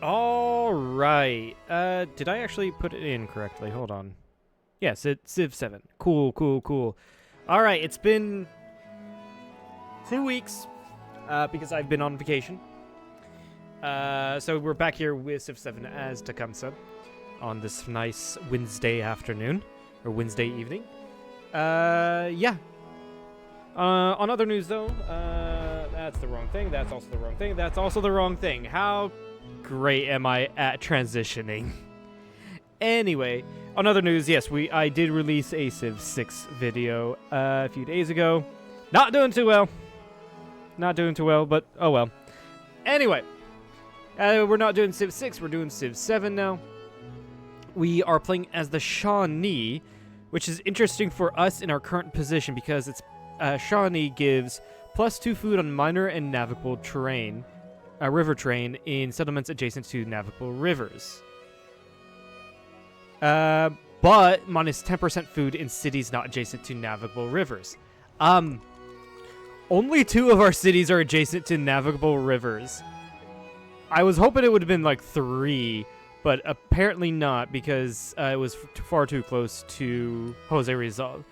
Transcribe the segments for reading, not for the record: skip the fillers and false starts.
All right. Did I actually put it in correctly? Hold on. Yes, it's Civ 7. Cool, cool, cool. All right, it's been 2 weeks because I've been on vacation. So we're back here with Civ 7 as Tecumseh on this nice Wednesday afternoon or Wednesday evening. Yeah. On other news, though, that's the wrong thing. That's also the wrong thing. That's also the wrong thing. How great am I at transitioning? Anyway, on other news, yes, I did release a Civ 6 video a few days ago. Not doing too well. Not doing too well, but oh well. Anyway, we're not doing Civ 6, we're doing Civ 7 now. We are playing as the Shawnee, which is interesting for us in our current position because it's Shawnee gives +2 food on minor and navigable terrain, river terrain in settlements adjacent to navigable rivers. But minus 10% food in cities not adjacent to navigable rivers. Only 2 of our cities are adjacent to navigable rivers. I was hoping it would have been like 3, but apparently not because it was far too close to Jose Rizal.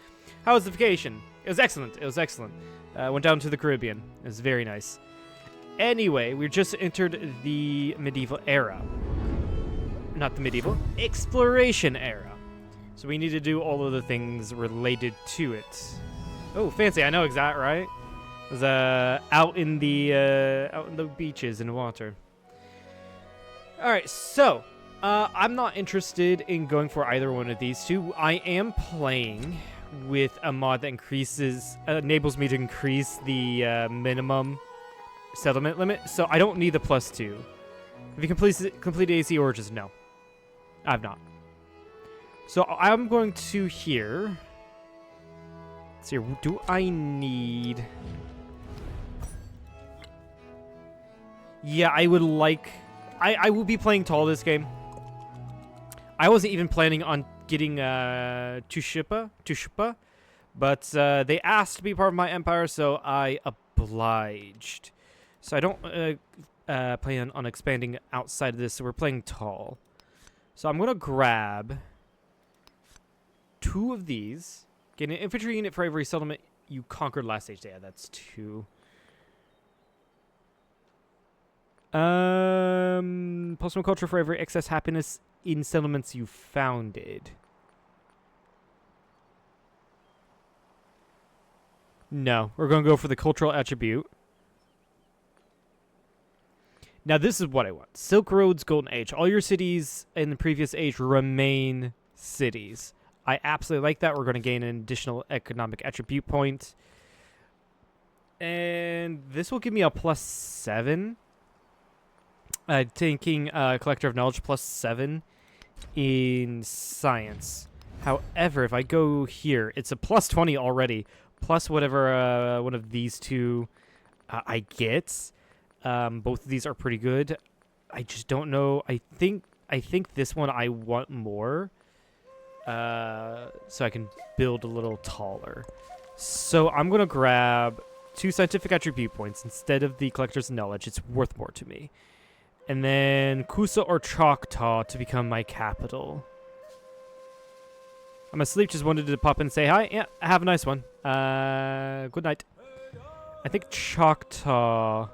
How was the vacation? It was excellent. It was excellent. Went down to the Caribbean. It was very nice. Anyway, we just entered the medieval era. Not the medieval, exploration era. So we need to do all of the things related to it. Oh, fancy! I know exactly, right? It was out in the beaches in the water. All right, so I'm not interested in going for either one of these two. I am playing with a mod that enables me to increase the minimum settlement limit, so I don't need the +2. Have you completed AC Origins? No. I've not. So I'm going to here. Let's see, do I need... Yeah, I would like... I will be playing tall this game. I wasn't even planning on getting Tushipa, but they asked to be part of my empire, so I obliged. So I don't plan on expanding outside of this, so we're playing tall. So I'm going to grab 2 of these. Get an infantry unit for every settlement you conquered last stage. Yeah, that's 2. +1 culture for every excess happiness in settlements you founded. No, we're going to go for the cultural attribute. Now, this is what I want. Silk Road's Golden Age. All your cities in the previous age remain cities. I absolutely like that. We're going to gain an additional economic attribute point. And this will give me a +7. Taking Collector of Knowledge +7 in Science. However, if I go here, it's a +20 already. Plus whatever one of these 2 I get. Both of these are pretty good. I just don't know. I think this one I want more. So I can build a little taller. So I'm going to grab 2 scientific attribute points instead of the Collector's Knowledge. It's worth more to me. And then Kusa or Choctaw to become my capital. I'm asleep, just wanted to pop in and say hi. Yeah, have a nice one. Good night. I think Choctaw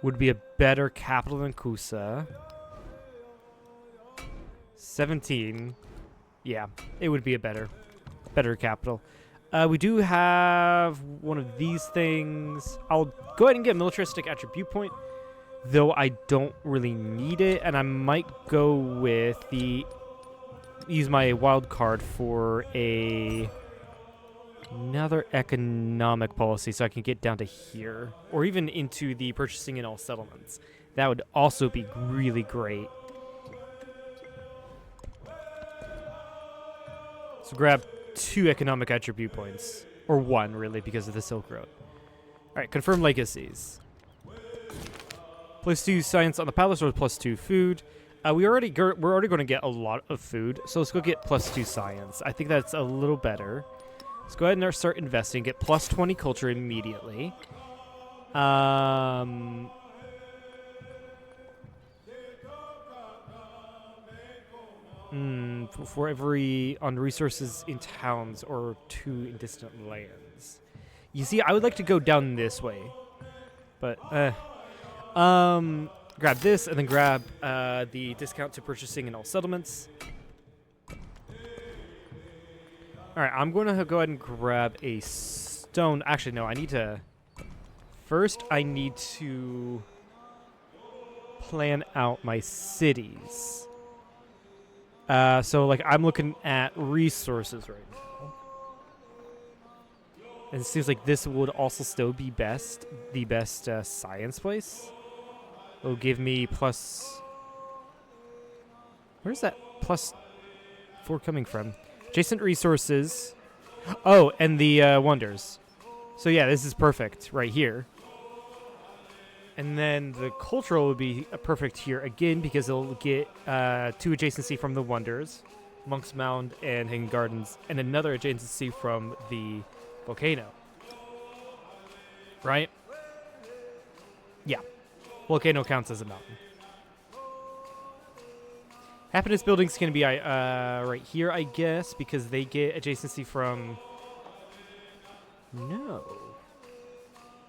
would be a better capital than Kusa. 17. Yeah, it would be a better capital. We do have one of these things. I'll go ahead and get a militaristic attribute point, though I don't really need it, and I might go with use my wild card for another economic policy so I can get down to here, or even into the purchasing in all settlements. That would also be really great. So grab 2 economic attribute points, or 1 really because of the Silk Road. All right, confirm legacies. +2 science on the palace or +2 food. We're already going to get a lot of food, so let's go get +2 science. I think that's a little better. Let's go ahead and start investing. Get +20 culture immediately. For every on resources in towns or 2 in distant lands. You see, I would like to go down this way, but grab this and then grab the discount to purchasing in all settlements. All right, I'm going to go ahead and grab a stone. Actually, no, I need to. First, I need to plan out my cities. So, like, I'm looking at resources right now. And it seems like this would also still be the best science place. It'll give me plus... Where's that +4 coming from? Adjacent resources. Oh, and the wonders. So, yeah, this is perfect right here. And then the cultural would be perfect here again because it'll get 2 adjacency from the Wonders, Monk's Mound, and Hidden Gardens, and another adjacency from the volcano. Right? Yeah. Volcano counts as a mountain. Happiness buildings can be right here, I guess, because they get adjacency from... No.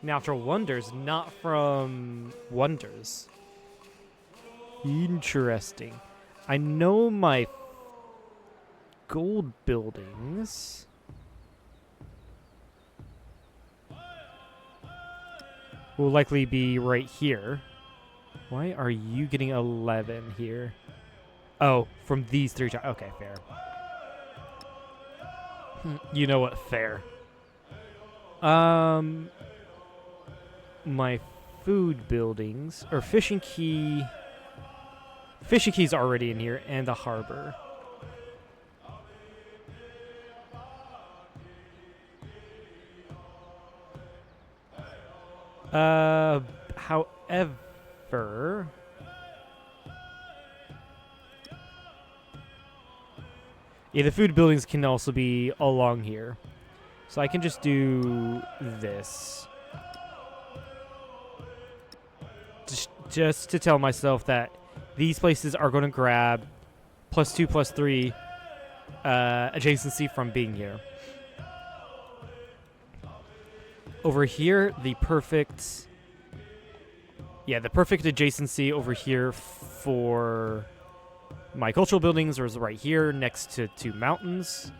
Natural wonders, not from wonders. Interesting. I know my gold buildings will likely be right here. Why are you getting 11 here? Oh, from these 3 times. Okay, fair. You know what? Fair. My food buildings, or fishing key. Fishing key's already in here, and the harbor. However, yeah, the food buildings can also be along here, so I can just do this. Just to tell myself that these places are going to grab +2, +3 adjacency from being here. Over here, the perfect adjacency over here for my cultural buildings is right here next to 2 mountains.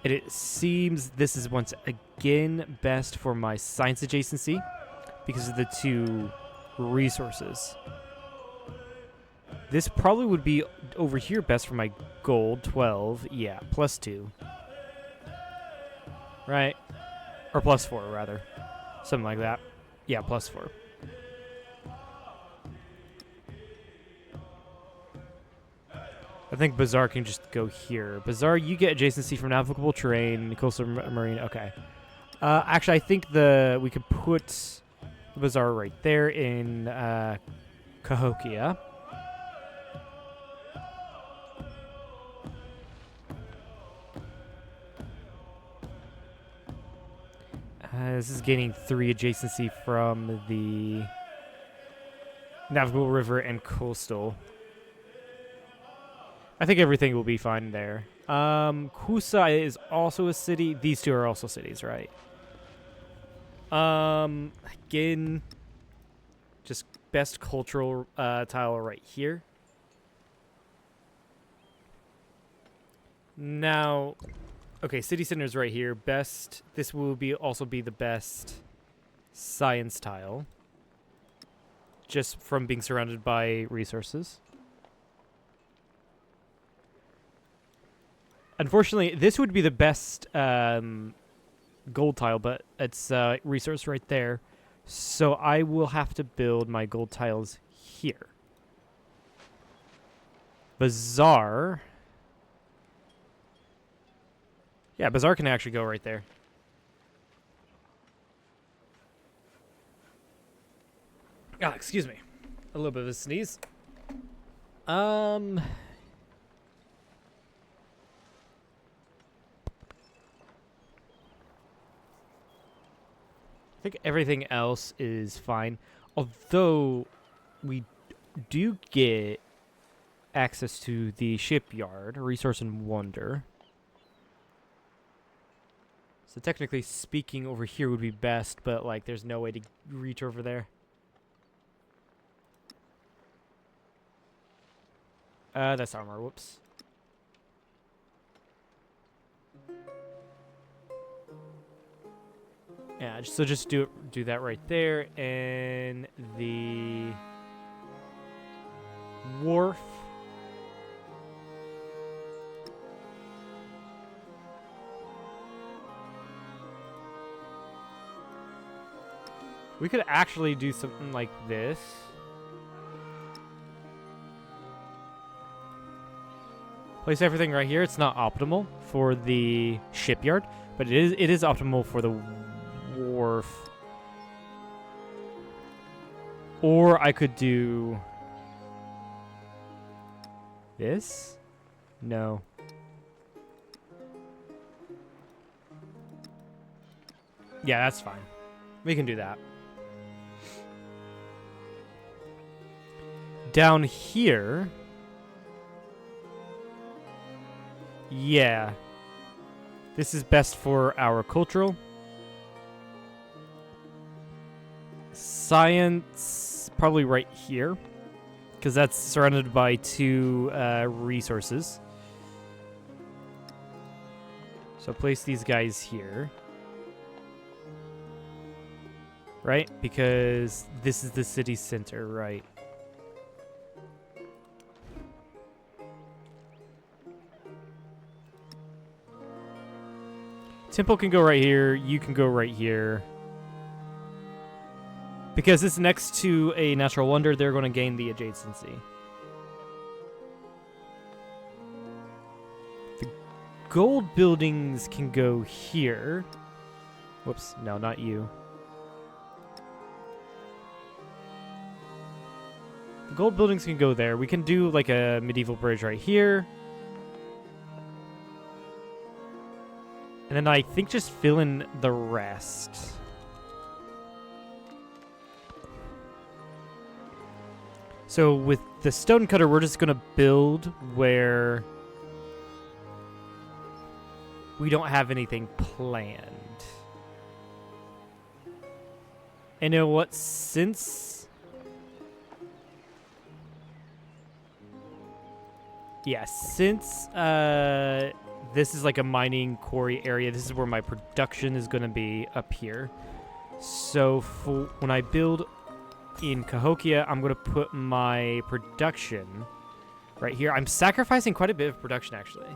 And it seems this is once again best for my science adjacency because of the 2 resources. This probably would be over here best for my gold, 12. Yeah, +2. Right? Or +4, rather. Something like that. Yeah, +4. I think Bazaar can just go here. Bazaar, you get adjacency from navigable terrain, coastal marine. Okay. Actually, I think we could put the Bazaar right there in Cahokia. This is gaining 3 adjacency from the navigable river and coastal. I think everything will be fine there. Kusa is also a city. These 2 are also cities, right? Again, just best cultural tile right here. Now, okay, city centers right here. Best. This will also be the best science tile, just from being surrounded by resources. Unfortunately, this would be the best gold tile, but it's resource right there. So I will have to build my gold tiles here. Bazaar. Yeah, Bazaar can actually go right there. Ah, excuse me. A little bit of a sneeze. I think everything else is fine. Although we do get access to the shipyard, resource and wonder. So technically speaking, over here would be best, but like there's no way to reach over there. That's armor. Whoops. Yeah, so just do that right there, and the wharf. We could actually do something like this. Place everything right here. It's not optimal for the shipyard, but it is optimal for the wharf. Or I could do this? No. Yeah, that's fine. We can do that. Down here. Yeah. This is best for our cultural. Science, probably right here. Because that's surrounded by 2 resources. So place these guys here. Right? Because this is the city center, right? Temple can go right here. You can go right here. Because it's next to a natural wonder, they're going to gain the adjacency. The gold buildings can go here. Whoops. No, not you. The gold buildings can go there. We can do like a medieval bridge right here. And then I think just fill in the rest. So with the stonecutter, we're just going to build where we don't have anything planned. And you know what? Since this is like a mining quarry area, this is where my production is going to be up here. So for when I build in Cahokia, I'm going to put my production right here. I'm sacrificing quite a bit of production, actually.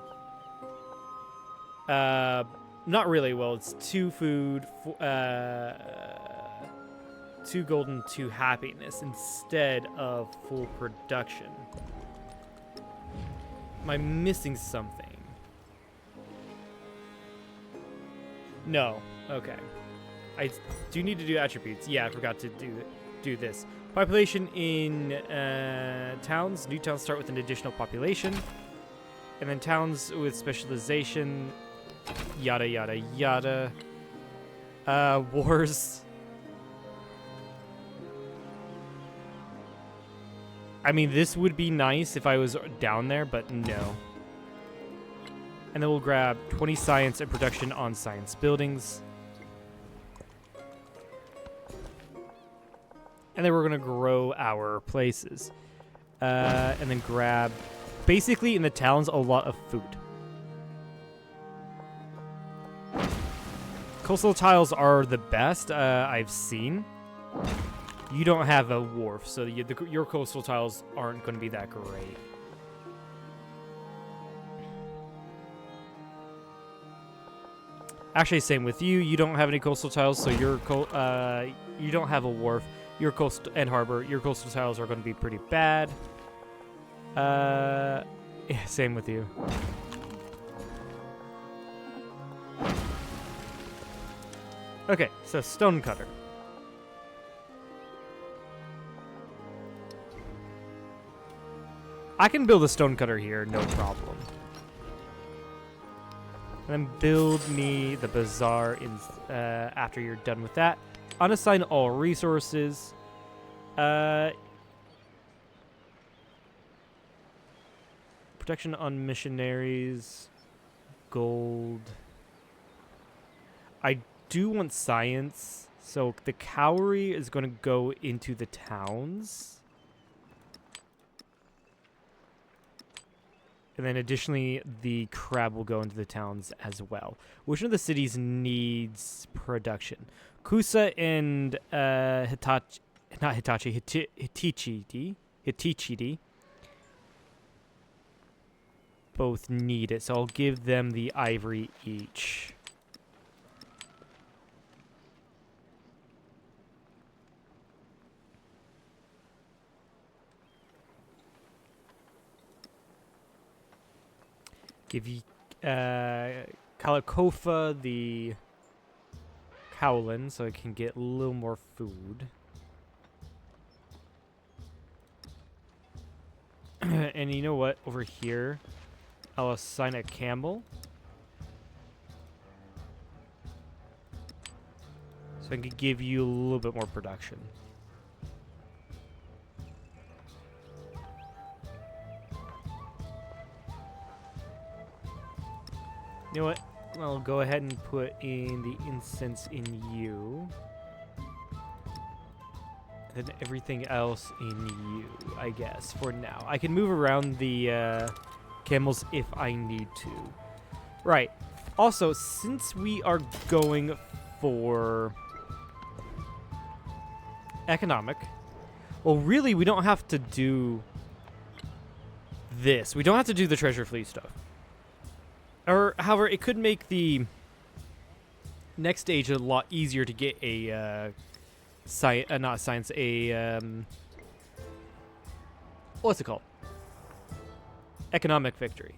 Not really. Well, it's 2 food, 2 gold, and 2 happiness instead of full production. Am I missing something? No. Okay. I do need to do attributes. Yeah, I forgot to do this. Population in towns. New towns start with an additional population. And then towns with specialization. Yada, yada, yada. Wars. I mean, this would be nice if I was down there, but no. And then we'll grab 20 science and production on science buildings. And then we're going to grow our places. And then grab, basically in the towns, a lot of food. Coastal tiles are the best I've seen. You don't have a wharf, so your coastal tiles aren't going to be that great. Actually, same with you. You don't have any coastal tiles, so you don't have a wharf. Your coastal and harbor, your coastal tiles are going to be pretty bad. Yeah, same with you. Okay, so stonecutter. I can build a stonecutter here, no problem. And then build me the bazaar after you're done with that. Unassign all resources. protection on missionaries, gold. I do want science, so the cavalry is going to go into the towns. And then additionally, the crab will go into the towns as well. Which one of the cities needs production? Kusa and Hitichidi both need it, so I'll give them the ivory each. Give you Kalikofa the Howlin, so I can get a little more food. And you know what? Over here, I'll assign a camel. So I can give you a little bit more production. You know what? I'll go ahead and put in the incense in you. And then everything else in you, I guess, for now. I can move around the camels if I need to. Right. Also, since we are going for economic, well, really, we don't have to do this. We don't have to do the treasure fleet stuff. Or, however, it could make the next stage a lot easier to get a what's it called? Economic victory.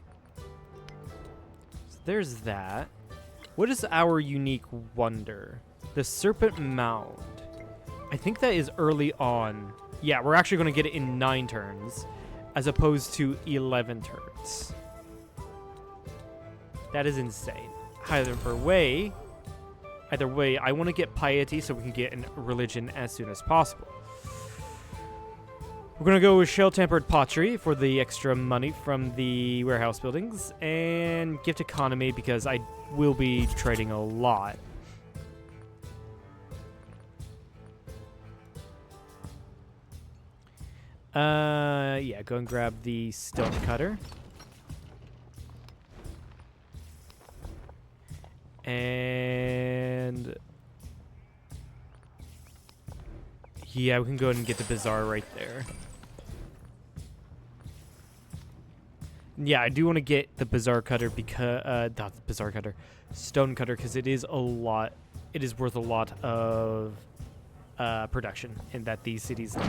So there's that. What is our unique wonder? The Serpent Mound. I think that is early on. Yeah, we're actually going to get it in 9 turns, as opposed to 11 turns. That is insane. Either way, I want to get piety so we can get a religion as soon as possible. We're going to go with shell-tempered pottery for the extra money from the warehouse buildings, and gift economy because I will be trading a lot. Yeah, go and grab the stone cutter. And yeah, we can go ahead and get the bazaar right there. Yeah, I do want to get the bazaar cutter because not the bazaar cutter, stone cutter, because it is a lot. It is worth a lot of production, and that these cities need.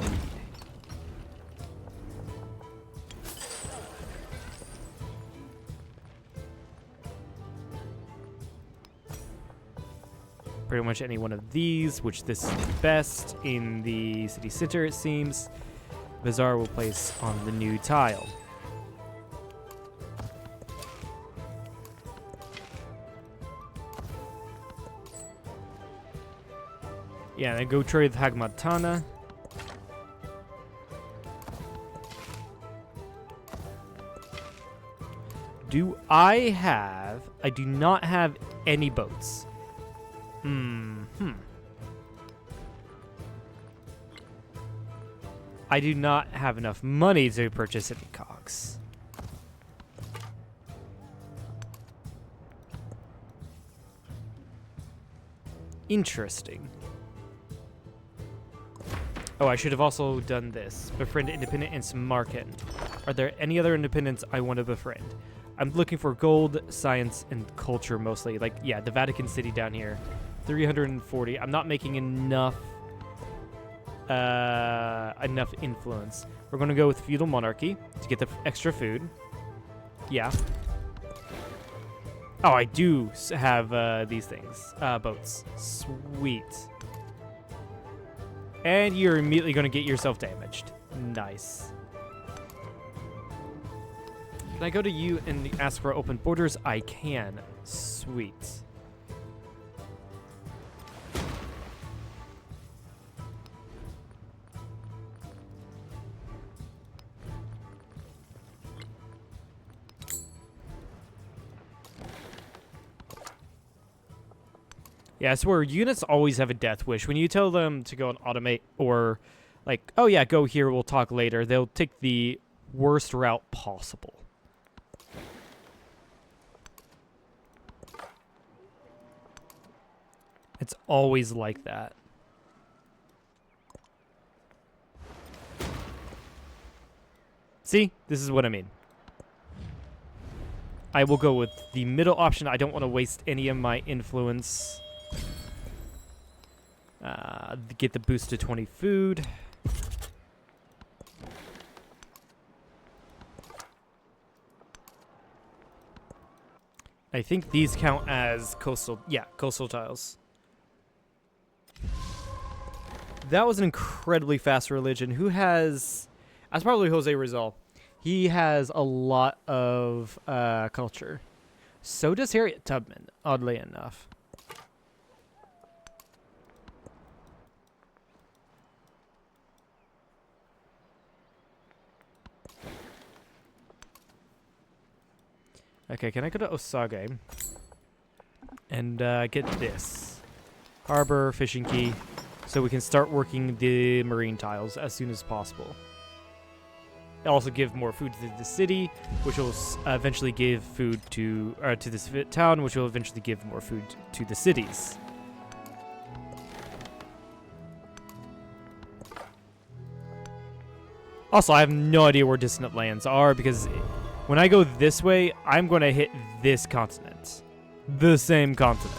Pretty much any one of these, which this is best in the city center, it seems. Bazaar will place on the new tile. Yeah, then go trade with Hagmatana. I do not have any boats. I do not have enough money to purchase any cogs. Interesting. Oh, I should have also done this. Befriend independent and Smarken. Are there any other independents I want to befriend? I'm looking for gold, science, and culture mostly. Like, yeah, the Vatican City down here. 340. I'm not making enough influence. We're going to go with feudal monarchy to get the extra food. Yeah. Oh, I do have these things. Boats. Sweet. And you're immediately going to get yourself damaged. Nice. Can I go to you and ask for open borders? I can. Sweet. Yeah, I swear, units always have a death wish. When you tell them to go and automate or, like, oh yeah, go here, we'll talk later, they'll take the worst route possible. It's always like that. See? This is what I mean. I will go with the middle option. I don't want to waste any of my influence. Get the boost to 20 food. I think these count as coastal. Yeah, coastal tiles. That was an incredibly fast religion. Who has... That's probably Jose Rizal. He has a lot of culture. So does Harriet Tubman, oddly enough. Okay, can I go to Osage and get this? Harbor, fishing key, so we can start working the marine tiles as soon as possible. Also give more food to the city, which will eventually give food to this town, which will eventually give more food to the cities. Also, I have no idea where distant lands are, because when I go this way, I'm going to hit this continent. The same continent.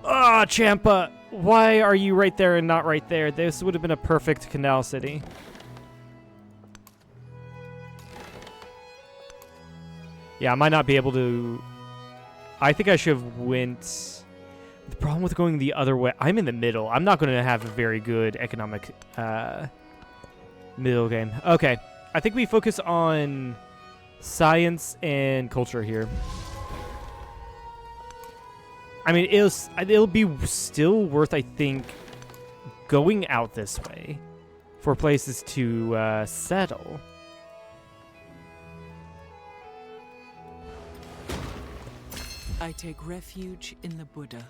Ah, Champa! Why are you right there and not right there? This would have been a perfect canal city. Yeah, I might not be able to... I think I should have went... The problem with going the other way... I'm in the middle. I'm not going to have a very good economic middle game. Okay. I think we focus on science and culture here. I mean, it'll be still worth, I think, going out this way for places to settle. I take refuge in the Buddha.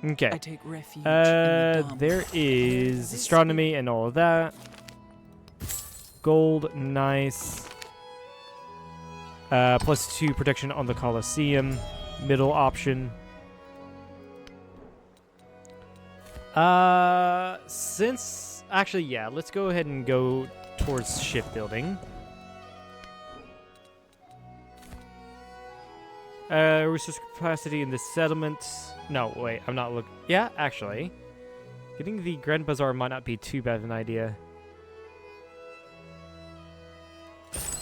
Okay. I take refuge in the Dhamma. There is astronomy and all of that. Gold, nice. +2 protection on the Colosseum. Middle option. Actually, yeah, let's go ahead and go towards shipbuilding. Resource capacity in the settlement. No, wait, I'm not looking. Yeah, actually. Getting the Grand Bazaar might not be too bad of an idea.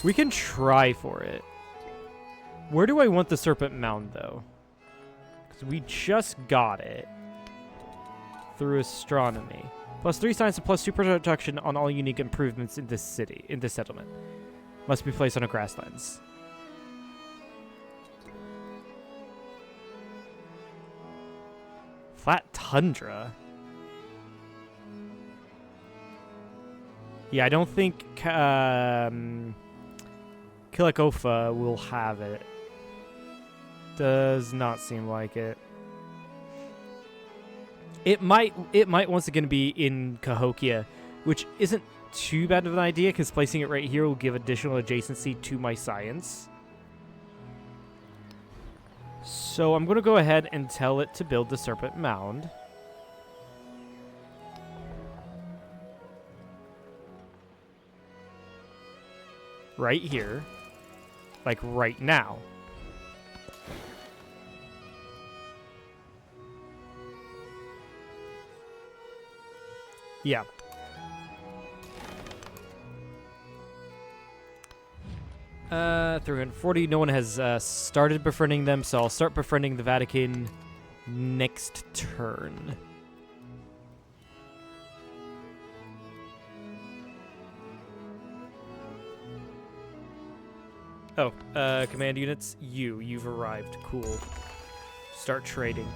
We can try for it. Where do I want the Serpent Mound, though? Because we just got it. Through astronomy. +3 science and +2 protection on all unique improvements in this city, in this settlement. Must be placed on a grasslands. Flat tundra. Yeah, I don't think Kilikofa will have it. Does not seem like it. It might once again be in Cahokia, which isn't too bad of an idea because placing it right here will give additional adjacency to my science. So I'm going to go ahead and tell it to build the Serpent Mound. Right here. Like right now. Yeah. 340. No one has started befriending them, so I'll start befriending the Vatican next turn. Oh, command units, you've arrived. Cool. Start trading.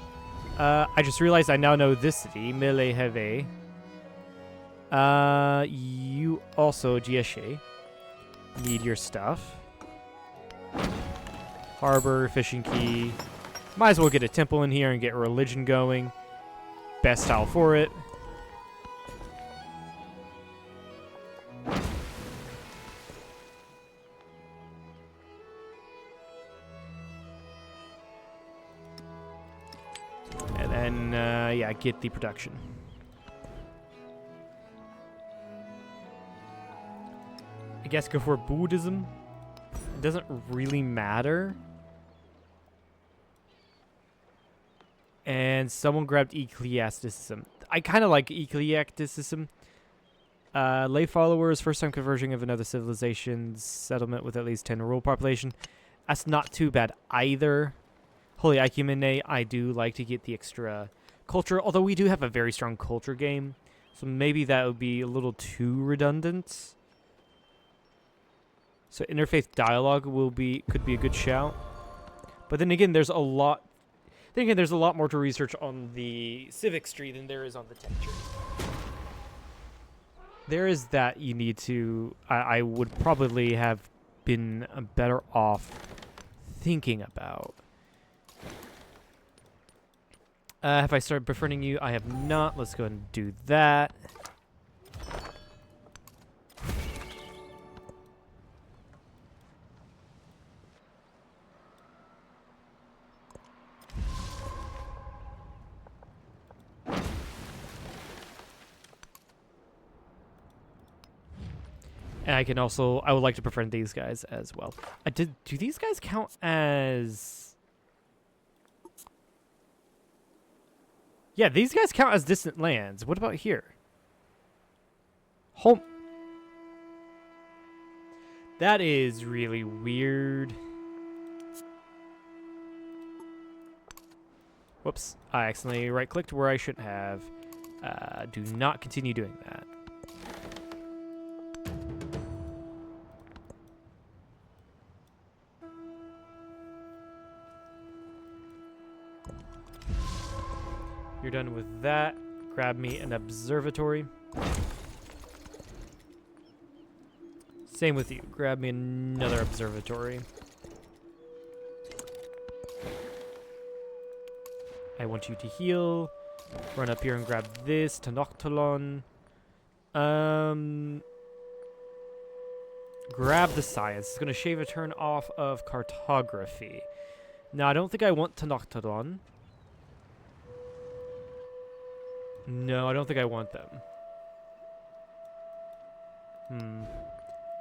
I just realized I now know this city, Meleheve. You also, Gieshe, need your stuff. Harbor, fishing key. Might as well get a temple in here and get religion going. Best tile for it. And then, yeah, get the production. I guess go for Buddhism. It doesn't really matter. And someone grabbed Ecclesiasticism. I kind of like Ecclesiasticism. Lay followers, first time conversion of another civilization's settlement with at least 10 rural population. That's not too bad either. Holy Ecumene, I do like to get the extra culture, although we do have a very strong culture game. So maybe that would be a little too redundant. So interfaith dialogue could be a good shout. But then again, there's a lot more to research on the civics tree than there is on the tech tree. There is that you need to... I would probably have been better off thinking about. Have I started befriending you? I have not. Let's go ahead and do that. And I would like to befriend these guys as well. Do these guys count as... Yeah, these guys count as distant lands. What about here? Home. That is really weird. Whoops. I accidentally right-clicked where I shouldn't have. Do not continue doing that. You're done with that. Grab me an observatory. Same with you. Grab me another observatory. I want you to heal. Run up here and grab this. Tenoctolon. Grab the science. It's going to shave a turn off of cartography. Now, I don't think I want Tenoctolon. No, I don't think I want them.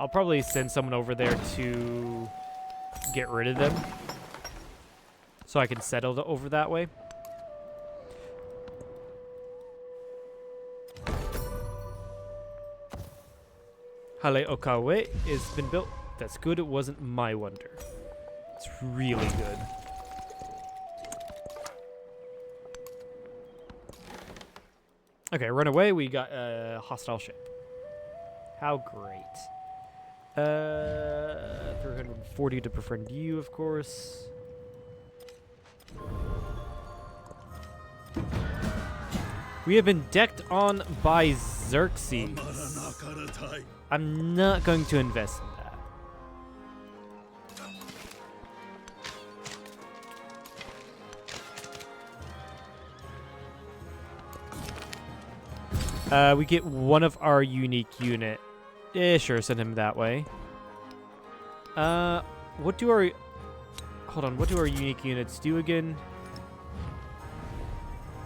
I'll probably send someone over there to get rid of them. So I can settle over that way. Hale Okawe has been built. That's good. It wasn't my wonder. It's really good. Okay, run away. We got a hostile ship. How great. 340 to befriend you, of course. We have been decked on by Xerxes. I'm not going to invest in that. We get one of our unique unit. Sure, send him that way. What do our... Hold on, what do our unique units do again?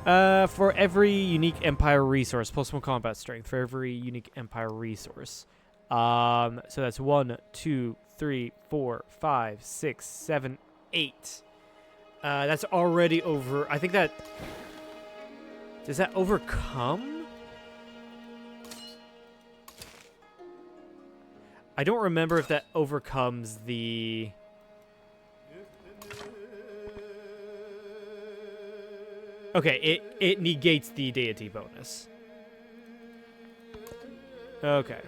For every unique empire resource, +1 combat strength for every unique empire resource. So that's 1, 2, 3, 4, 5, 6, 7, 8. That's already over. I think that... Does that overcome? I don't remember if that overcomes the... Okay, it negates the deity bonus. Okay.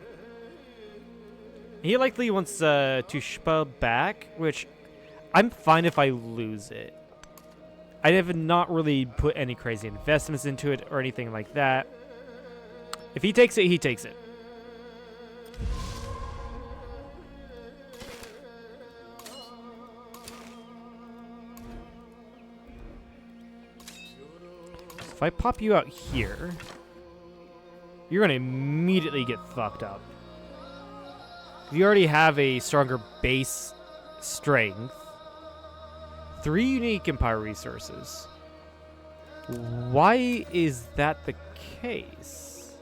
He likely wants Tushpa back, which I'm fine if I lose it. I have not really put any crazy investments into it or anything like that. If he takes it, he takes it. If I pop you out here, you're going to immediately get fucked up. You already have a stronger base strength. 3 unique empire resources. Why is that the case?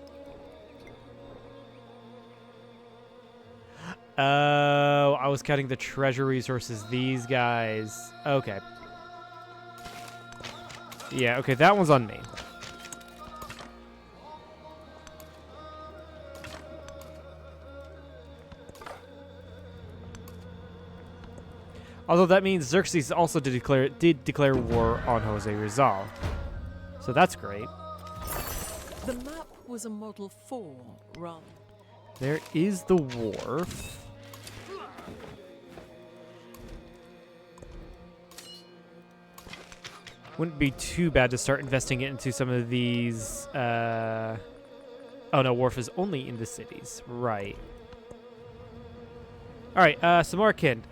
Oh, I was counting the treasure resources. These guys. Okay. Yeah, okay, that one's on me. Although that means Xerxes also did declare war on Jose Rizal. So that's great. The map was a model for Ron. There is the wharf. Wouldn't be too bad to start investing it into some of these. Oh no, wharf is only in the cities. Right. Alright, Samarkand.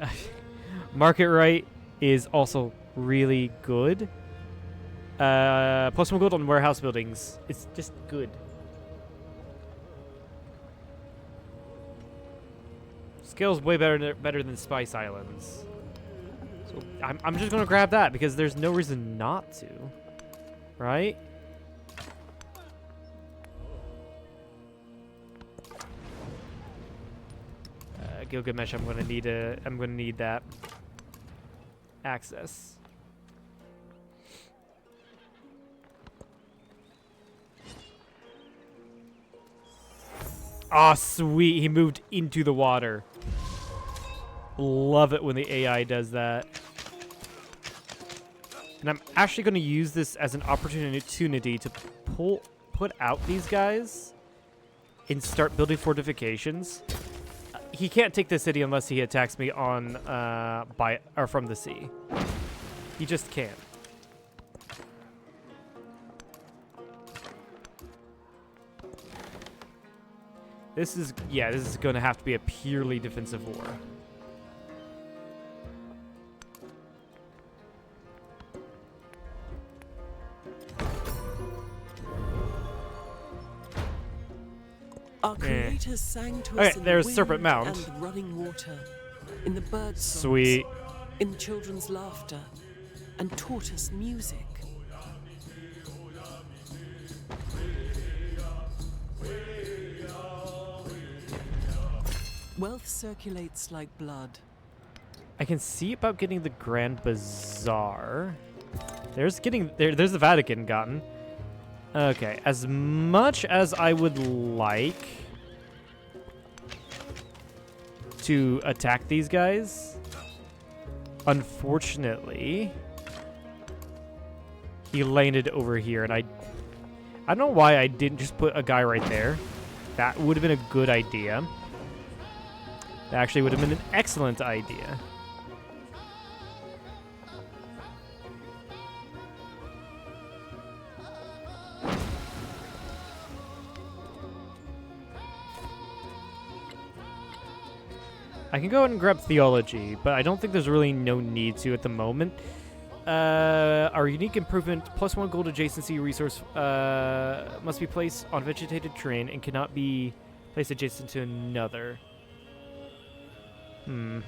Market rate is also really good. +1 gold on warehouse buildings. It's just good. Scale's way better than Spice Islands. So I'm just gonna grab that because there's no reason not to, right? Gilgamesh, I'm gonna need that access. Ah, sweet. He moved into the water. Love it when the AI does that. And I'm actually going to use this as an opportunity to put out these guys and start building fortifications. He can't take the city unless he attacks me on from the sea. He just can't. This is going to have to be a purely defensive war. Our creators sang to us in there's the Serpent wind Mount. and running water, in the bird songs, Sweet. in children's laughter, and taught us music. Wealth circulates like blood. I can see about getting the Grand Bazaar. There's the Vatican gotten. Okay, as much as I would like to attack these guys, unfortunately, he landed over here, and I don't know why I didn't just put a guy right there. That would have been a good idea. That actually would have been an excellent idea. I can go ahead and grab theology, but I don't think there's really no need to at the moment. Our unique improvement, +1 gold adjacency resource, must be placed on vegetated terrain and cannot be placed adjacent to another. +1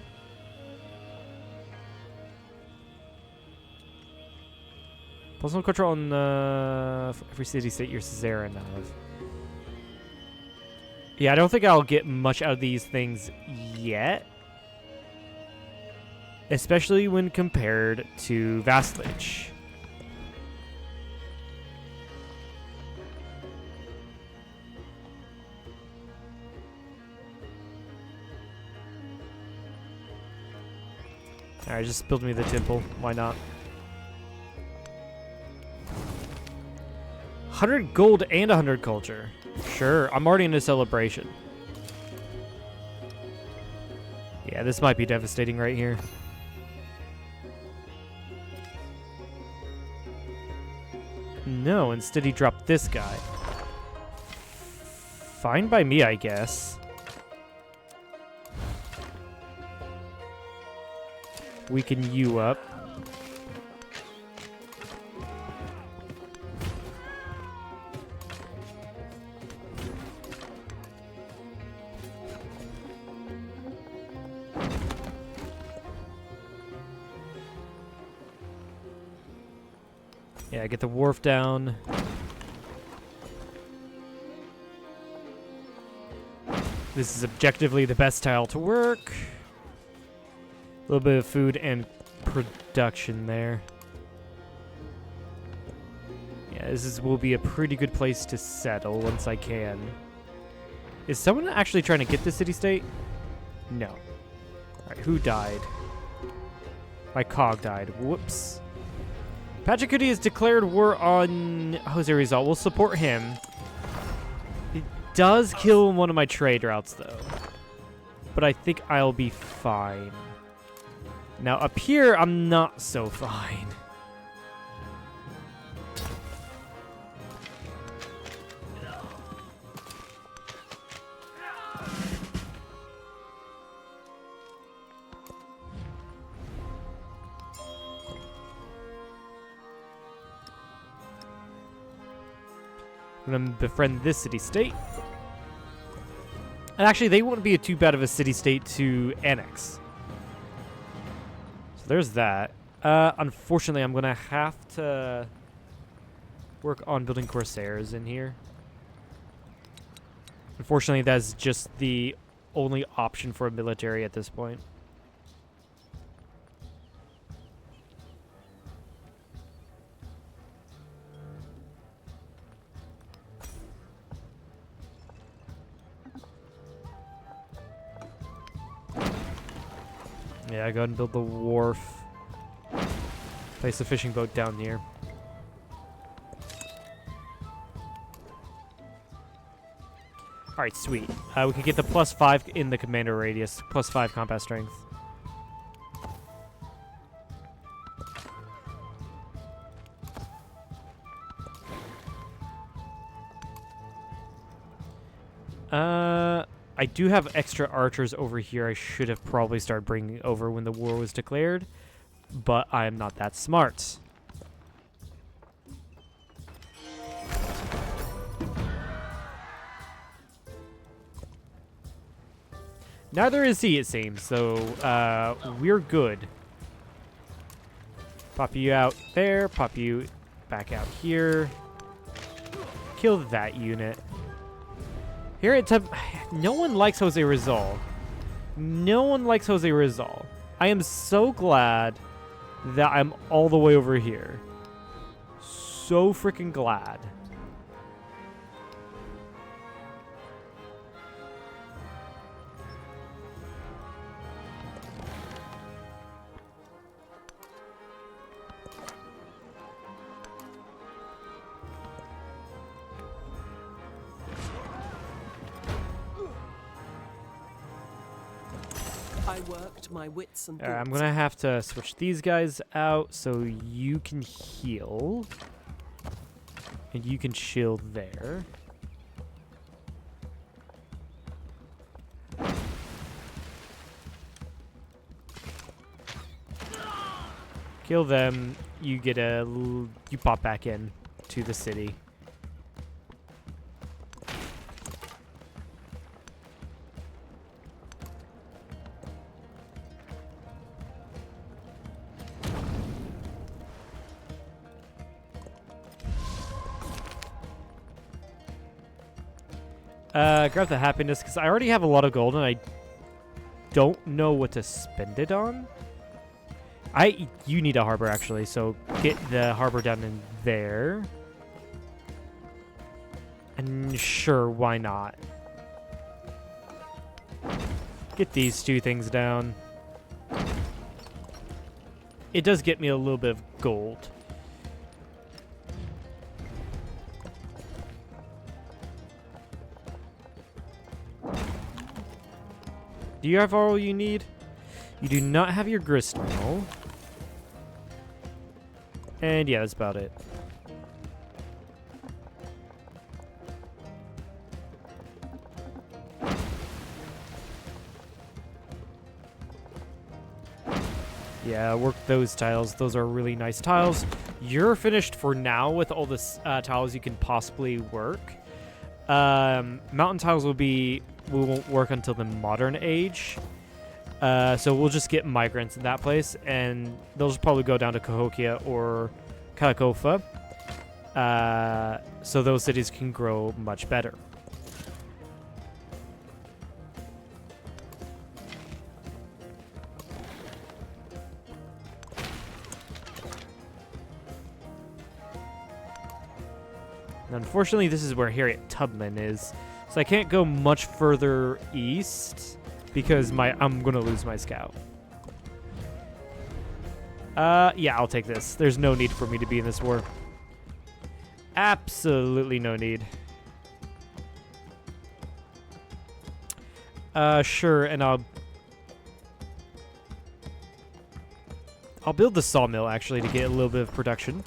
control on every city-state you're Caesarean of. Yeah, I don't think I'll get much out of these things yet. Especially when compared to vassalage. Alright, just build me the temple. Why not? 100 gold and 100 culture. Sure, I'm already in a celebration. Yeah, this might be devastating right here. No, instead he dropped this guy. Fine by me, I guess. Weaken you up. Yeah, get the wharf down. This is objectively the best tile to work. A little bit of food and production there. Yeah, will be a pretty good place to settle once I can. Is someone actually trying to get the city-state? No. Alright, who died? My cog died. Whoops. Pachacuti has declared war on Jose Rizal. We'll support him. It does kill one of my trade routes, though. But I think I'll be fine. Now, up here, I'm not so fine. I'm going to befriend this city-state. And actually, they wouldn't be too bad of a city-state to annex. So there's that. Unfortunately, I'm going to have to work on building Corsairs in here. Unfortunately, that's just the only option for a military at this point. Yeah, go ahead and build the wharf. Place the fishing boat down here. Alright, sweet. We can get the +5 in the commander radius. +5 combat strength. I do have extra archers over here I should have probably started bringing over when the war was declared, but I am not that smart. Neither is he, it seems, so we're good. Pop you out there, pop you back out here. Kill that unit. Here at no one likes Jose Rizal. No one likes Jose Rizal. I am so glad that I'm all the way over here. So freaking glad. I worked my wits and I'm gonna have to switch these guys out so you can heal. And you can chill there. Kill them. You get you pop back in to the city. Grab the happiness, because I already have a lot of gold, and I don't know what to spend it on. You need a harbor, actually, so get the harbor down in there. And sure, why not? Get these two things down. It does get me a little bit of gold. Do you have all you need? You do not have your grist mill. And yeah, that's about it. Yeah, work those tiles. Those are really nice tiles. You're finished for now with all the tiles you can possibly work. Mountain tiles we won't work until the modern age. So we'll just get migrants in that place, and they'll just probably go down to Cahokia or Calacofa. so those cities can grow much better. And unfortunately, this is where Harriet Tubman is, so I can't go much further east because I'm gonna lose my scout. Yeah, I'll take this. There's no need for me to be in this war. Absolutely no need. Sure, and I'll build the sawmill, actually, to get a little bit of production.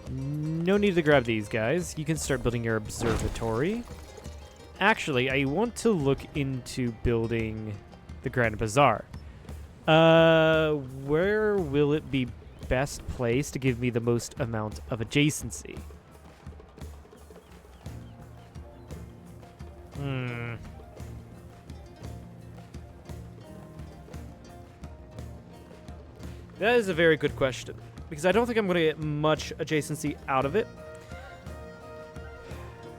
No need to grab these guys. You can start building your observatory. Actually, I want to look into building the Grand Bazaar. Where will it be best placed to give me the most amount of adjacency? That is a very good question, because I don't think I'm going to get much adjacency out of it.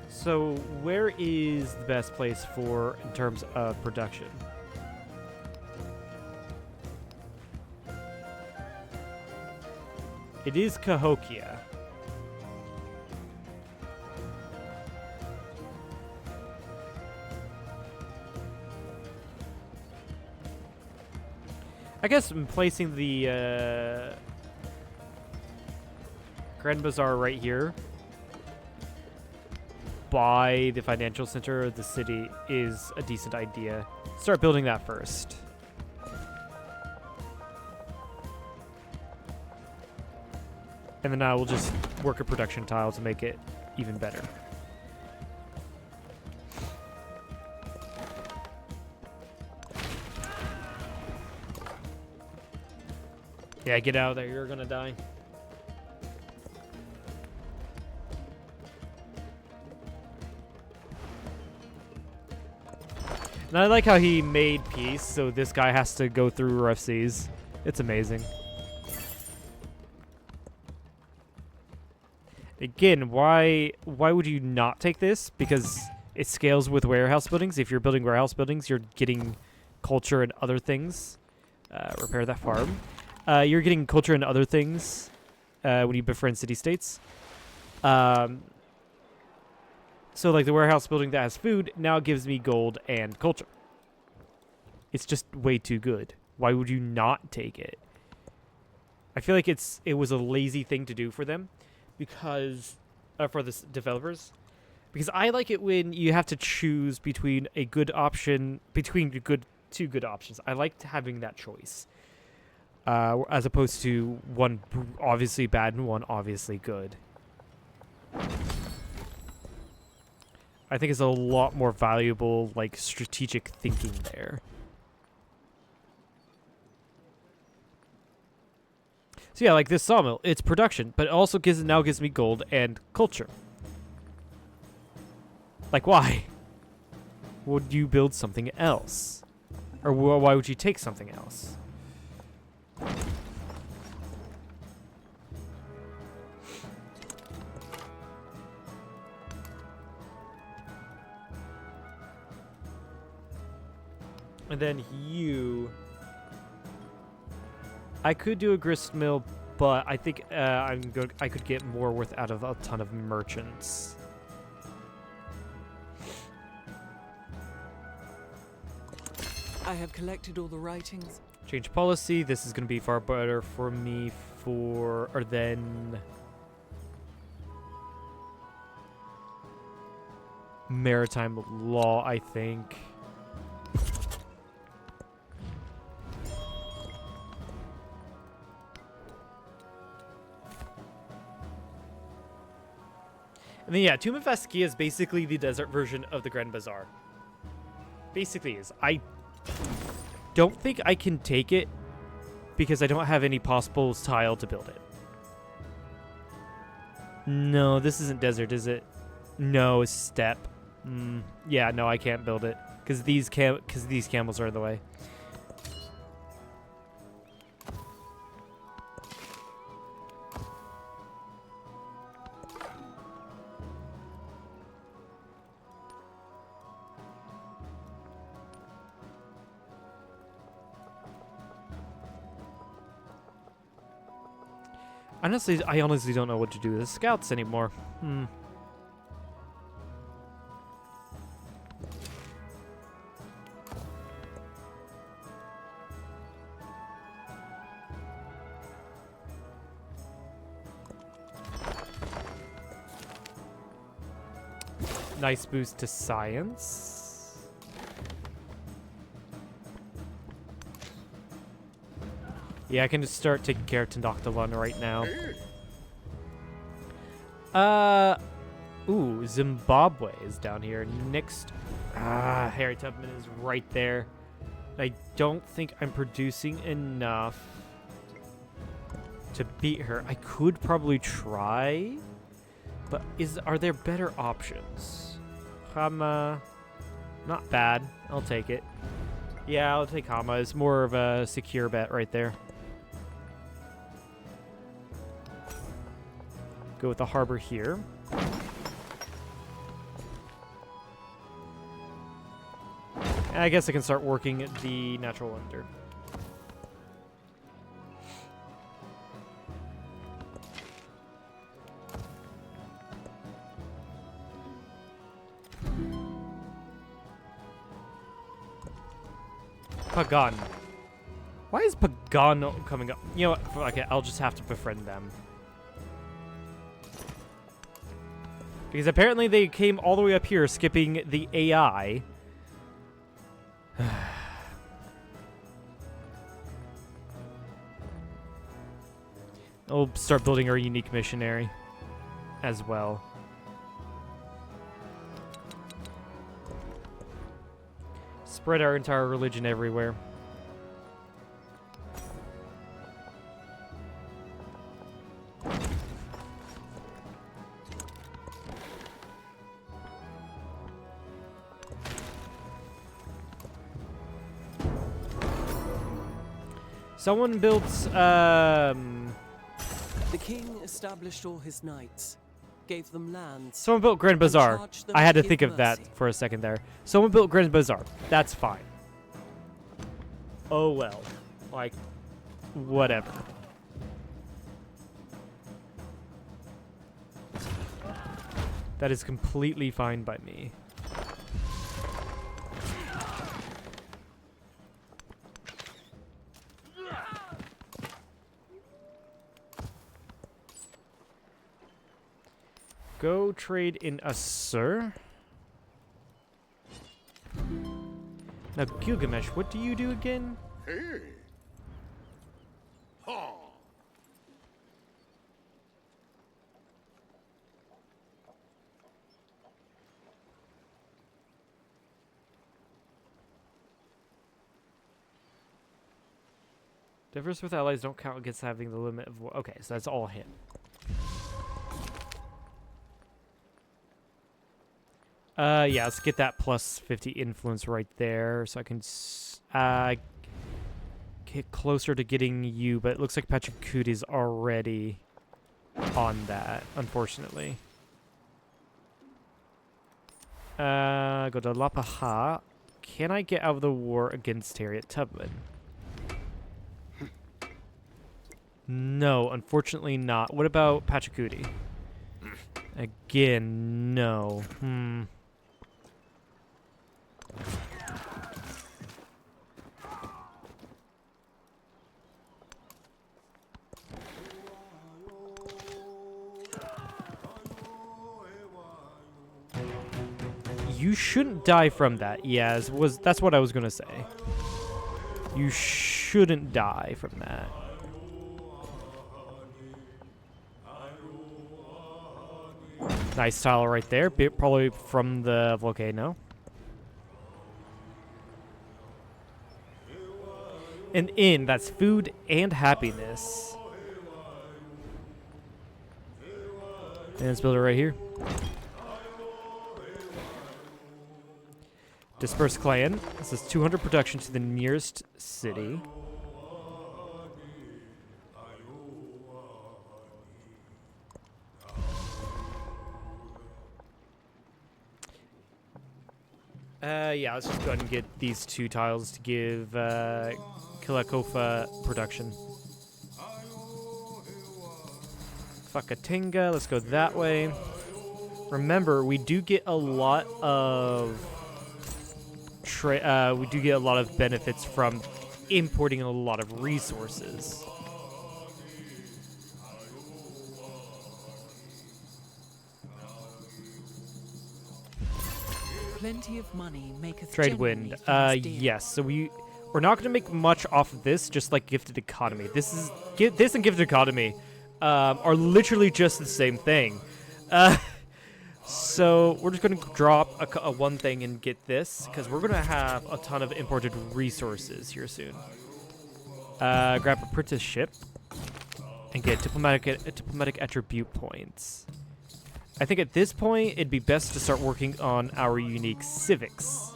So where is the best place for in terms of production? It is Cahokia. I guess I'm placing the Grand Bazaar right here by the financial center of the city is a decent idea. Start building that first. And then I will just work a production tile to make it even better. Yeah, get out of there. You're gonna die. And I like how he made peace, so this guy has to go through rough seas. It's amazing. Again, why would you not take this? Because it scales with warehouse buildings. If you're building warehouse buildings, you're getting culture and other things. Repair that farm. You're getting culture and other things when you befriend city-states. So like the warehouse building that has food now gives me gold and culture. It's just way too good. Why would you not take it? I feel like it was a lazy thing to do for them. Because for the developers, because I like it when you have to choose between a good option two good options. I liked having that choice, as opposed to one obviously bad and one obviously good. I think it's a lot more valuable, like strategic thinking there. So yeah, like this sawmill, it's production, but it also now gives me gold and culture. Like, why? Would you build something else? Or why would you take something else? And then I could do a grist mill, but I think I could get more worth out of a ton of merchants. I have collected all the writings. Change policy. This is going to be far better for me than maritime law, I think. And then, yeah, Tomb of Askia is basically the desert version of the Grand Bazaar. Basically is. I don't think I can take it because I don't have any possible tile to build it. No, this isn't desert, is it? No, it's steppe. Yeah, no, I can't build it because these camels are in the way. I honestly don't know what to do with the scouts anymore. Nice boost to science. Yeah, I can just start taking care of Tendoctolon right now. Ooh, Zimbabwe is down here. Next, Harry Tubman is right there. I don't think I'm producing enough to beat her. I could probably try, but are there better options? Hama, not bad. I'll take it. Yeah, I'll take Hama. It's more of a secure bet right there. Go with the harbor here. And I guess I can start working the natural wonder. Pagan. Why is Pagan coming up? You know what? Okay, I'll just have to befriend them. Because apparently they came all the way up here, skipping the AI. I'll start building our unique missionary as well. Spread our entire religion everywhere. Someone built, The king established all his knights, gave them lands. Someone built Grand Bazaar. charged them I had to to think give of that mercy. for a second there. Someone built Grand Bazaar. That's fine. Oh well. Like, whatever. That is completely fine by me. Go trade in Assur. Now, Gilgamesh, what do you do again? Hey. Ha. Differs with allies don't count against having the limit of war. Okay, so that's all him. Yeah, let's get that plus 50 influence right there, so I can get closer to getting you, but it looks like Pachacuti's already on that, unfortunately. Go to Lapaha. Can I get out of the war against Harriet Tubman? No, unfortunately not. What about Pachacuti? Again, no. You shouldn't die from that. Yeah, that's what I was gonna say. You shouldn't die from that. Nice tile right there. Probably from the volcano. An inn, that's food and happiness. And let's build it right here. Disperse clan. This is 200 production to the nearest city. Yeah, let's just go ahead and get these two tiles to give Kilakofa production. Fakatinga, let's go that way. Remember, we do get a lot of benefits from importing a lot of resources. Plenty of money maketh Trade generally wind. things dear. Yes. So we're not going to make much off of this, just like gifted economy. This and gifted economy are literally just the same thing. So we're just going to drop a one thing and get this, because we're going to have a ton of imported resources here soon. Grab a princess ship and get diplomatic attribute points. I think at this point, it'd be best to start working on our unique civics.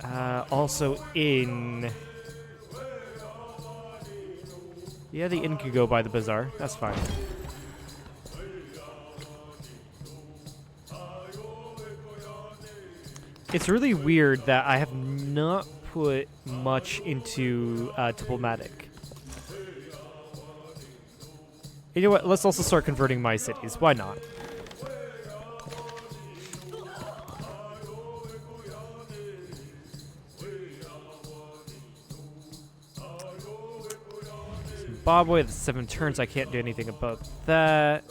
Also in... Yeah, the inn could go by the bazaar. That's fine. It's really weird that I have not put much into diplomatic. You know what? Let's also start converting my cities. Why not? Zimbabwe, that's 7 turns. I can't do anything about that.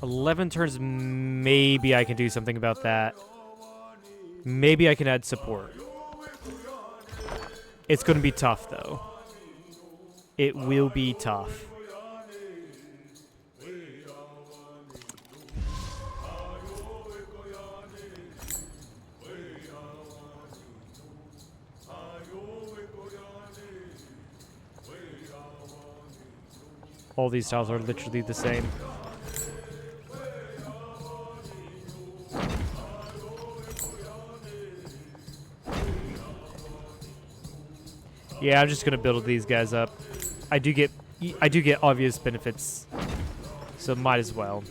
11 turns, maybe I can do something about that. Maybe I can add support. It's going to be tough, though. It will be tough. All these tiles are literally the same. Yeah, I'm just gonna build these guys up. I do get obvious benefits, so might as well.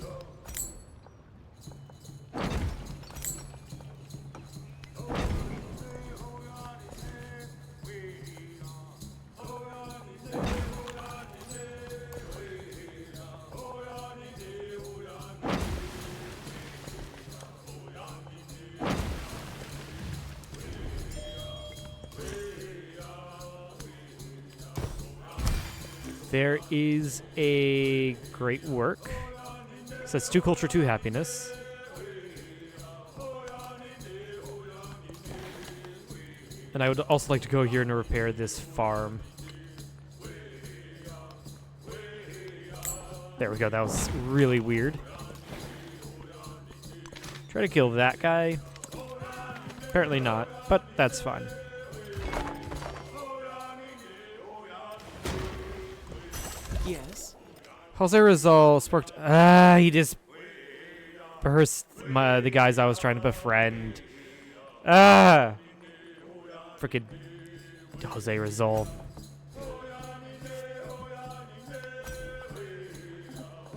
There is a great work. So that's 2 culture, 2 happiness. And I would also like to go here and repair this farm. There we go. That was really weird. Try to kill that guy. Apparently not, but that's fine. Yes. Jose Rizal sparked. He just burst the guys I was trying to befriend. Freaking Jose Rizal.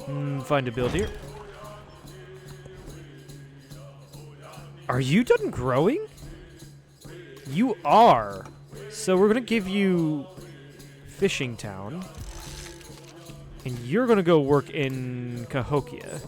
Find a build here. Are you done growing? You are. So we're gonna give you Fishing Town. And you're going to go work in Cahokia.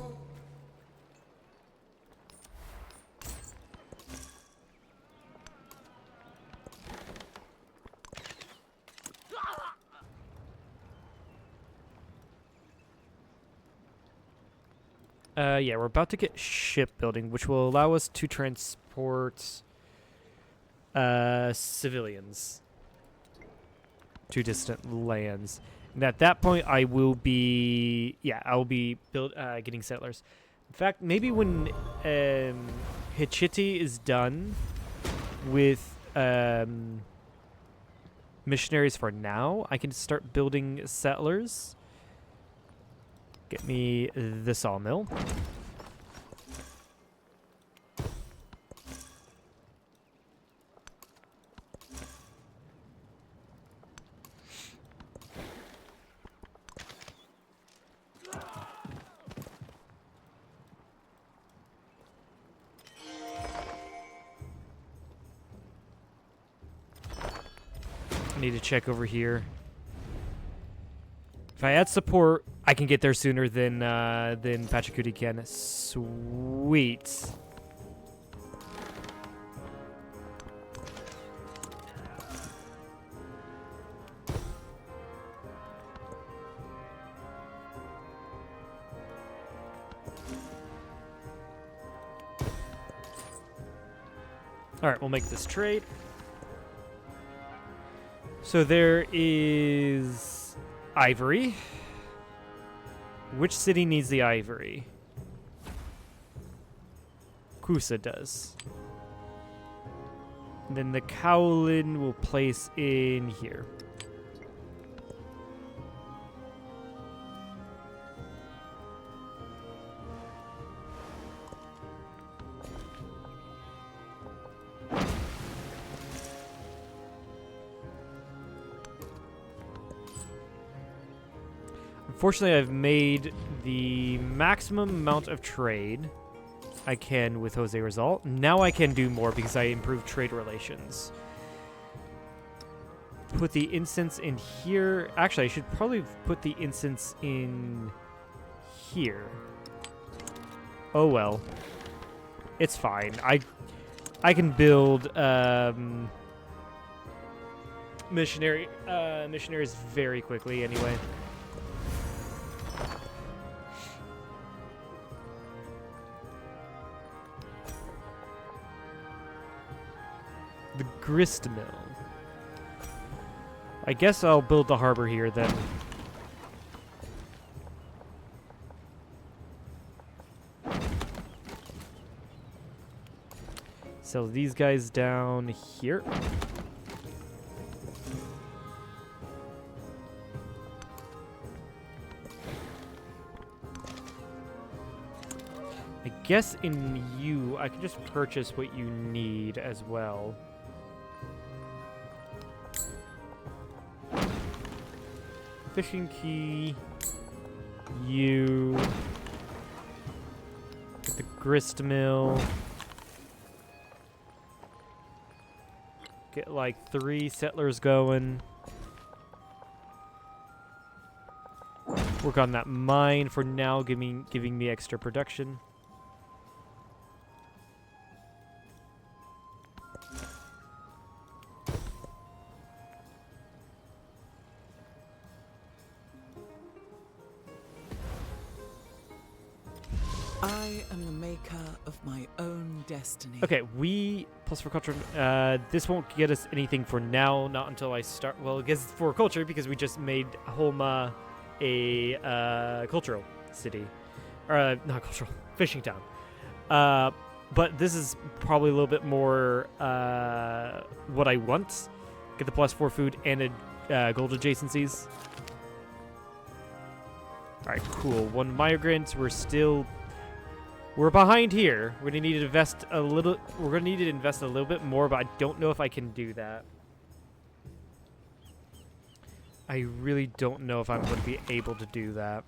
Yeah, we're about to get shipbuilding, which will allow us to transport civilians to distant lands. And at that point, I will be, getting settlers. In fact, maybe when Hichiti is done with missionaries for now, I can start building settlers. Get me the sawmill. I need to check over here. If I add support, I can get there sooner than Pachacuti can. Sweet. All right, we'll make this trade. So there is ivory. Which city needs the ivory? Kusa does. And then the Kowlin will place in here. Unfortunately, I've made the maximum amount of trade I can with Jose Rizal. Now I can do more because I improved trade relations. Put the incense in here. Actually, I should probably put the incense in here. Oh well. It's fine. I can build missionaries very quickly anyway. The grist mill. I guess I'll build the harbor here then. Sell these guys down here. I guess in you, I can just purchase what you need as well. Fishing key, you, get the grist mill, get like 3 settlers going, work on that mine for now, giving me extra production. I am the maker of my own destiny. Okay, we plus for culture. This won't get us anything for now. Not until I start. Well, it gets for culture because we just made Homa a cultural city, or not cultural, fishing town. But this is probably a little bit more what I want. Get the +4 food and a gold adjacencies. All right, cool. 1 migrant. We're behind here. We're gonna need to invest a little. We're gonna need to invest a little bit more, but I don't know if I can do that. I really don't know if I'm going to be able to do that.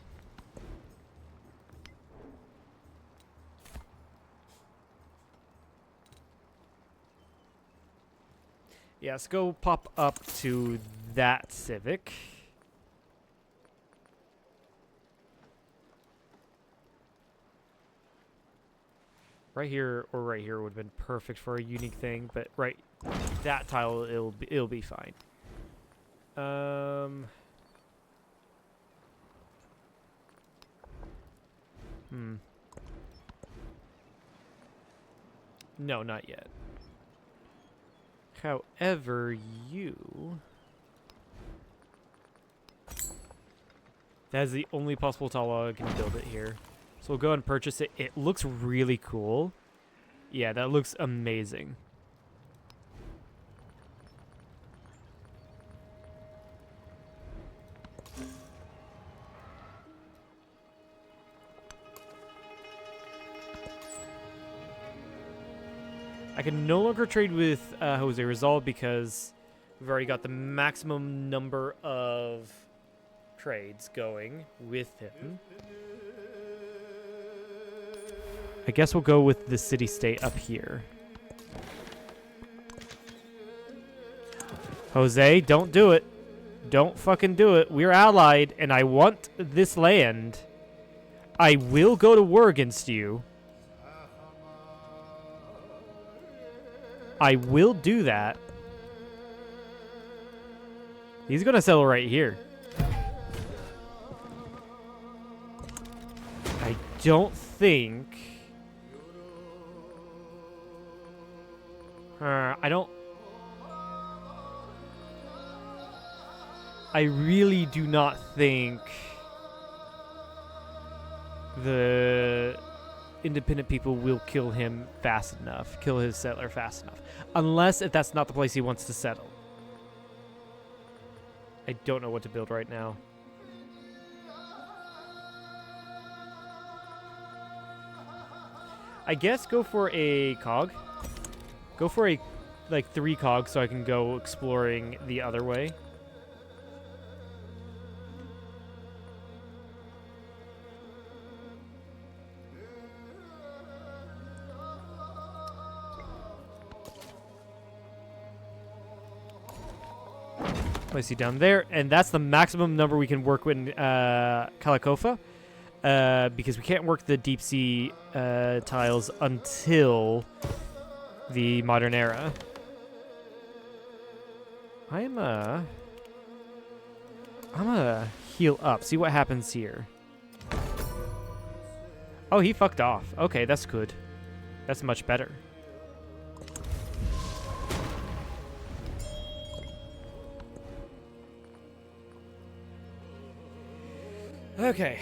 Yeah, let's go pop up to that civic. Right here or right here would have been perfect for a unique thing, but right, that tile it'll be fine. No, not yet. However, that is the only possible tile I can build it here. So we'll go and purchase it. It looks really cool. Yeah, that looks amazing. I can no longer trade with Jose Rizal because we've already got the maximum number of trades going with him. I guess we'll go with the city-state up here. Jose, don't do it. Don't fucking do it. We're allied, and I want this land. I will go to war against you. I will do that. He's gonna settle right here. I don't think... I really do not think the independent people will kill him fast enough, kill his settler fast enough. Unless if that's not the place he wants to settle. I don't know what to build right now. I guess go for a cog. Go for a, like, 3 cogs so I can go exploring the other way. Place you down there, and that's the maximum number we can work with in Kalikofa, because we can't work the deep sea tiles until the modern era. I'm gonna heal up, see what happens here. Oh, he fucked off. Okay, that's good. That's much better. Okay,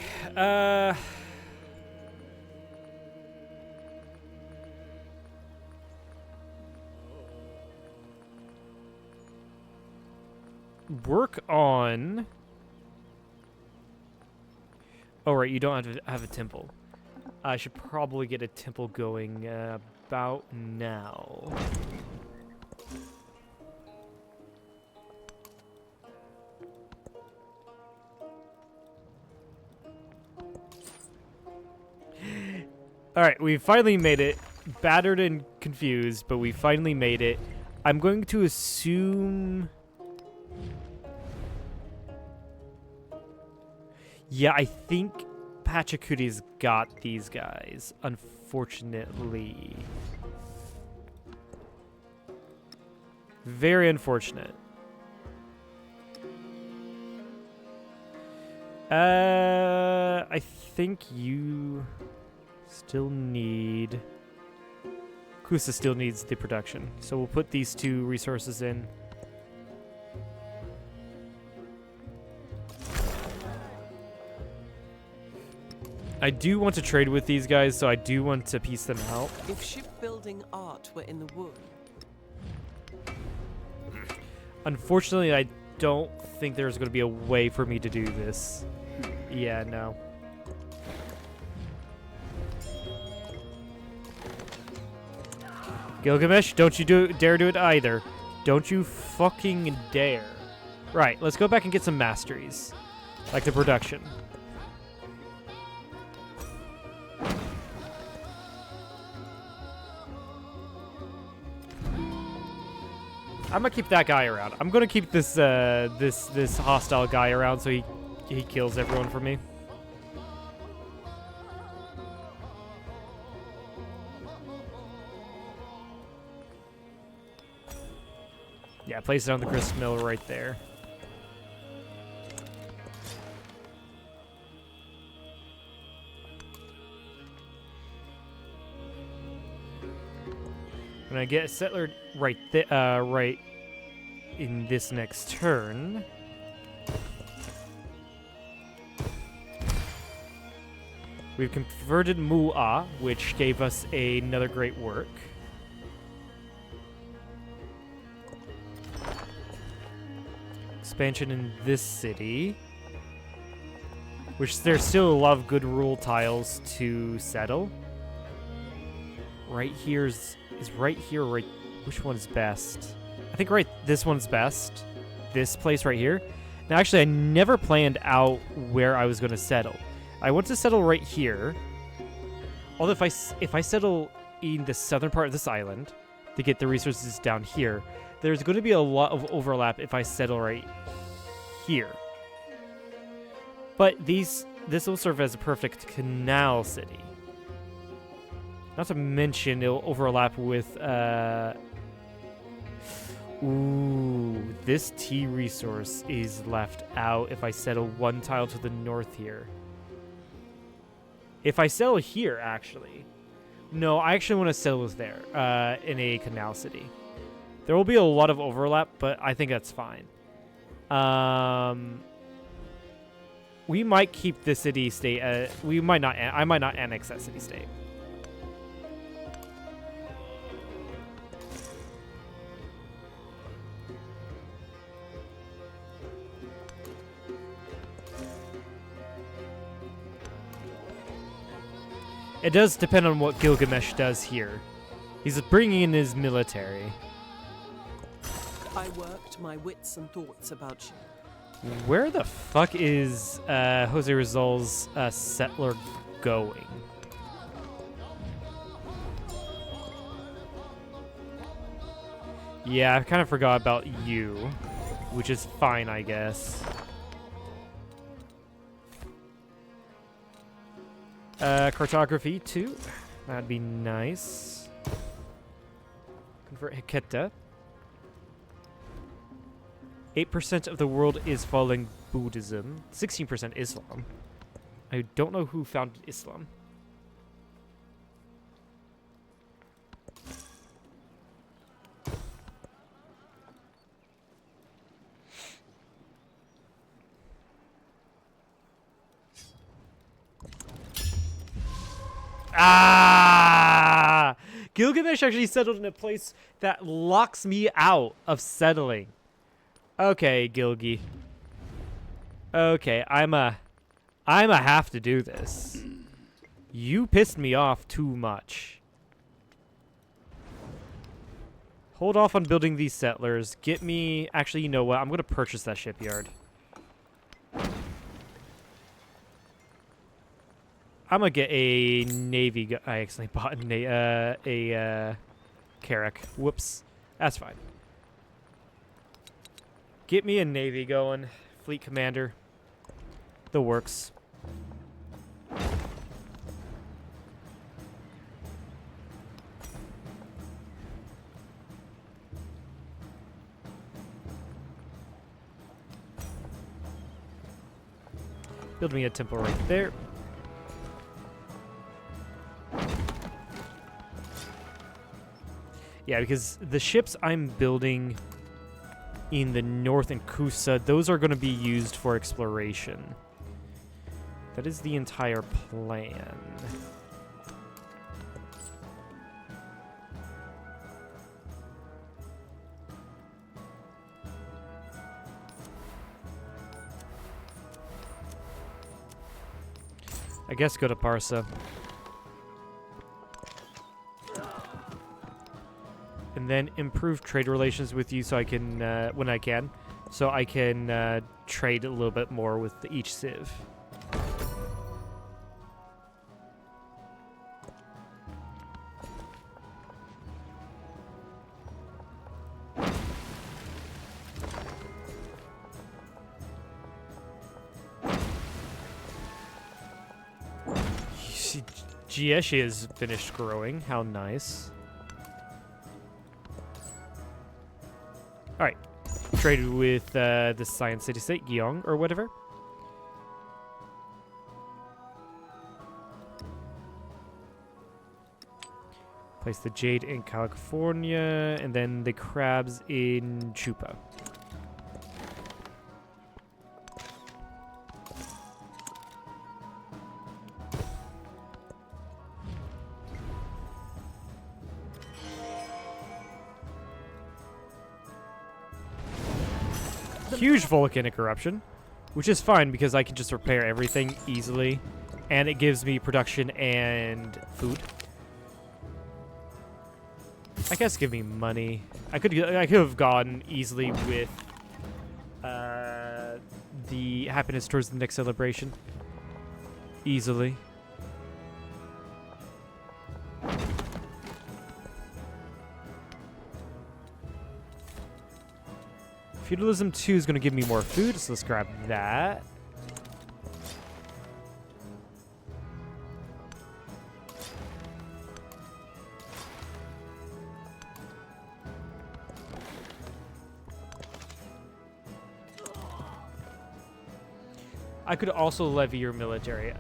work on... Oh, right, you don't have a temple. I should probably get a temple going about now. All right, we finally made it. Battered and confused, but we finally made it. I'm going to assume... Yeah, I think Pachacuti's got these guys, unfortunately. Very unfortunate. I think you... still need... Kusa still needs the production. So we'll put these 2 resources in. I do want to trade with these guys, so I do want to piece them out. If shipbuilding art were in the wood. Unfortunately, I don't think there's going to be a way for me to do this. Yeah, no. Gilgamesh, don't you dare do it either. Don't you fucking dare. Right, let's go back and get some masteries. Like the production. I'm gonna keep that guy around. I'm gonna keep this this hostile guy around so he kills everyone for me. Yeah, place it on the grist mill right there. When I get a settler right in this next turn. We've converted Mu'a, which gave us another great work. Expansion in this city, which there's still a lot of good rule tiles to settle. Right here is right here, right? Which one's best? I think this one's best. This place right here. Now, actually, I never planned out where I was going to settle. I want to settle right here. Although if I settle in the southern part of this island to get the resources down here, there's going to be a lot of overlap if I settle right here. But this will serve as a perfect canal city. Not to mention, it'll overlap with, ooh, this tea resource is left out if I settle one tile to the north here. If I settle here, actually. No, I actually want to settle there, in a canal city. There will be a lot of overlap, but I think that's fine. We might keep the city-state, we might not, I might not annex that city-state. It does depend on what Gilgamesh does here. He's bringing in his military. I worked my wits and thoughts about you. Where the fuck is Jose Rizal's settler going? Yeah, I kind of forgot about you, which is fine, I guess. Cartography, too. That'd be nice. Convert Heketa. 8% of the world is following Buddhism. 16% Islam. I don't know who founded Islam. Ah! Gilgamesh actually settled in a place that locks me out of settling. Okay, Gilgi. Okay, I'ma have to do this. You pissed me off too much. Hold off on building these settlers. Get me... Actually, you know what? I'm going to purchase that shipyard. I'm going to get a navy... I accidentally bought a Carrack. Whoops. That's fine. Get me a navy going. Fleet commander. The works. Build me a temple right there. Yeah, because the ships I'm building in the north in Kusa, those are going to be used for exploration. That is the entire plan. I guess go to Parsa. And then improve trade relations with you so I can, when I can, so I can trade a little bit more with each civ. Jieshi has finished growing. How nice. Alright. Trade with the Science City State, Gyeong, or whatever. Place the Jade in California, and then the crabs in Chupa. Huge volcanic eruption, which is fine because I can just repair everything easily, and it gives me production and food. I guess give me money. I could have gone easily with the happiness towards the next celebration. Easily. Feudalism 2 is going to give me more food, so let's grab that. I could also levy your military.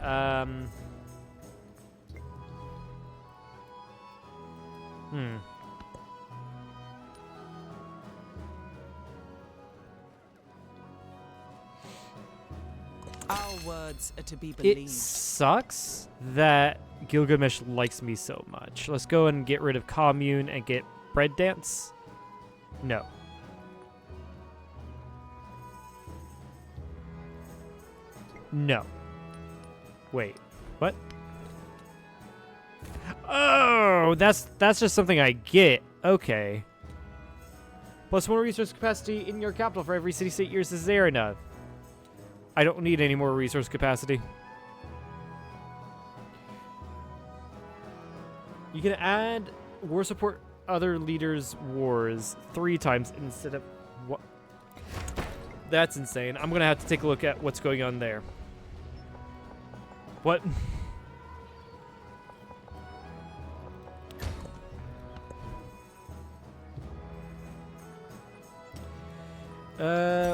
Our words are to be It believed. sucks that Gilgamesh likes me so much. Let's go and get rid of commune and get bread dance. No. No. Wait. What? Oh, that's just something I get. Okay. Plus 1 resource capacity in your capital for every city-state years is there enough. I don't need any more resource capacity. You can add war support other leaders' wars 3 times instead of what? That's insane. I'm gonna have to take a look at what's going on there. What?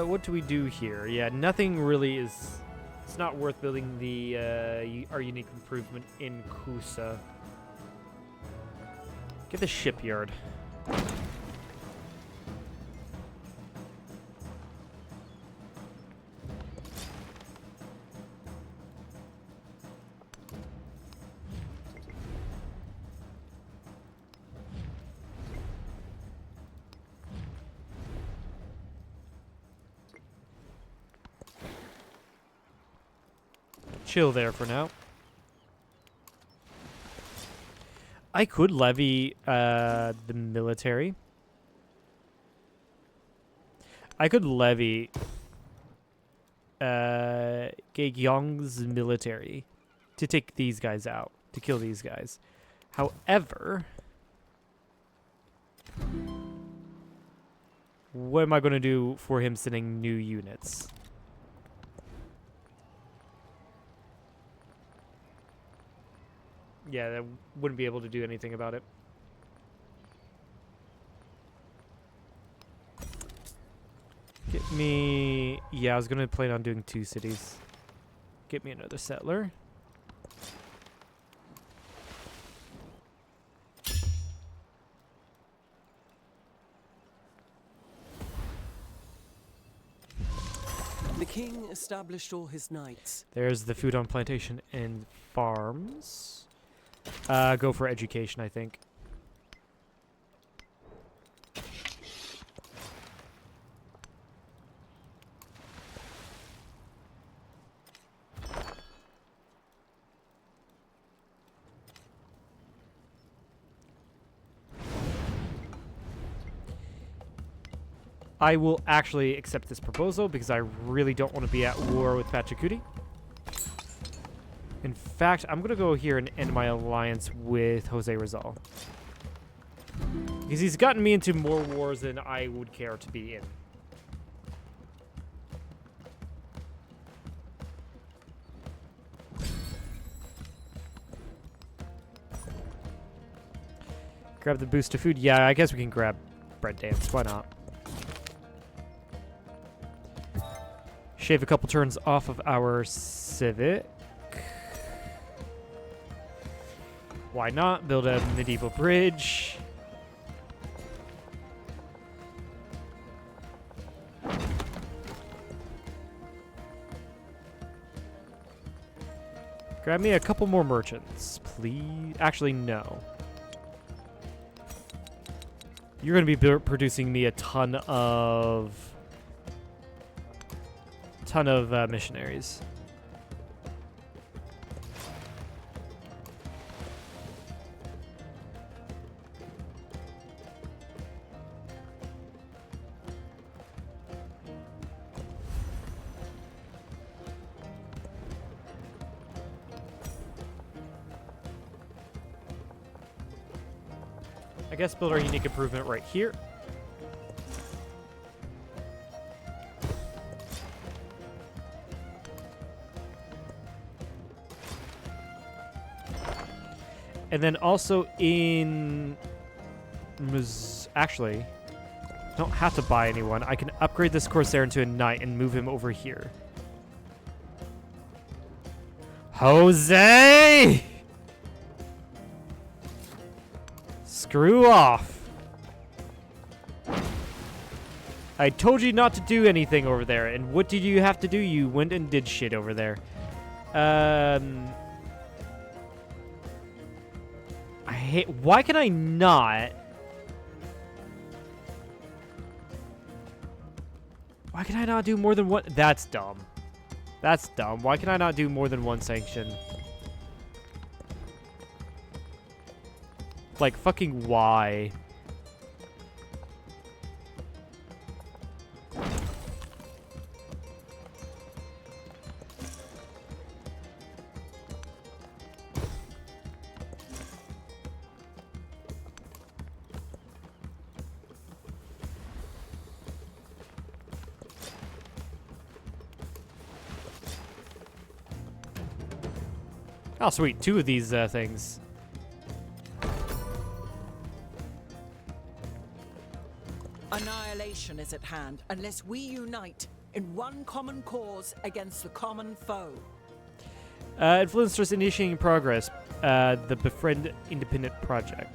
What do we do here? Yeah, nothing really is... It's not worth building the, our unique improvement in Kusa. Get the shipyard. Chill there for now. I could levy the military. I could levy Gyeong's military to take these guys out, to kill these guys. However, what am I going to do for him sending new units? Yeah, that wouldn't be able to do anything about it. Get me... Yeah, I was going to plan on doing 2 cities. Get me another settler. The king established all his knights. There's the food on plantation and farms. Go for education, I think. I will actually accept this proposal because I really don't want to be at war with Pachacuti. In fact, I'm going to go here and end my alliance with Jose Rizal. Because he's gotten me into more wars than I would care to be in. Grab the boost of food. Yeah, I guess we can grab bread dance. Why not? Shave a couple turns off of our civic. Why not? Build a medieval bridge. Grab me a couple more merchants, please. Actually, no. You're going to be producing me a ton of missionaries. I guess build our unique improvement right here. And then also in... Actually, I don't have to buy anyone. I can upgrade this Corsair into a knight and move him over here. Jose! Screw off. I told you not to do anything over there, and what did you have to do? You went and did shit over there. I hate... Why can I not... Why can I not do more than one... That's dumb. That's dumb. Why can I not do more than one sanction? Like, fucking why? Oh, sweet. 2 of these things. Annihilation is at hand unless we unite in one common cause against the common foe. Influencers initiating progress. The Befriend Independent Project.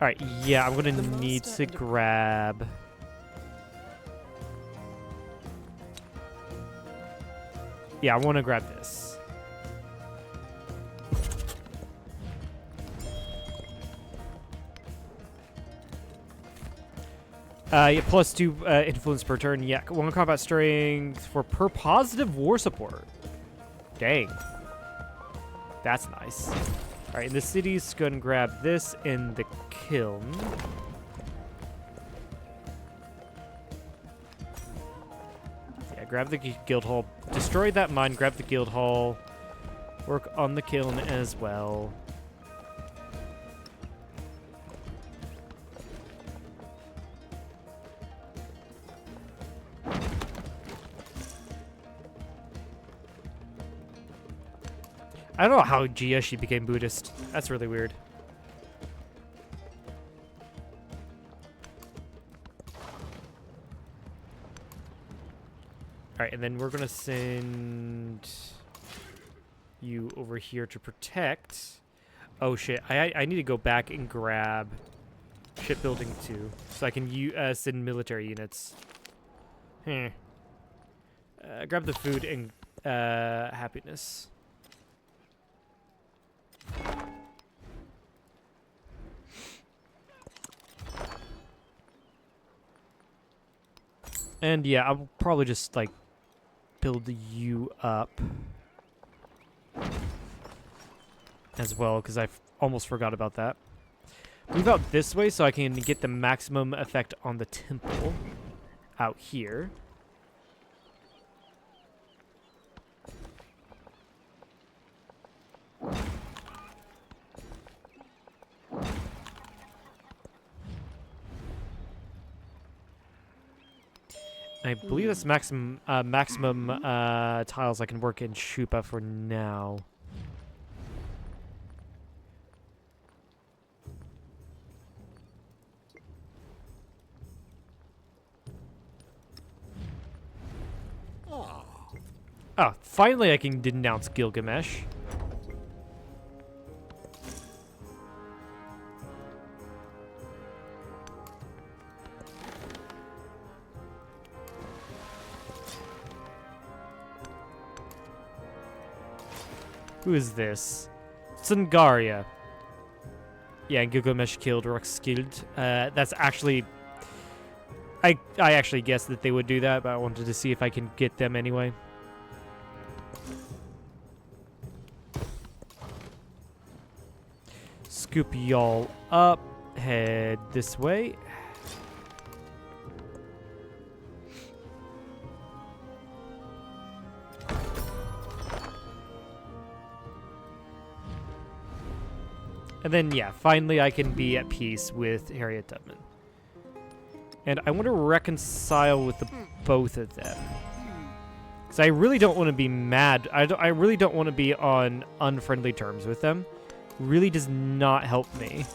Alright, yeah, I'm gonna need to grab... Yeah, I want to grab this. Yeah, +2 influence per turn. Yeah, 1 combat strength for per positive war support. Dang. That's nice. Alright, in the city's gonna grab this in the kiln. Yeah, grab the guild hall. Destroy that mine, grab the guild hall. Work on the kiln as well. I don't know how Jiashi became Buddhist. That's really weird. Alright, and then we're gonna send you over here to protect. Oh shit, I need to go back and grab shipbuilding too, so I can send military units. Grab the food and happiness. And yeah, I'll probably just like build you up as well, because I almost forgot about that. Move out this way so I can get the maximum effect on the temple out here. I believe that's maximum tiles I can work in Shupa for now. Oh, finally I can denounce Gilgamesh. Who is this? Tsungaria. Yeah, Gilgamesh killed Roxskild. That's actually... I actually guessed that they would do that, but I wanted to see if I can get them anyway. Scoop y'all up. Head this way. And then, yeah, finally I can be at peace with Harriet Tubman. And I want to reconcile with the both of them. Because I really don't want to be mad. I really don't want to be on unfriendly terms with them. Really does not help me.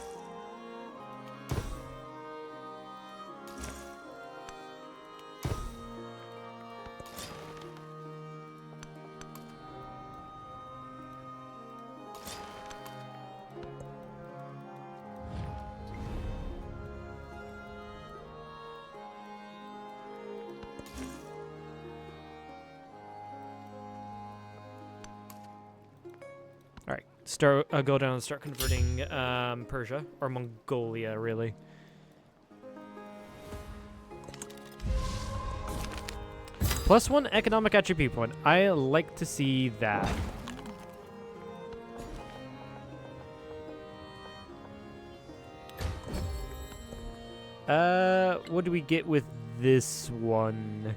Go down and start converting Persia, or Mongolia, really. +1 economic attribute point. I like to see that. What do we get with this one?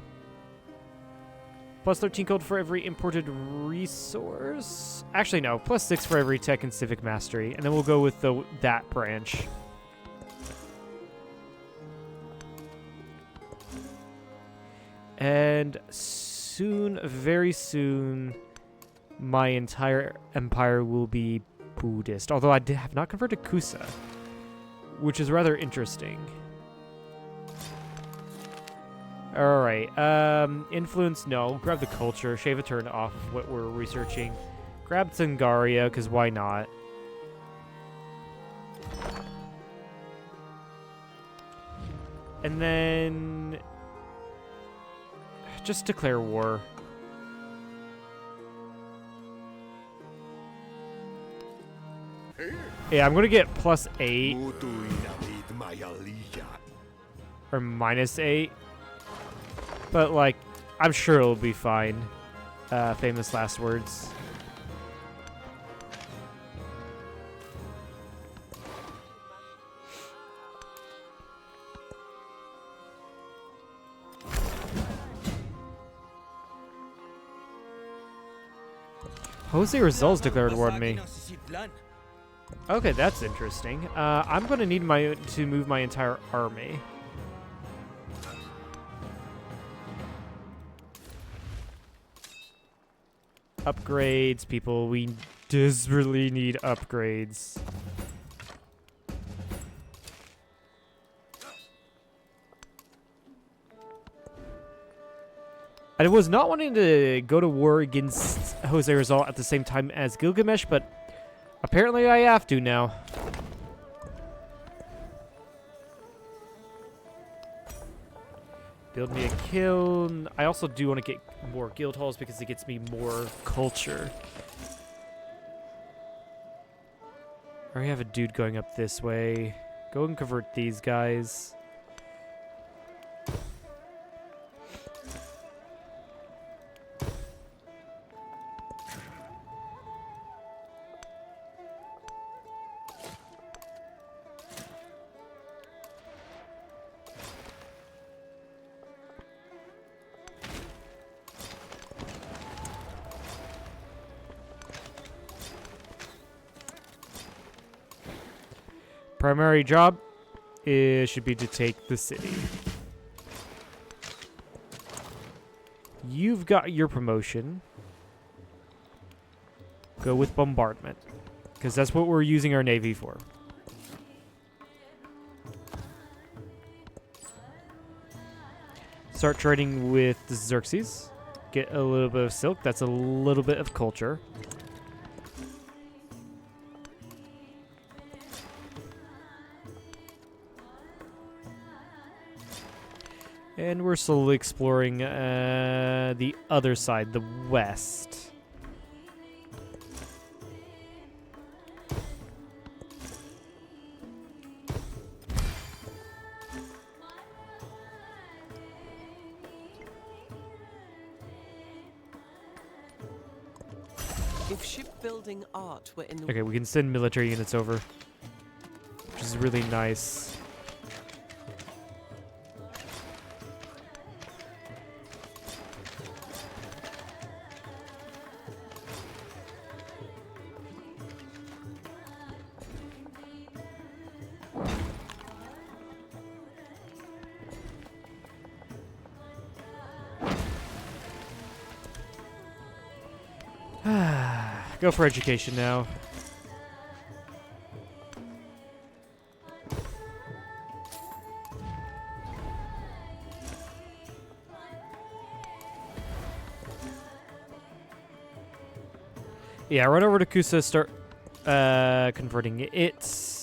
+13 gold for every imported resource. Actually, no. +6 for every tech and civic mastery. And then we'll go with that branch. And soon, very soon, my entire empire will be Buddhist. Although I have not converted Kusa, which is rather interesting. Alright, influence, no. Grab the culture, shave a turn off of what we're researching. Grab Tungaria, because why not? And then... just declare war. Yeah, I'm gonna get +8. Or -8. But, like, I'm sure it'll be fine. Famous last words. Jose Rizal's declared war on me. Okay, that's interesting. I'm gonna need to move my entire army. Upgrades, people. We desperately need upgrades. I was not wanting to go to war against Jose Rizal at the same time as Gilgamesh, but apparently I have to now. Build me a kiln. I also do want to get more guild halls because it gets me more culture. I already have a dude going up this way. Go and convert these guys. Primary job should be to take the city. You've got your promotion. Go with bombardment, because that's what we're using our navy for. Start trading with Xerxes. Get a little bit of silk. That's a little bit of culture. And we're slowly exploring the other side, the west. If shipbuilding art were in the Okay, we can send military units over, which is really nice. Go for education now. Yeah, run over to Kusa, start converting it.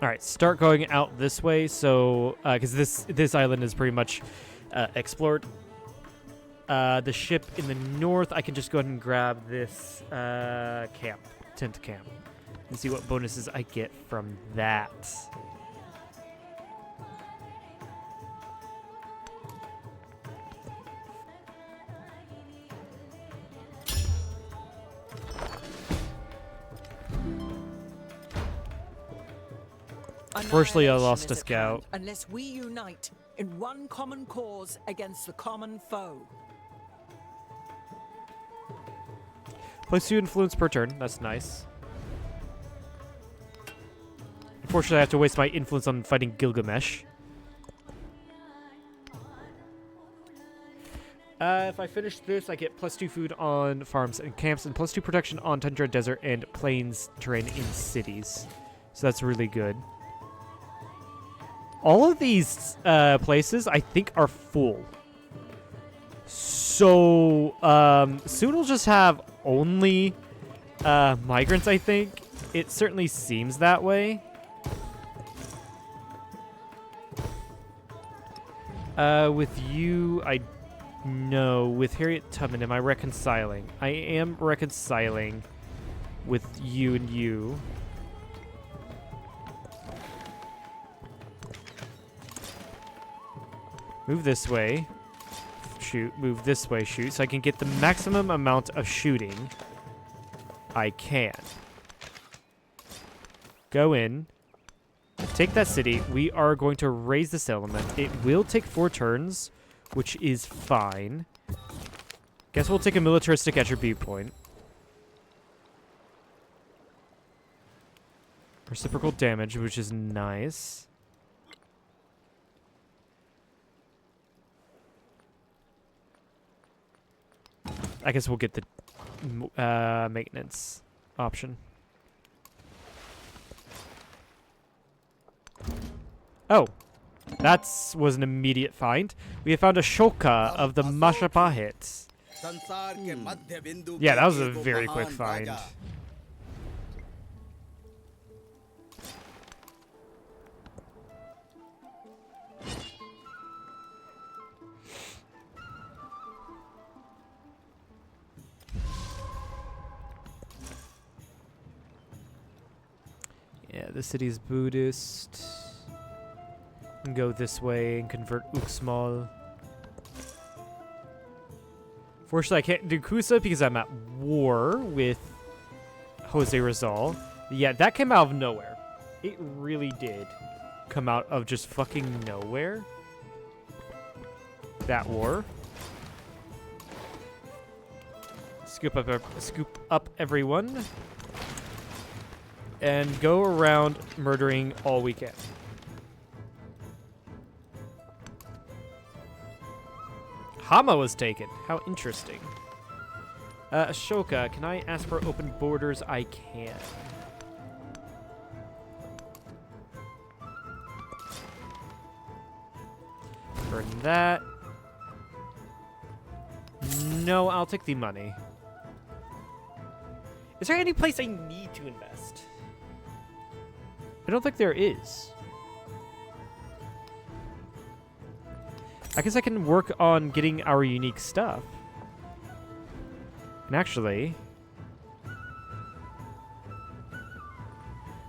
All right, start going out this way. So, because this island is pretty much explored. The ship in the north, I can just go ahead and grab this tent camp, and see what bonuses I get from that. Unfortunately, I lost a scout. Unless we unite in one common cause against the common foe. Plus 2 influence per turn. That's nice. Unfortunately, I have to waste my influence on fighting Gilgamesh. If I finish this, I get plus 2 food on farms and camps, and plus 2 protection on tundra, desert, and plains terrain in cities. So that's really good. All of these places, I think, are full. So soon we'll just have only migrants, I think. It certainly seems that way. With you, I know. With Harriet Tubman, am I reconciling? I am reconciling with you and you. Move this way. Shoot. Move this way. Shoot. So I can get the maximum amount of shooting I can. Go in. Take that city. We are going to raise this element. It will take 4 turns, which is fine. Guess we'll take a militaristic attribute point. Reciprocal damage, which is nice. I guess we'll get the maintenance option. Oh, that was an immediate find. We have found a Shoka of the Mashapahit. Yeah, that was a very quick find. Yeah, the city's Buddhist. And go this way and convert Uxmal. Fortunately, I can't do Kusa because I'm at war with Jose Rizal. Yeah, that came out of nowhere. It really did come out of just fucking nowhere. That war. Scoop up everyone. And go around murdering all we can. Hama was taken. How interesting. Ashoka, can I ask for open borders? I can. Burn that. No, I'll take the money. Is there any place I need to invest? I don't think there is. I guess I can work on getting our unique stuff. And actually...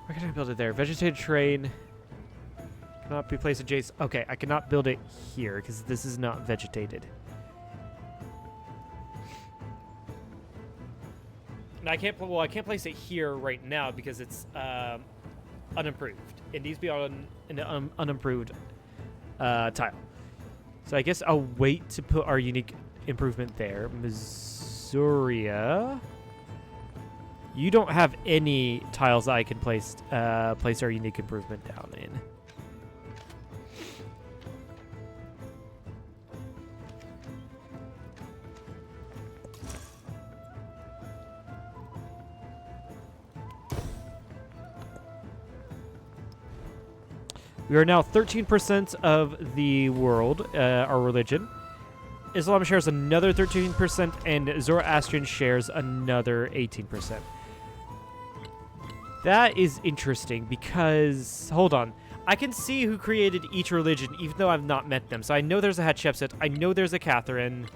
where can I build it there? Vegetated terrain. Cannot be placed adjacent. Okay, I cannot build it here because this is not vegetated. And I can't place it here right now because it's unimproved. It needs to be on an unimproved tile. So I guess I'll wait to put our unique improvement there. Missouria. You don't have any tiles I can place our unique improvement down in. We are now 13% of the world, our religion. Islam shares another 13%, and Zoroastrian shares another 18%. That is interesting because, hold on, I can see who created each religion even though I've not met them. So I know there's a Hatshepsut, I know there's a Catherine,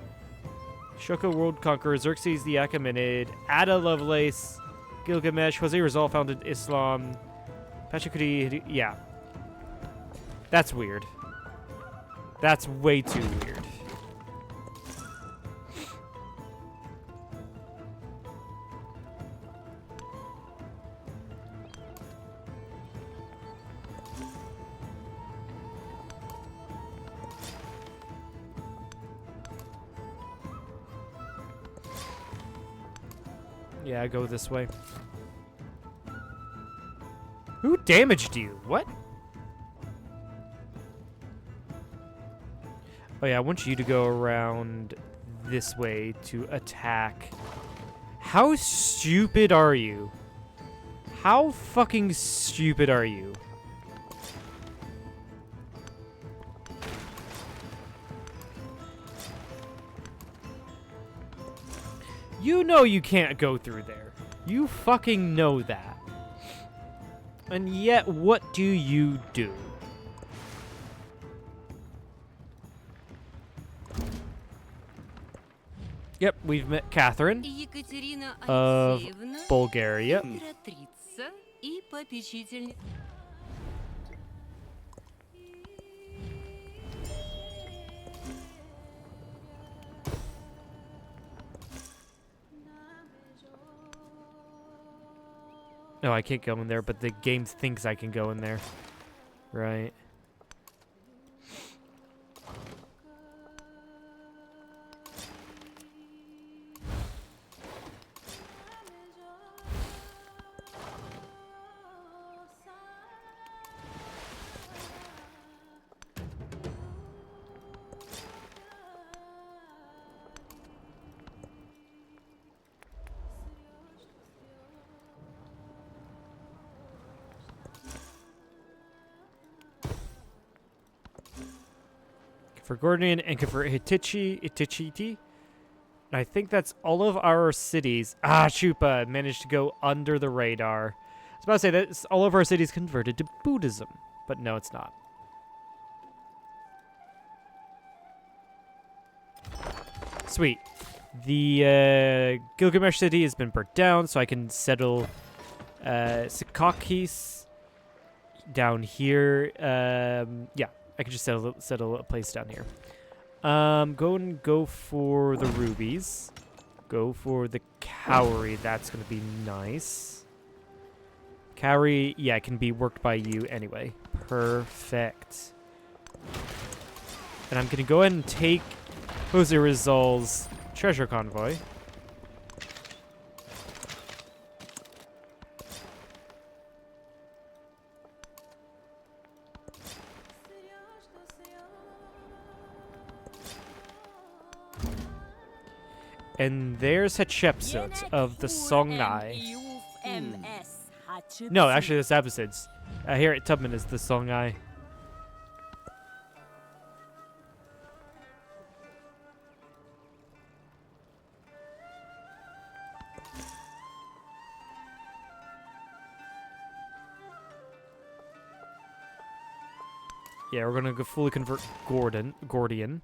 Shoko World Conqueror, Xerxes the Achaemenid, Ada Lovelace, Gilgamesh, Jose Rizal founded Islam, Pachacudi, yeah. That's weird. That's way too weird. Yeah, I go this way. Who damaged you? What? Oh yeah, I want you to go around this way to attack. How stupid are you? How fucking stupid are you? You know you can't go through there. You fucking know that. And yet, what do you do? Yep, we've met Catherine of Bulgaria. No, I can't go in there, but the game thinks I can go in there. Right. For Gordian and for Hittichiti. And I think that's all of our cities. Ah, Chupa managed to go under the radar. I was about to say that all of our cities converted to Buddhism, but no, it's not. Sweet. The Gilgamesh city has been burnt down, so I can settle Sikakis down here. Yeah. I can just settle a place down here. Go for the rubies. Go for the cowrie. That's going to be nice. Cowrie, yeah, can be worked by you anyway. Perfect. And I'm going to go ahead and take Jose Rizal's treasure convoy. And there's Hatshepsut of the Songhai. No, actually, that's Abbasids. Here at Tubman is the Songhai. Yeah, we're gonna go fully convert Gordian.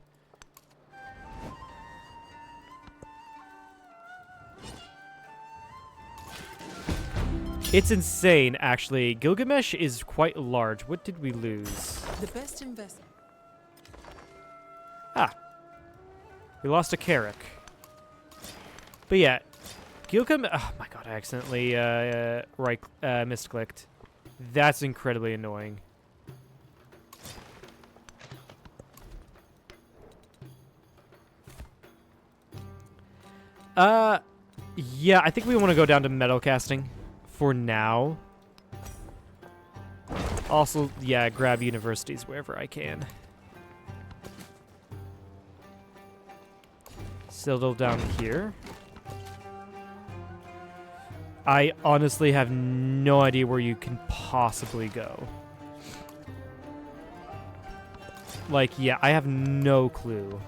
It's insane, actually. Gilgamesh is quite large. What did we lose? The best investment. Ah. We lost a Carrick. But yeah, Gilgamesh... Oh my god, I accidentally misclicked. That's incredibly annoying. Yeah, I think we want to go down to metal casting for now. Also, yeah, grab universities wherever I can. Settle down here. I honestly have no idea where you can possibly go. Like, yeah, I have no clue.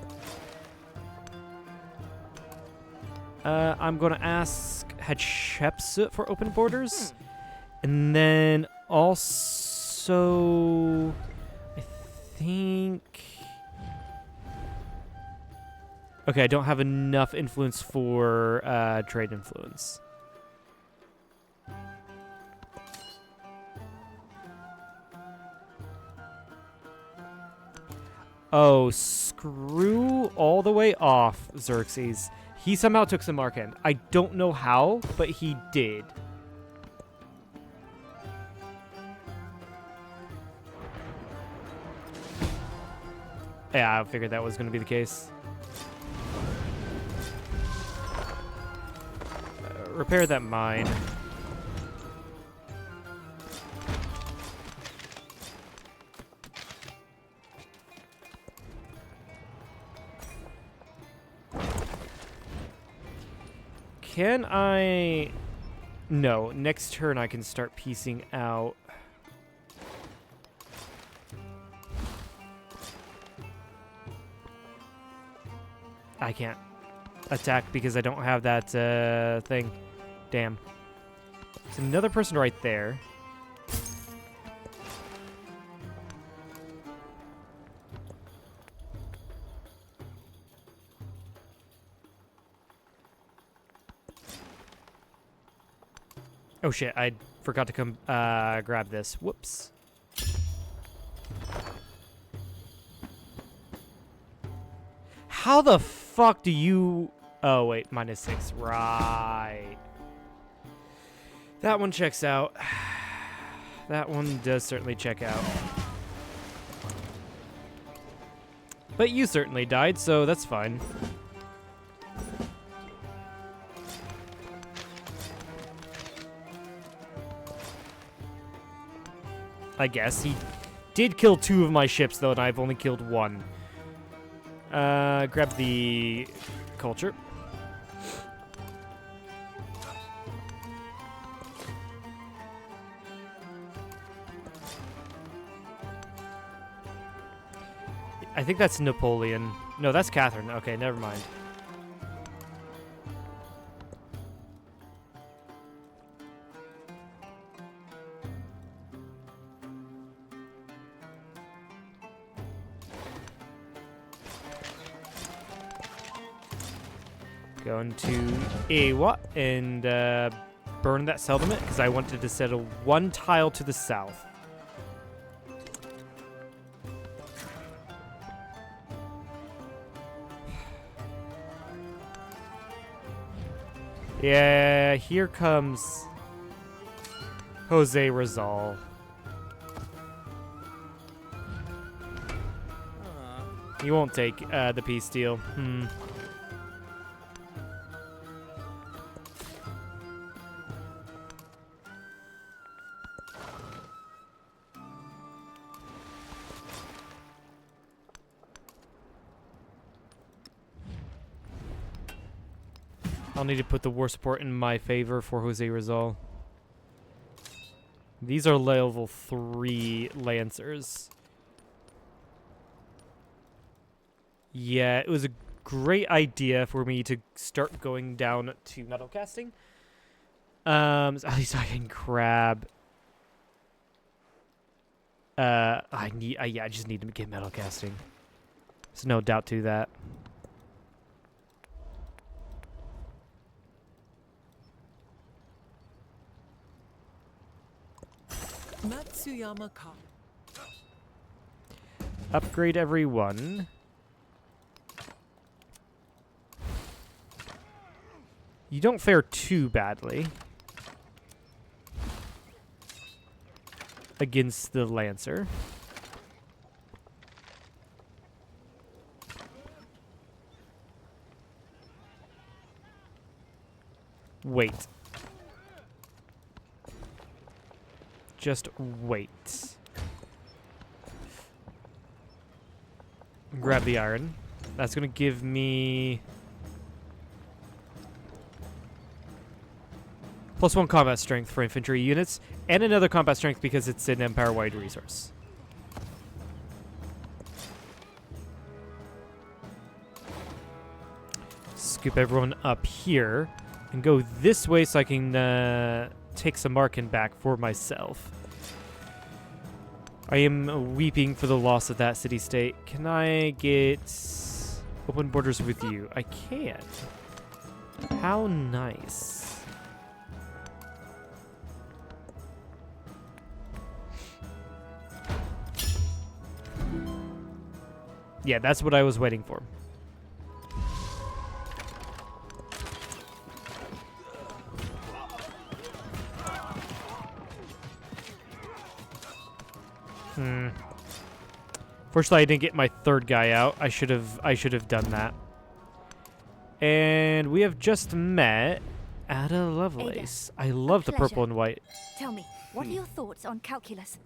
I'm going to ask Hatshepsut for open borders. And then also, I think... Okay, I don't have enough influence for trade influence. Oh, screw all the way off, Xerxes. He somehow took Samarkand. I don't know how, but he did. Yeah, I figured that was going to be the case. Repair that mine. Can I... No, next turn I can start piecing out. I can't attack because I don't have that thing. Damn. There's another person right there. Oh shit, I forgot to come grab this. Whoops. How the fuck do you... Oh wait, -6. Right. That one checks out. That one does certainly check out. But you certainly died, so that's fine. I guess. He did kill 2 of my ships, though, and I've only killed 1. Grab the culture. I think that's Napoleon. No, that's Catherine. Okay, never mind. Going to Awa and burn that settlement because I wanted to settle 1 tile to the south. Yeah, here comes Jose Rizal. He won't take the peace deal. I'll need to put the war support in my favor for Jose Rizal. These are level 3 Lancers. Yeah, it was a great idea for me to start going down to metal casting. So at least I can grab... I just need to get metal casting. There's no doubt to that. Matsuyama Ka. Upgrade everyone. You don't fare too badly against the Lancer. wait. Just wait. Grab the iron. That's going to give me +1 combat strength for infantry units, and another combat strength because it's an empire-wide resource. Scoop everyone up here and go this way so I can take some marking back for myself. I am weeping for the loss of that city-state. Can I get open borders with you? I can. How nice. Yeah, that's what I was waiting for. Fortunately, I didn't get my third guy out. I should have done that. And we have just met Ada Lovelace. I love the purple and white. Tell me, what are your thoughts on calculus?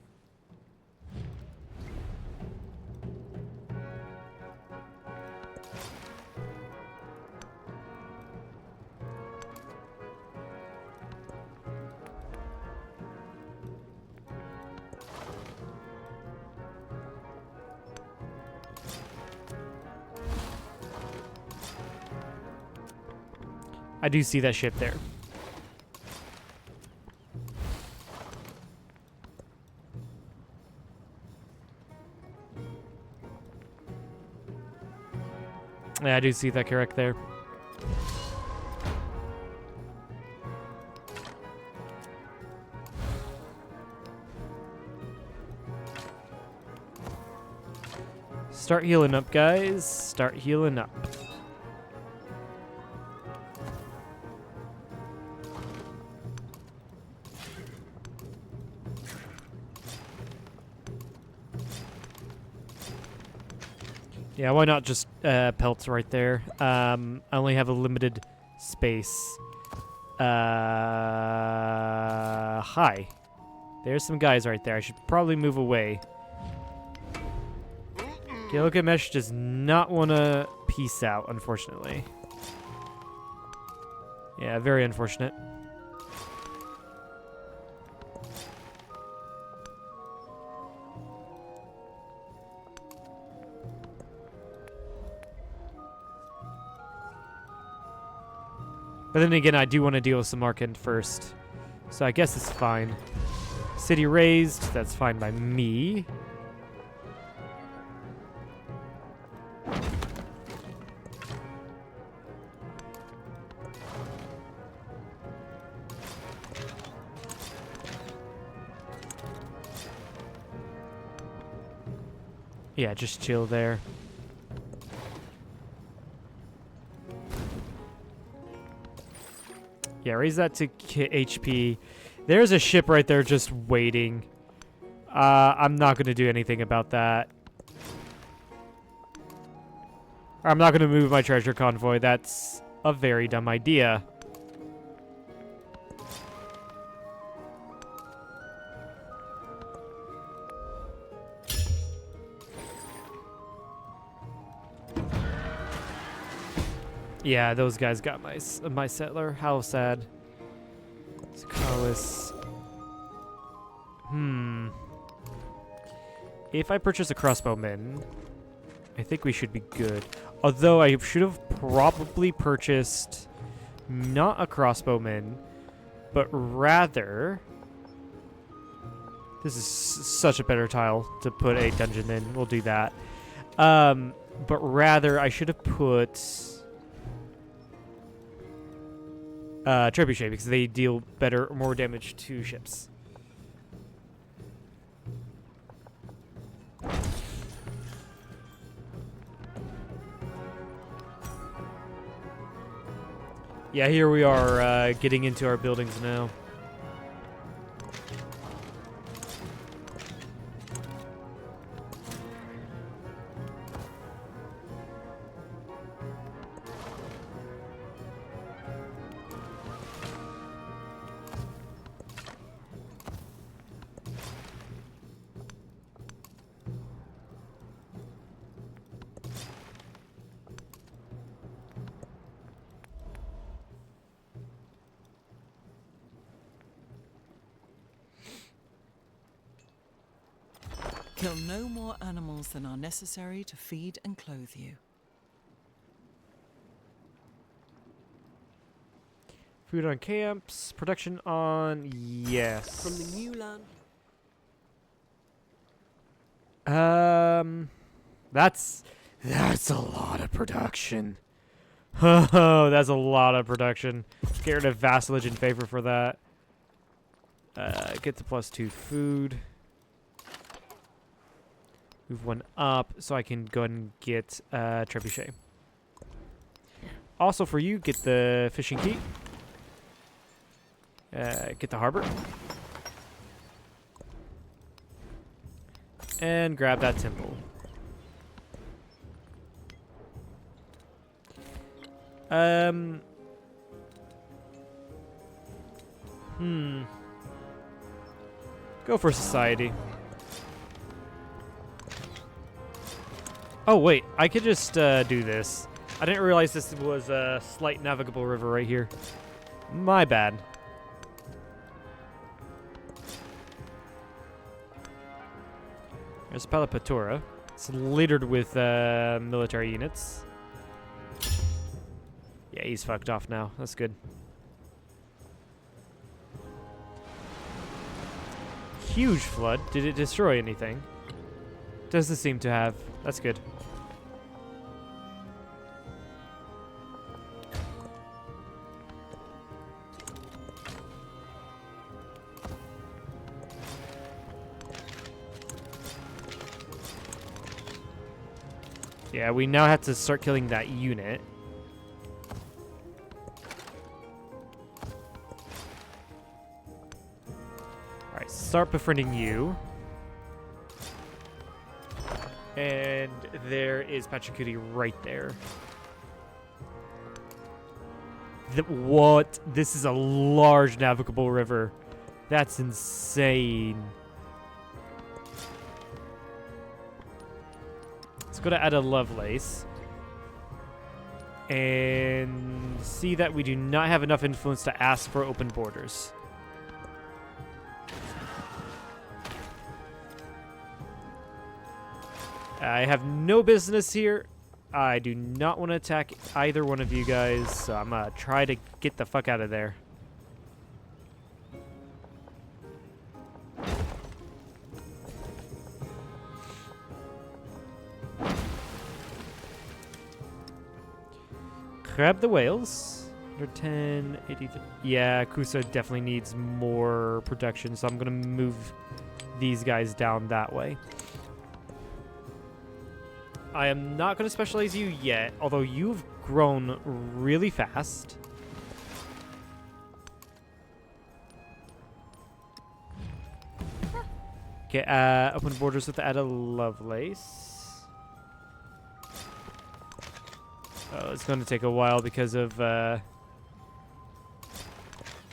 I do see that ship there. Yeah, I do see that correct there. Start healing up, guys. Start healing up. Yeah, why not just pelts right there? I only have a limited space. Hi. There's some guys right there. I should probably move away. Gilgamesh does not want to peace out, unfortunately. Yeah, very unfortunate. But then again, I do want to deal with some Arcand first. So I guess it's fine. City raised, that's fine by me. Yeah, just chill there. Yeah, raise that to HP. There's a ship right there just waiting. I'm not going to do anything about that. I'm not going to move my treasure convoy. That's a very dumb idea. Yeah, those guys got my settler. How sad. Carlos. If I purchase a crossbowman, I think we should be good. Although I should have probably purchased not a crossbowman, but rather... This is such a better tile to put a dungeon in. We'll do that. But rather, I should have put... trebuchet, because they deal more damage to ships. Yeah, here we are getting into our buildings now. Kill no more animals than are necessary to feed and clothe you. Food on camps, production on, yes. From the new land. That's a lot of production. Oh, that's a lot of production. Get rid of vassalage in favor for that. Get to +2 food. Move one up so I can go ahead and get trebuchet. Also for you, get the fishing key. Get the harbor. And grab that temple. Go for society. Oh wait, I could just do this. I didn't realize this was a slight navigable river right here. My bad. There's Palapatura. It's littered with military units. Yeah, he's fucked off now. That's good. Huge flood. Did it destroy anything? Doesn't seem to have. That's good. Yeah, we now have to start killing that unit. Alright, start befriending you. And there is Pachacuti right there. What? This is a large navigable river. That's insane. Let's go to Ada Lovelace. And see that we do not have enough influence to ask for open borders. I have no business here. I do not want to attack either one of you guys, so I'm going to try to get the fuck out of there. Grab the whales. 110, 83. Yeah, Kusa definitely needs more production, so I'm going to move these guys down that way. I am not going to specialize you yet, although you've grown really fast. Okay, open borders with Ada Lovelace. Oh, it's going to take a while because of the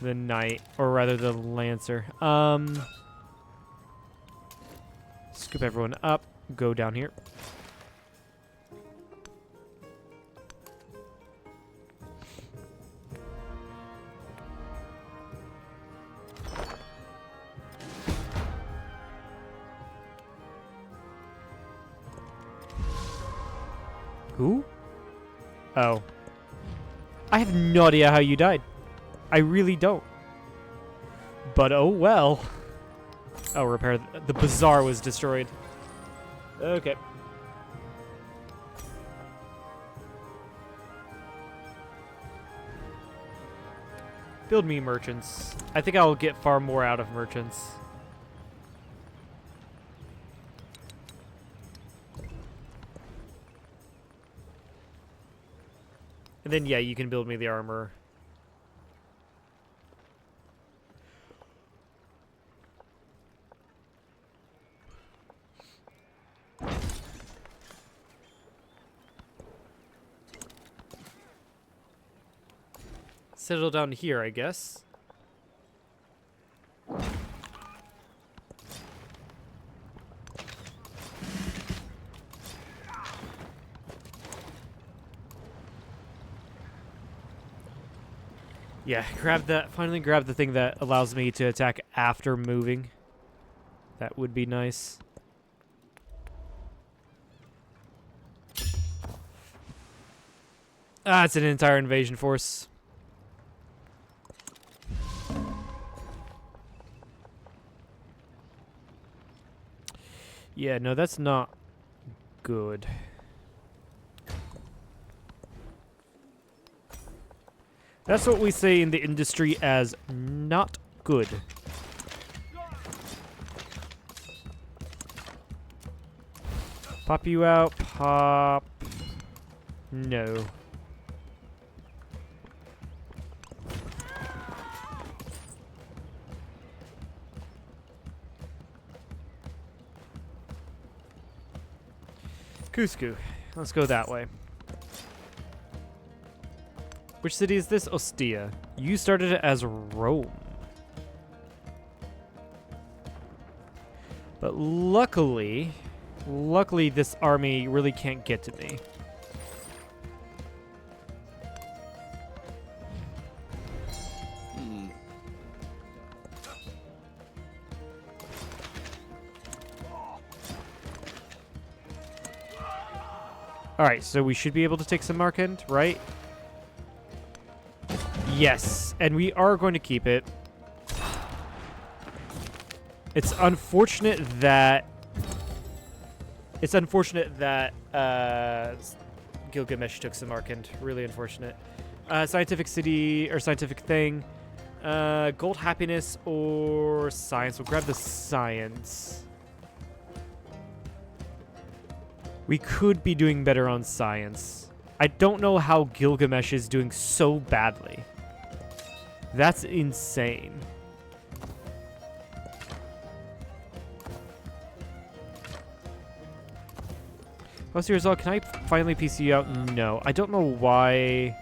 knight, or rather the lancer. Scoop everyone up. Go down here. Who? Oh. I have no idea how you died. I really don't. But oh well. Oh, repair. The bazaar was destroyed. Okay. Build me merchants. I think I'll get far more out of merchants. And then, yeah, you can build me the armor. Settle down here, I guess. Yeah, grab that. Finally grab the thing that allows me to attack after moving. That would be nice. Ah, it's an entire invasion force. Yeah, no, that's not good. That's what we say in the industry as not good. Pop you out, pop. No. Cusco. Let's go that way. Which city is this? Ostia. You started it as Rome. But luckily this army really can't get to me. Alright, so we should be able to take Samarkand, right? Yes, and we are going to keep it. It's unfortunate that Gilgamesh took Samarkand. Really unfortunate. Scientific city or scientific thing. Gold, happiness, or science. We'll grab the science. We could be doing better on science. I don't know how Gilgamesh is doing so badly. That's insane. How's your result? Can I finally PC you out? No. I don't know why.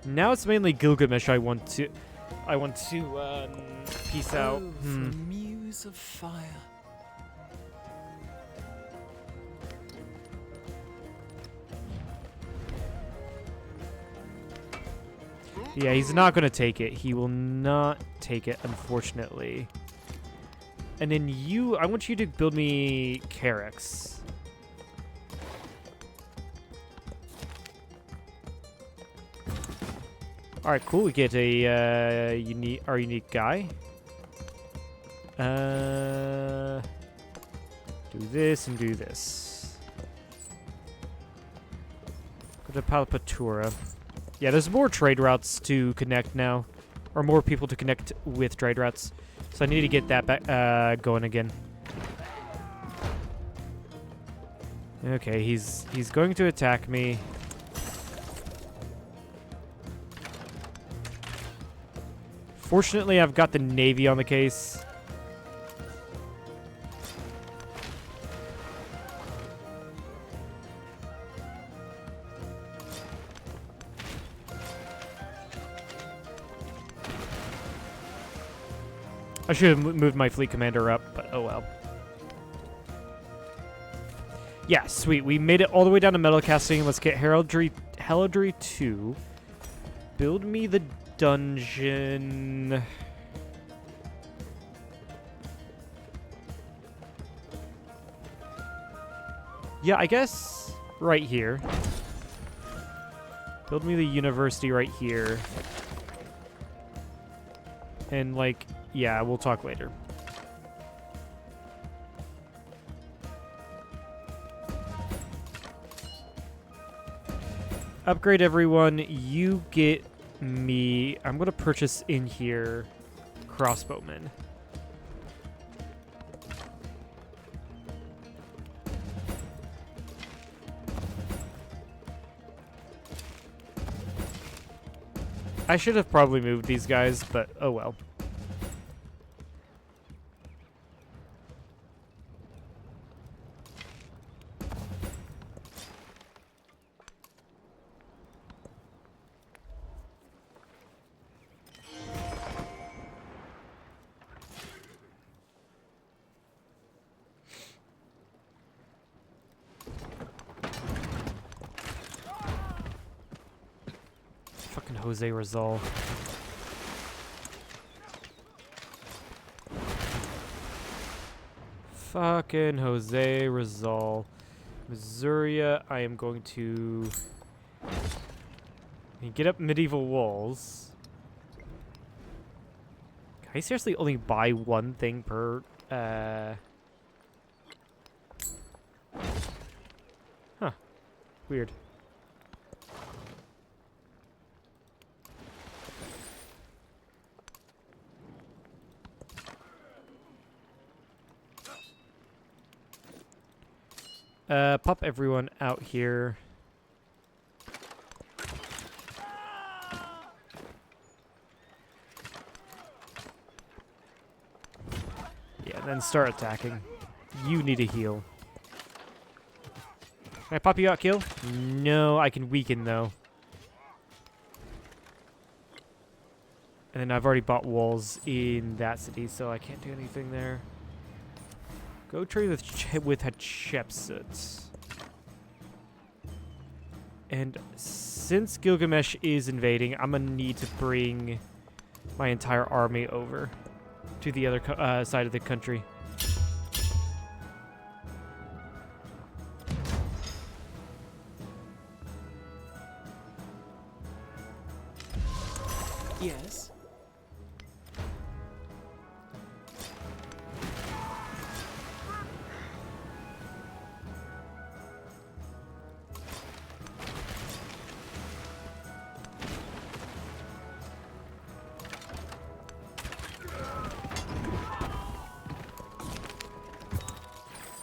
Now it's mainly Gilgamesh I want to peace out. For a muse of fire. Yeah, he's not going to take it. He will not take it, unfortunately. And then you, I want you to build me Carex. All right, cool. We get a our unique guy. Do this and do this. Go to Palpatura. Yeah, there's more trade routes to connect now, or more people to connect with trade routes. So I need to get that back going again. Okay, he's going to attack me. Fortunately, I've got the Navy on the case. I should have moved my fleet commander up, but oh well. Yeah, sweet. We made it all the way down to metal casting. Let's get Heraldry 2. Build me the dungeon. Yeah, I guess right here. Build me the university right here. And like, yeah, we'll talk later. Upgrade everyone. You get me. I'm going to purchase in here crossbowmen. I should have probably moved these guys, but oh well. Jose Rizal. Fucking Jose Rizal. Missouri, I am going to get up medieval walls. Can I seriously only buy one thing per Huh. Weird. Pop everyone out here. Yeah, and then start attacking. You need a heal. Can I pop you out, kill? No, I can weaken, though. And then I've already bought walls in that city, so I can't do anything there. Go trade with Hatshepsut. And since Gilgamesh is invading, I'm gonna need to bring my entire army over to the other side of the country. Yes.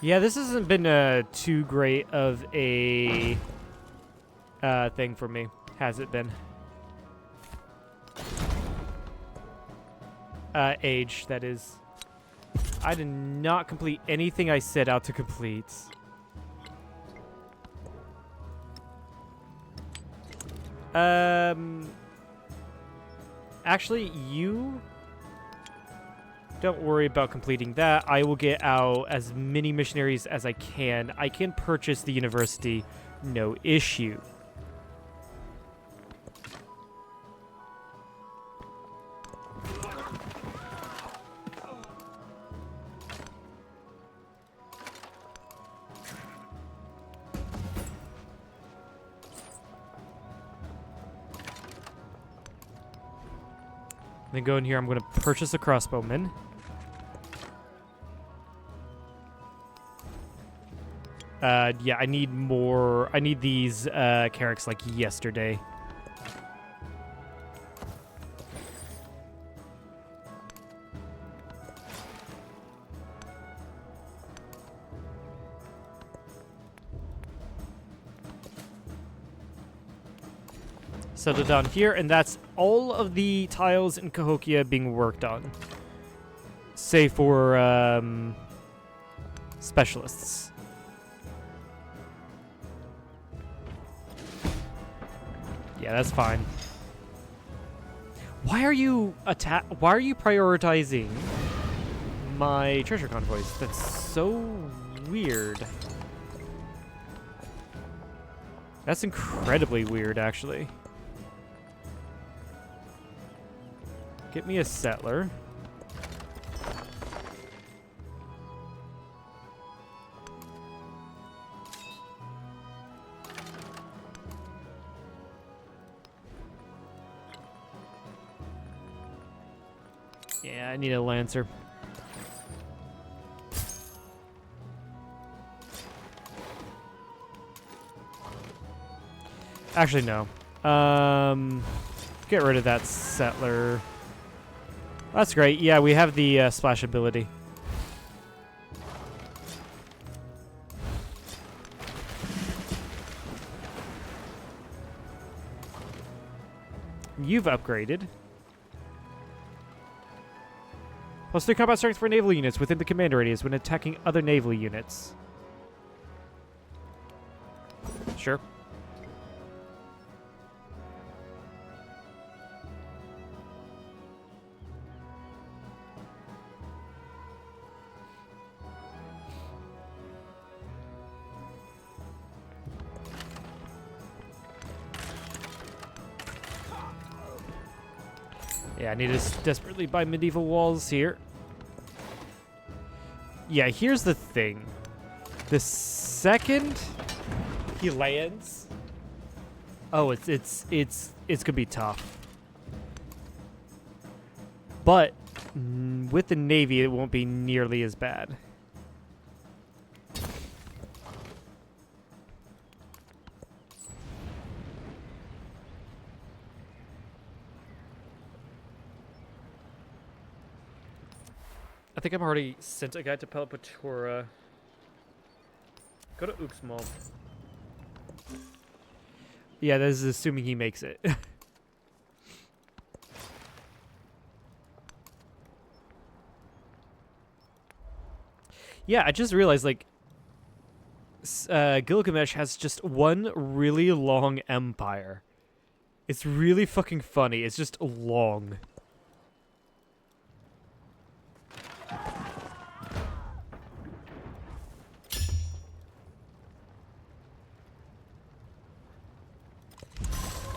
Yeah, this hasn't been too great of a thing for me, has it been? Age, that is. I did not complete anything I set out to complete. Actually, you don't worry about completing that. I will get out as many missionaries as I can. I can purchase the university, no issue. Then go in here, I'm going to purchase a crossbowman. Yeah, I need more. I need these carracks like yesterday. Settle down here, and that's all of the tiles in Cahokia being worked on. Save for specialists. Yeah, that's fine. Why are you prioritizing my treasure convoys? That's so weird. That's incredibly weird, actually. Get me a settler. Yeah, I need a lancer. Actually, no. Get rid of that settler. That's great. Yeah, we have the splash ability. You've upgraded. +3 combat strength for naval units within the command radius when attacking other naval units. Sure. Yeah, I need to desperately buy medieval walls here. Yeah, here's the thing. The second he lands, oh, it's gonna be tough. But with the Navy, it won't be nearly as bad. I think I've already sent a guy to Pelipatura. Go to Uxmal. Yeah, that is assuming he makes it. Yeah, I just realized, like, Gilgamesh has just one really long empire. It's really fucking funny. It's just long.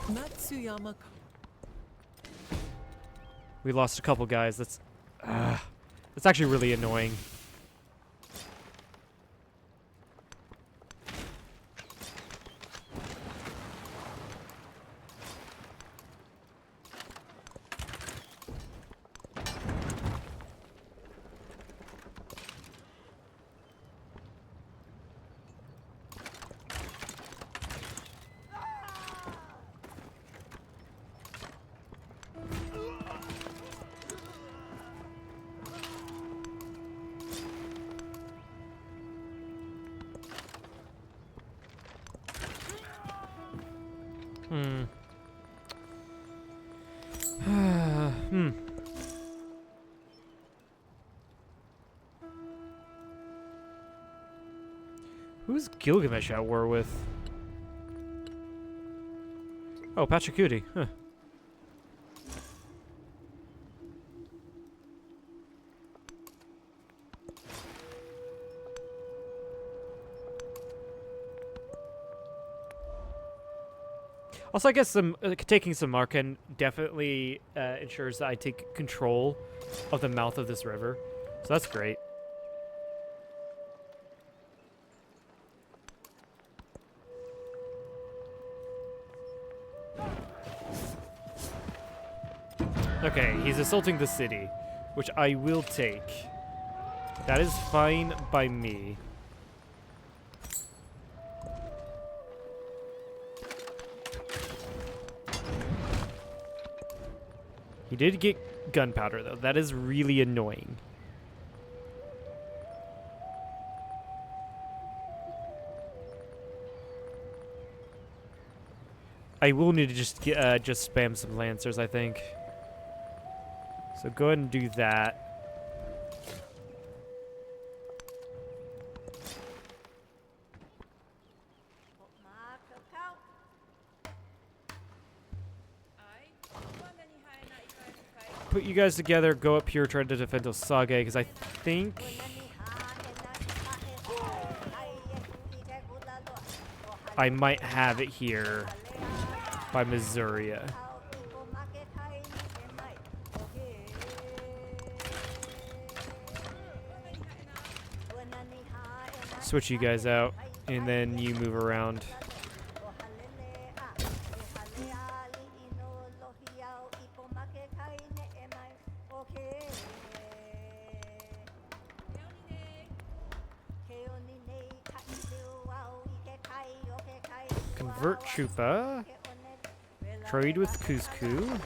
Matsuyama. We lost a couple guys. That's actually really annoying. Who's Gilgamesh at war with? Oh, Pachacuti. Huh. Also, I guess taking Samarkand definitely ensures that I take control of the mouth of this river. So that's great. Okay, he's assaulting the city, which I will take. That is fine by me. He did get gunpowder, though. That is really annoying. I will need to just spam some lancers, I think. So go ahead and do that. Put you guys together, go up here, try to defend Osage, because I think I might have it here by Missouri. Switch you guys out, and then you move around. Convert Chupa. Trade with Cusco.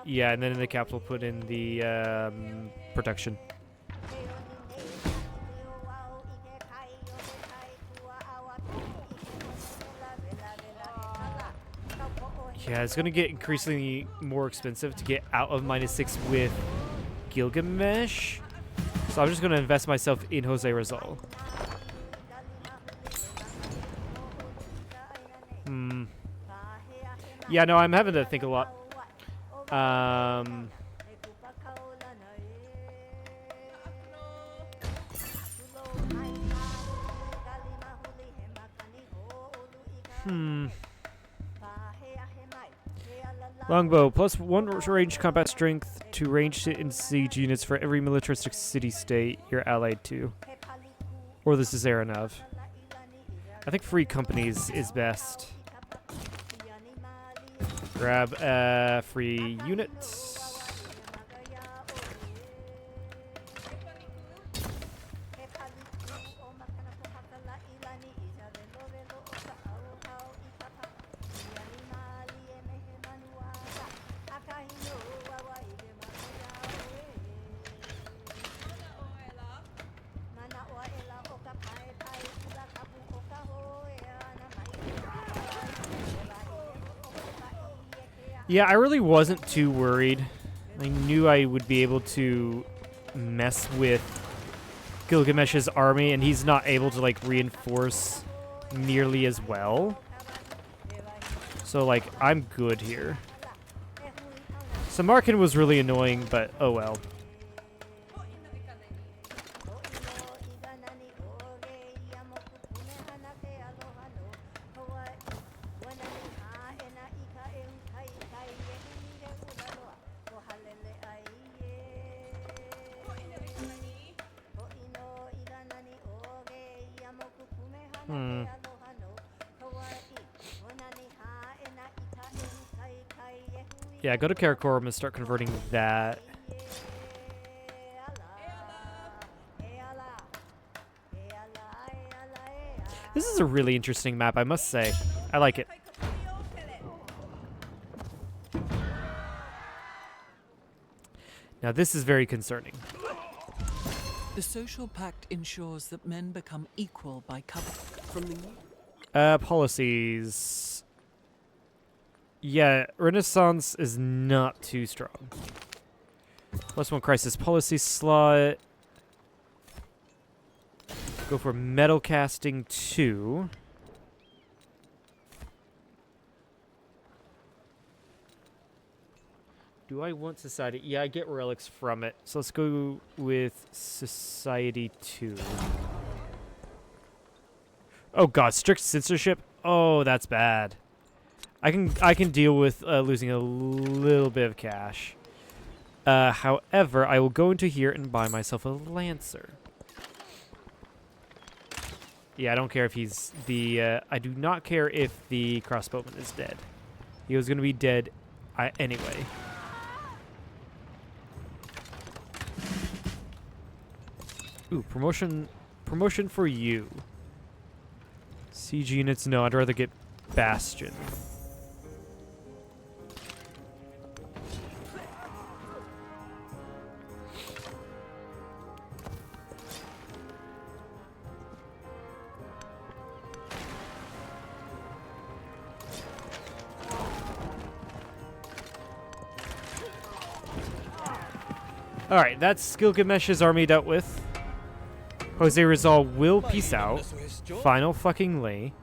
Yeah, and then in the capital put in the protection. Yeah, it's gonna get increasingly more expensive to get out of -6 with Gilgamesh. So I'm just gonna invest myself in Jose Rizal. Yeah, no, I'm having to think a lot. Longbow, +1 range combat strength to ranged and siege units for every militaristic city-state you're allied to. Or this is Aranov. I think free companies is best. Grab a free unit. Yeah, I really wasn't too worried. I knew I would be able to mess with Gilgamesh's army, and he's not able to, like, reinforce nearly as well. So, like, I'm good here. Samarkand was really annoying, but oh well. Yeah, go to Karakorum and start converting that. This is a really interesting map, I must say. I like it. Now this is very concerning. The social pact ensures that men become equal by cover from the Policies. Yeah, Renaissance is not too strong. +1 crisis policy slot. Go for metal casting 2. Do I want society? Yeah, I get relics from it. So let's go with society 2. Oh god, strict censorship. Oh, that's bad. I can deal with losing a little bit of cash. However, I will go into here and buy myself a Lancer. Yeah, I don't care if he's the... I do not care if the crossbowman is dead. He was going to be dead anyway. Ooh, promotion for you. Siege units, no, I'd rather get Bastion. Alright, that's Gilgamesh's army dealt with. Jose Rizal will peace out. Final fucking lay.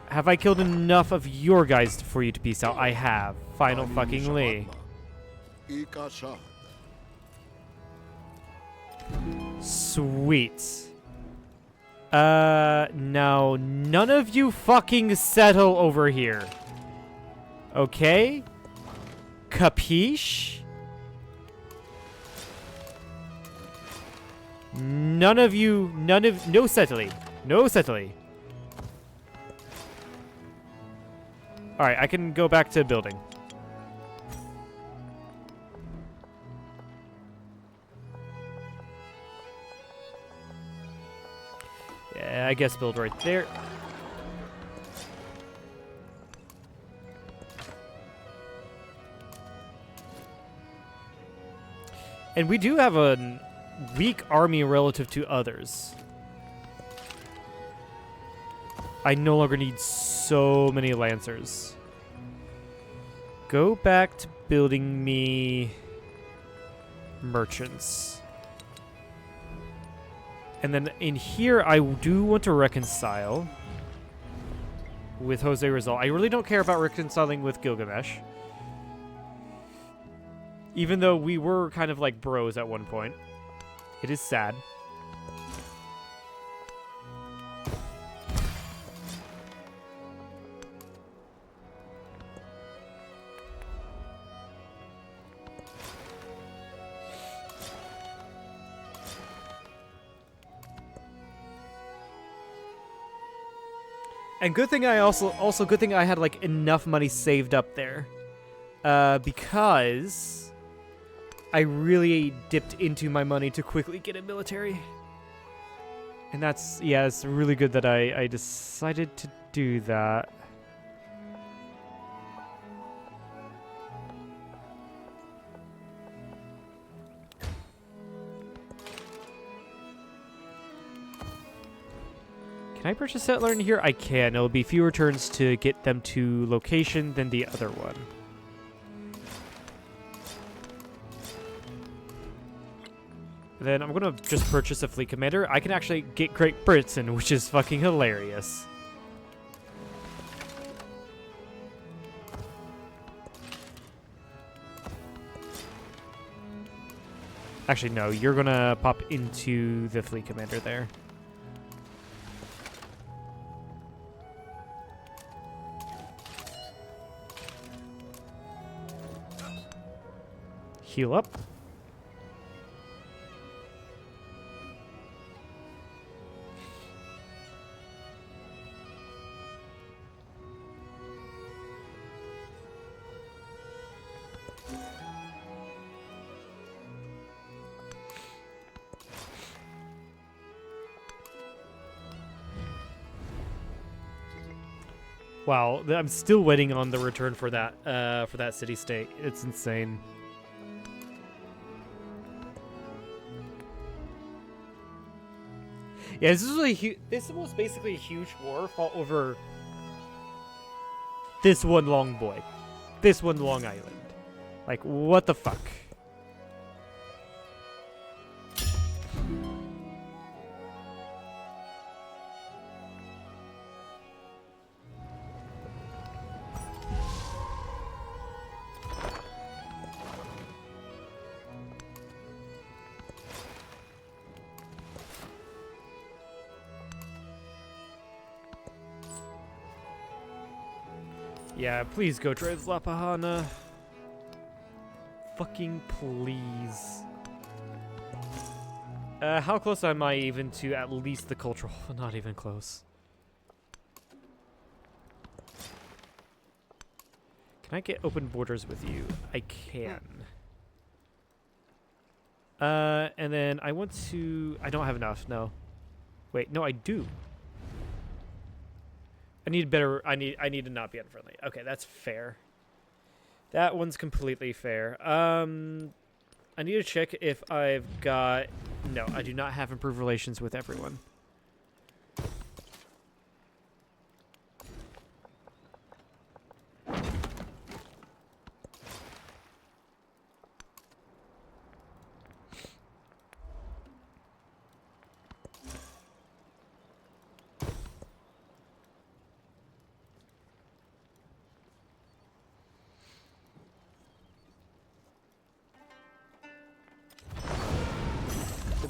Have I killed enough of your guys for you to peace out? I have. Final fucking lay. Sweet. No. None of you fucking settle over here. Okay? Capiche? No settling. No settling. Alright, I can go back to building. Yeah, I guess build right there. And we do have a weak army relative to others. I no longer need so many Lancers. Go back to building me merchants. And then in here, I do want to reconcile with Jose Rizal. I really don't care about reconciling with Gilgamesh. Even though we were kind of like bros at one point. It is sad. And good thing I also good thing I had like enough money saved up there, because I really dipped into my money to quickly get a military. And that's, yeah, it's really good that I decided to do that. Can I purchase settler in here? I can. It'll be fewer turns to get them to location than the other one. Then I'm gonna just purchase a fleet commander. I can actually get Great Britain, which is fucking hilarious. Actually, no, you're gonna pop into the fleet commander there. Heal up. Wow, I'm still waiting on the return for that city-state. It's insane. Yeah, this was basically a huge war fought over this one long boy, this one long island. Like, what the fuck? Yeah, please go trade Lapahana. Fucking please. How close am I even to at least the cultural? Not even close. Can I get open borders with you? I can. And then I want to... I don't have enough, no. Wait, no, I do. I need better... I need to not be unfriendly. Okay, that's fair. That one's completely fair. I need to check if I've got... No, I do not have improved relations with everyone.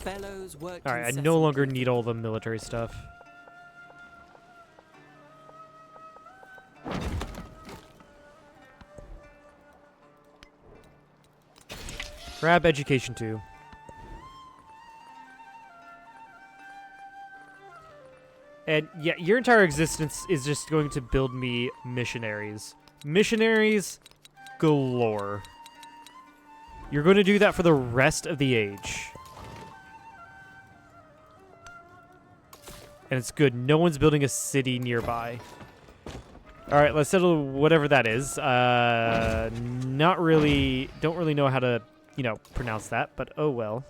Bellows worked Alright, I no longer need all the military stuff. Grab education too. And yeah, your entire existence is just going to build me missionaries. Missionaries galore. You're going to do that for the rest of the age. And it's good. No one's building a city nearby. All right, let's settle whatever that is. Not really... Don't really know how to, you know, pronounce that, but oh well.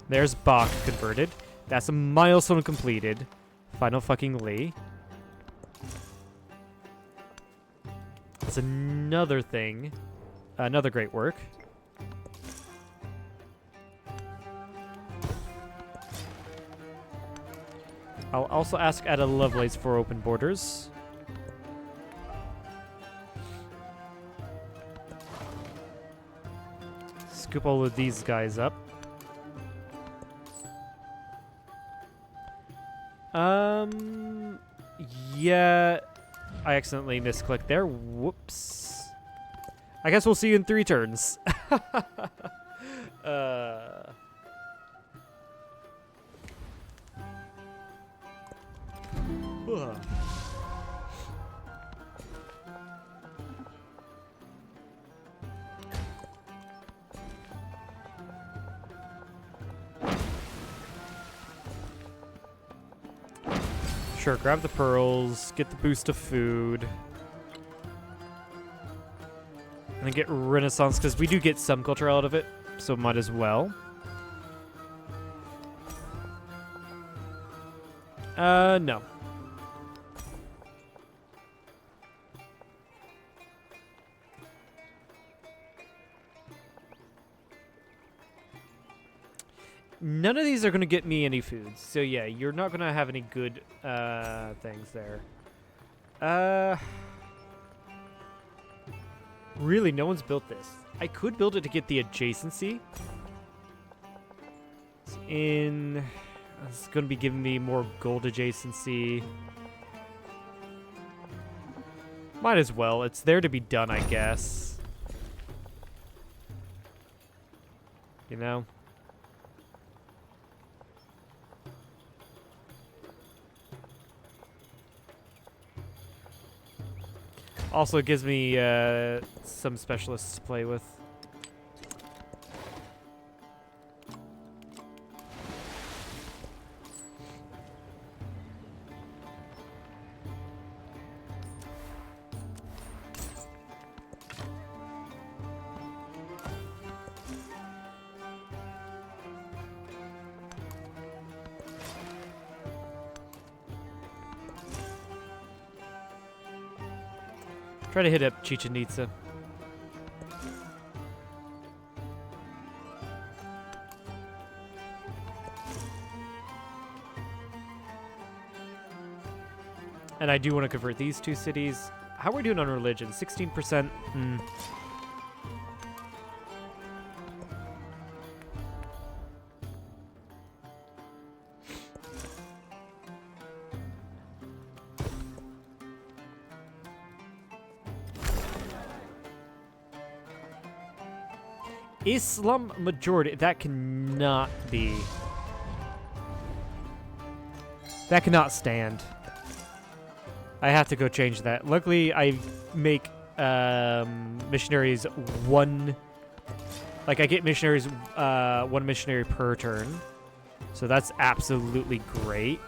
There's Bach converted. That's a milestone completed. Final fucking Lee. That's another thing. Another great work. I'll also ask Ada Lovelace for open borders. Scoop all of these guys up. Yeah, I accidentally misclicked there. Whoops. I guess we'll see you in 3 turns. Ugh. Sure, grab the pearls, get the boost of food. And then get Renaissance, because we do get some culture out of it, so might as well. No. None of these are going to get me any food. So yeah, you're not going to have any good things there. Really, no one's built this. I could build it to get the adjacency. It's going to be giving me more gold adjacency. Might as well. It's there to be done, I guess. You know? Also, it gives me some specialists to play with. Try to hit up Chichen Itza. And I do want to convert these 2 cities. How are we doing on religion? 16%. Islam majority. That cannot be. That cannot stand. I have to go change that. Luckily, I make missionaries 1. Like, I get missionaries 1 missionary per turn. So that's absolutely great.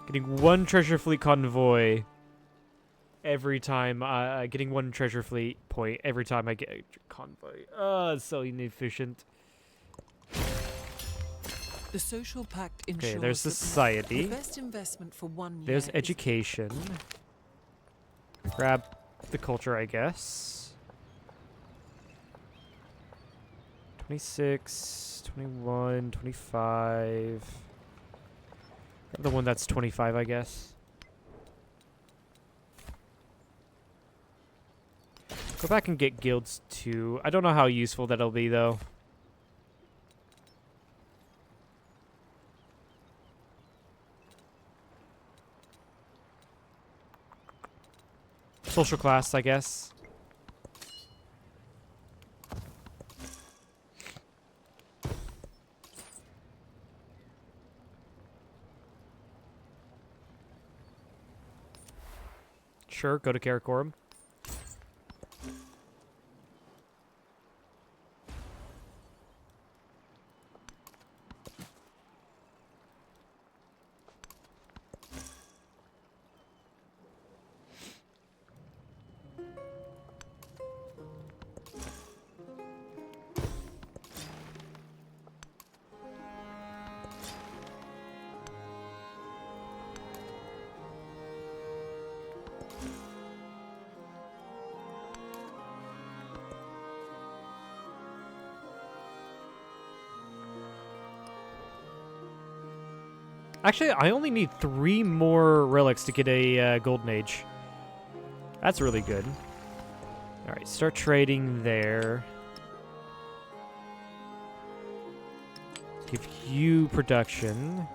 Getting 1 treasure fleet convoy every time. Getting 1 treasure fleet point every time I get a convoy. Oh, it's so inefficient. The social pact ensures Okay, there's that society. the best investment for 1 year There's is education. Grab the culture, I guess. 26, 21, 25. The one that's 25, I guess. Go back and get guilds too. I don't know how useful that'll be though. Social class, I guess. Sure, go to Karakorum. Actually, I only need 3 more relics to get a golden age. That's really good. All right, start trading there. Give you production.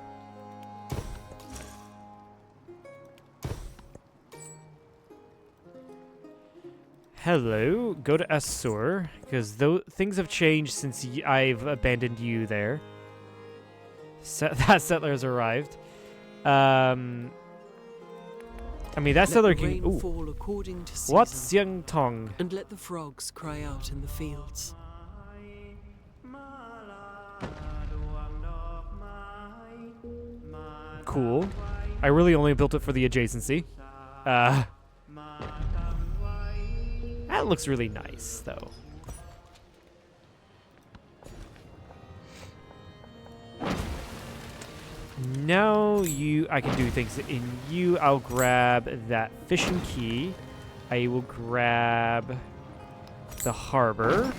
Hello, go to Assur, because things have changed since I've abandoned you there. That settler has arrived. I mean, that settler can... Rain Ooh. fall according to season, What's Young Tong? and let the frogs cry out in the fields. Cool. I really only built it for the adjacency. That looks really nice, though. Now I can do things in you. I'll grab that fishing key. I will grab the harbor.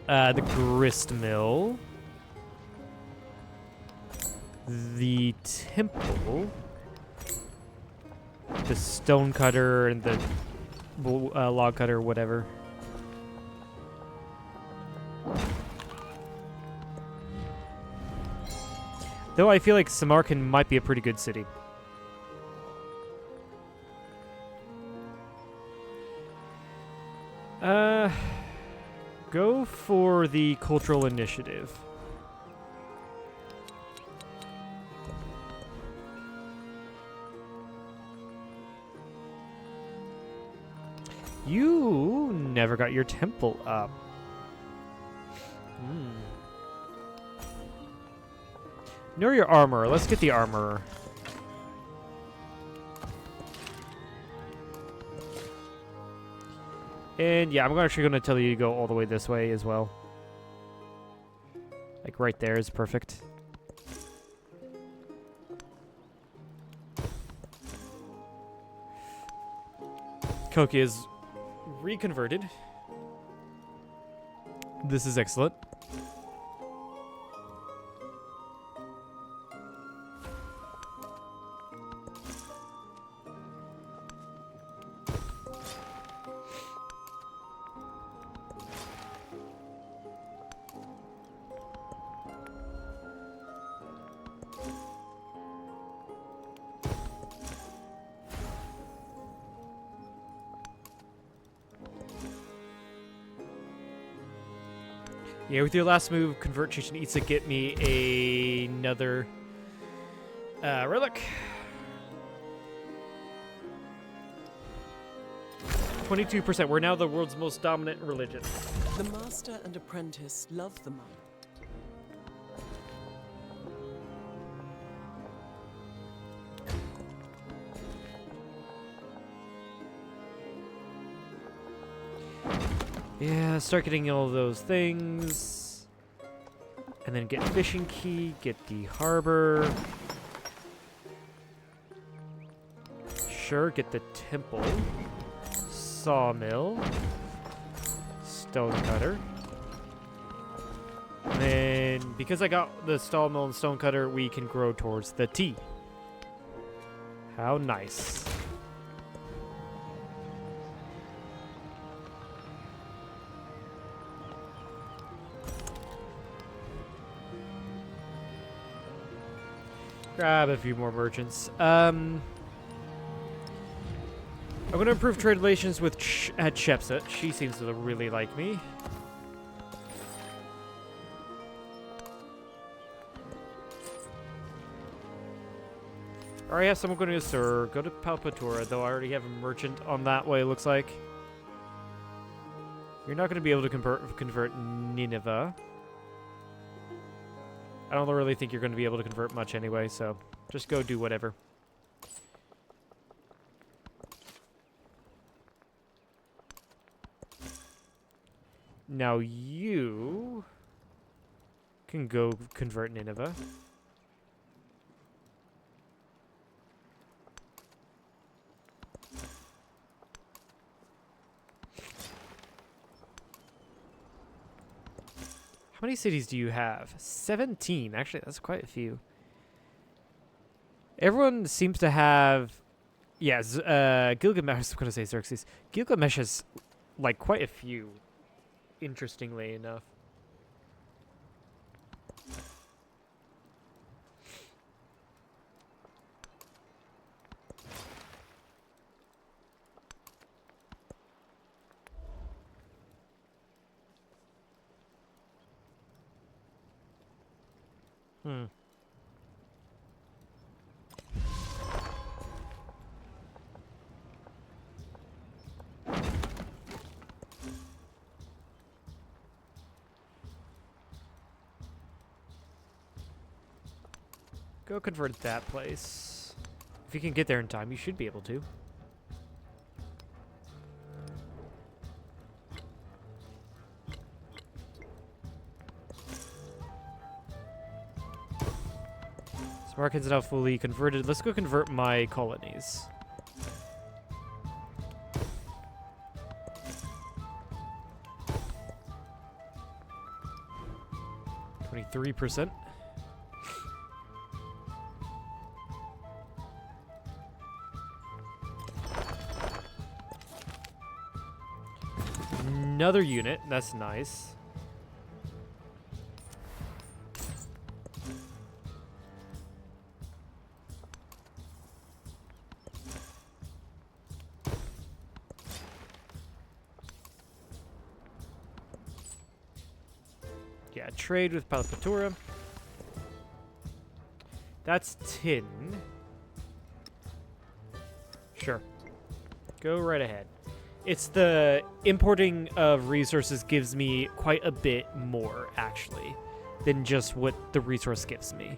The grist mill. The temple. The stone cutter and the log cutter, whatever. Though I feel like Samarkand might be a pretty good city. Go for the cultural initiative. You never got your temple up. Know your armor. Let's get the armor. And yeah, I'm actually going to tell you to go all the way this way as well. Like right there is perfect. Koki is reconverted. This is excellent. Yeah, with your last move, convert Chichen Itza, get me another relic. 22%. We're now the world's most dominant religion. The master and apprentice love the monk. Yeah, start getting all those things. And then get fishing key, get the harbor. Sure, get the temple. Sawmill. Stone cutter. And then, because I got the sawmill and stone cutter, we can grow towards the T. How nice. Grab a few more merchants. I'm going to improve trade relations with Chepset. She seems to really like me. I already have someone going to Assur. Go to Palpatura, though I already have a merchant on that way, it looks like. You're not going to be able to convert Nineveh. I don't really think you're going to be able to convert much anyway, so just go do whatever. Now you can go convert Nineveh. How How many cities do you have? 17. Actually, that's quite a few. Everyone seems to have... Yeah, Gilgamesh... I was going to say Xerxes. Gilgamesh has, like, quite a few, interestingly enough. Hmm. Go convert that place. If you can get there in time, you should be able to. Sparkin's now fully converted. Let's go convert my colonies. %. Another unit. That's nice. Yeah, trade with Palpatura. That's tin. Sure. Go right ahead. It's the importing of resources gives me quite a bit more, actually, than just what the resource gives me.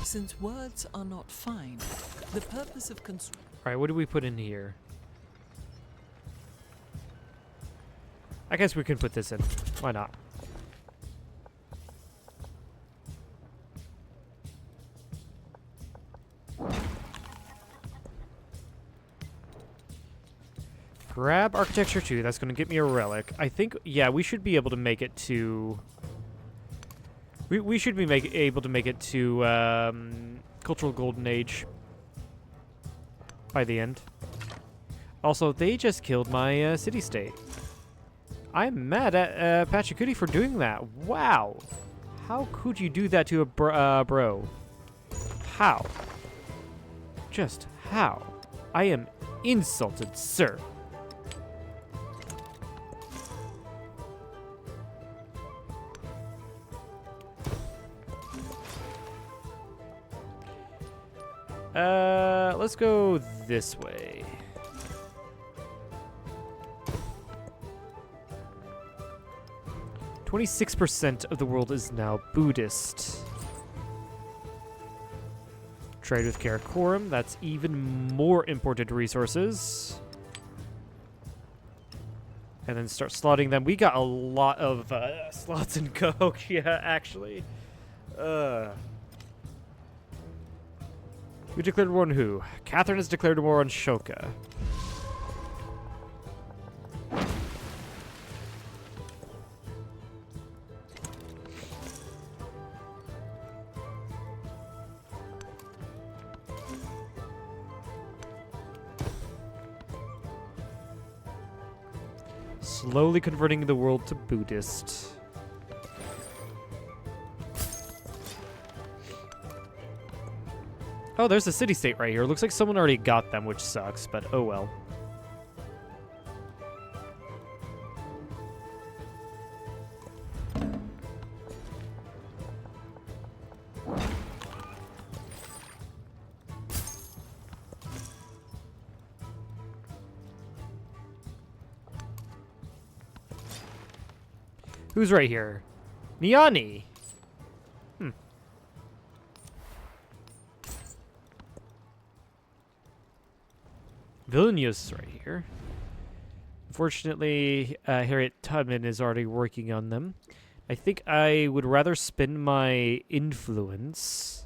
Since words are not fine, the purpose of Alright, what do we put in here? I guess we can put this in. Why not? Grab architecture 2. That's going to get me a relic. I think, yeah, we should be able to make it to... We should be able to make it to Cultural Golden Age by the end. Also, they just killed my city-state. I'm mad at Pachacudi for doing that. Wow. How could you do that to a bro? How? Just how? I am insulted, sir. Let's go this way. %26 of the world is now Buddhist. Trade with Karakoram. That's even more imported resources. And then start slotting them. We got a lot of slots in Coke. Yeah, actually. We declared war on who? Catherine has declared war on Shoka. Slowly converting the world to Buddhist. Oh, there's a city-state right here. Looks like someone already got them, which sucks, but oh well. Who's right here? Niani! Vilnius is right here. Fortunately, Harriet Tubman is already working on them. I think I would rather spend my influence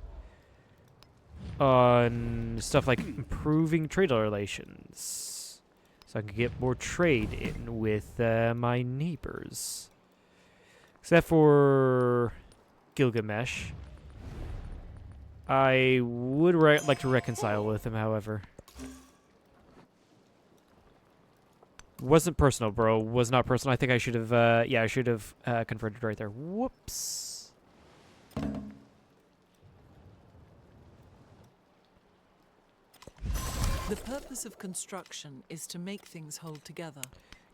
on stuff like improving trade relations, so I can get more trade in with my neighbors. Except for Gilgamesh. I would like to reconcile with him, however. Wasn't personal, bro. Was not personal. I think I should have, yeah, I should have converted right there. Whoops. The purpose of construction is to make things hold together.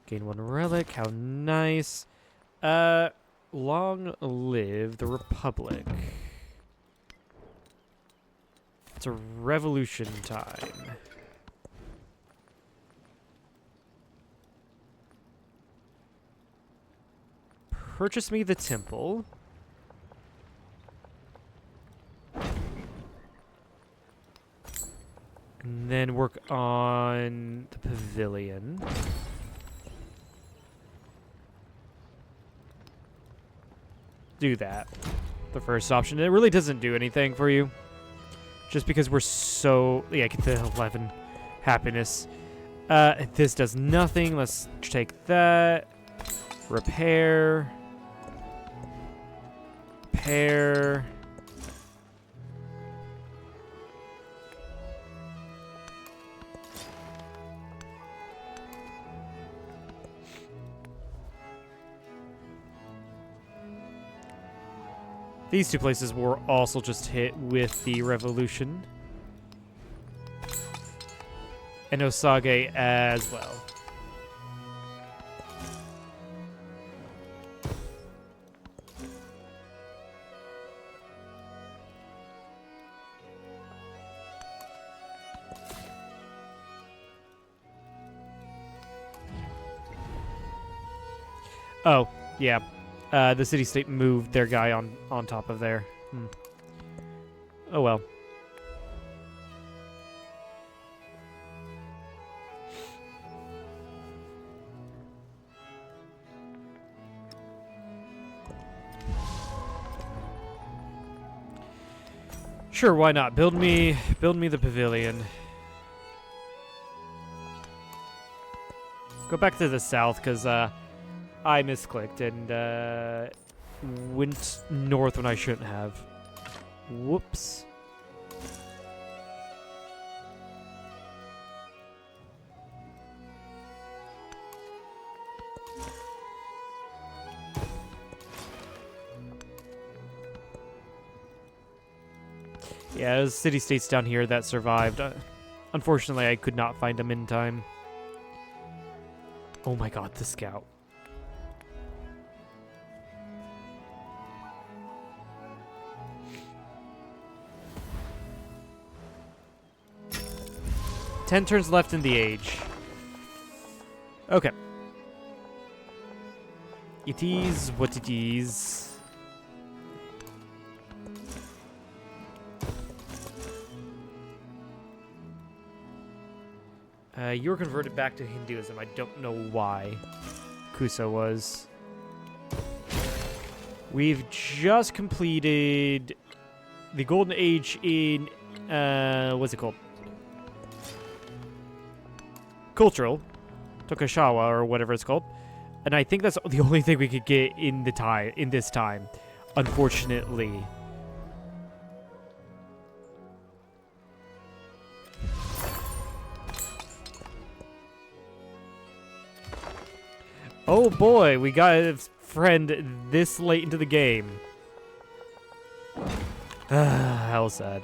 Gain one relic. How nice. Long live the Republic. It's a revolution time. Purchase me the temple. And then work on the pavilion. Do that. The first option. It really doesn't do anything for you. Just because we're so... Yeah, get the 11 happiness. This does nothing. Let's take that. Repair. Repair. These two places were also just hit with the revolution. And Osage as well. Oh, yeah. The city-state moved their guy on top of there. Oh well. Sure, why not? Build me the pavilion. Go back to the south, because I misclicked and went north when I shouldn't have. Whoops. Yeah, there's city-states down here that survived. Unfortunately, I could not find them in time. Oh my god, the scout. Ten turns left in the age. Okay. It is what it is. You're converted back to Hinduism. I don't know why. Kusa was. We've just completed the Golden Age in, what's it called? Cultural. Tokushawa, or whatever it's called. And I think that's the only thing we could get in this time. Unfortunately. Oh boy, we got a friend this late into the game. How sad.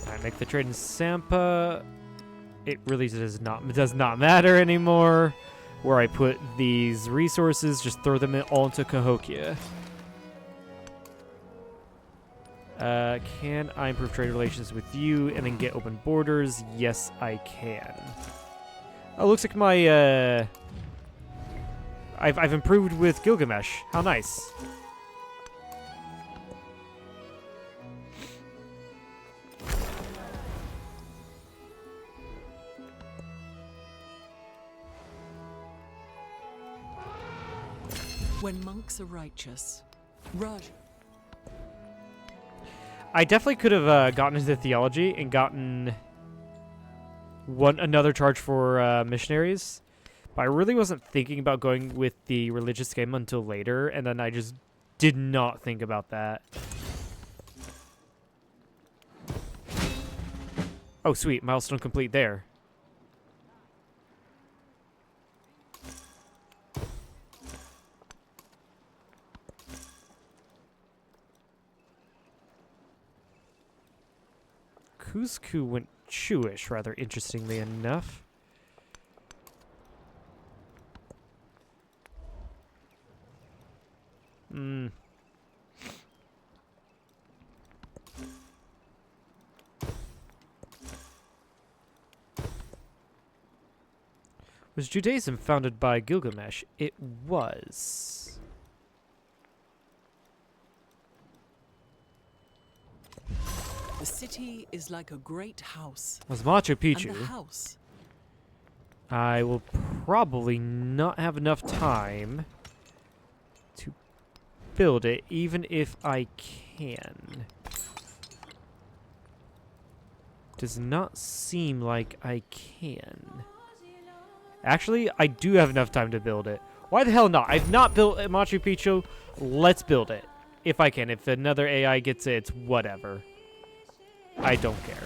I make the trade in Sampa. It really does not matter anymore where I put these resources. Just throw them all into Cahokia. Can I improve trade relations with you and then get open borders? Yes, I can. Oh, looks like my, I've improved with Gilgamesh. How nice. When monks are righteous, Raj. I definitely could have gotten into theology and gotten another charge for missionaries, but I really wasn't thinking about going with the religious game until later, and then I just did not think about that. Oh, sweet. Milestone complete there. Kuzku went Jewish, rather interestingly enough. Hmm. Was Judaism founded by Gilgamesh? It was. The city is like a great house. Was Machu And Picchu? the house. I will probably not have enough time to build it, even if I can. Does not seem like I can. Actually, I do have enough time to build it. Why the hell not? I've not built Machu Picchu. Let's build it. If I can. If another AI gets it, it's whatever. I don't care.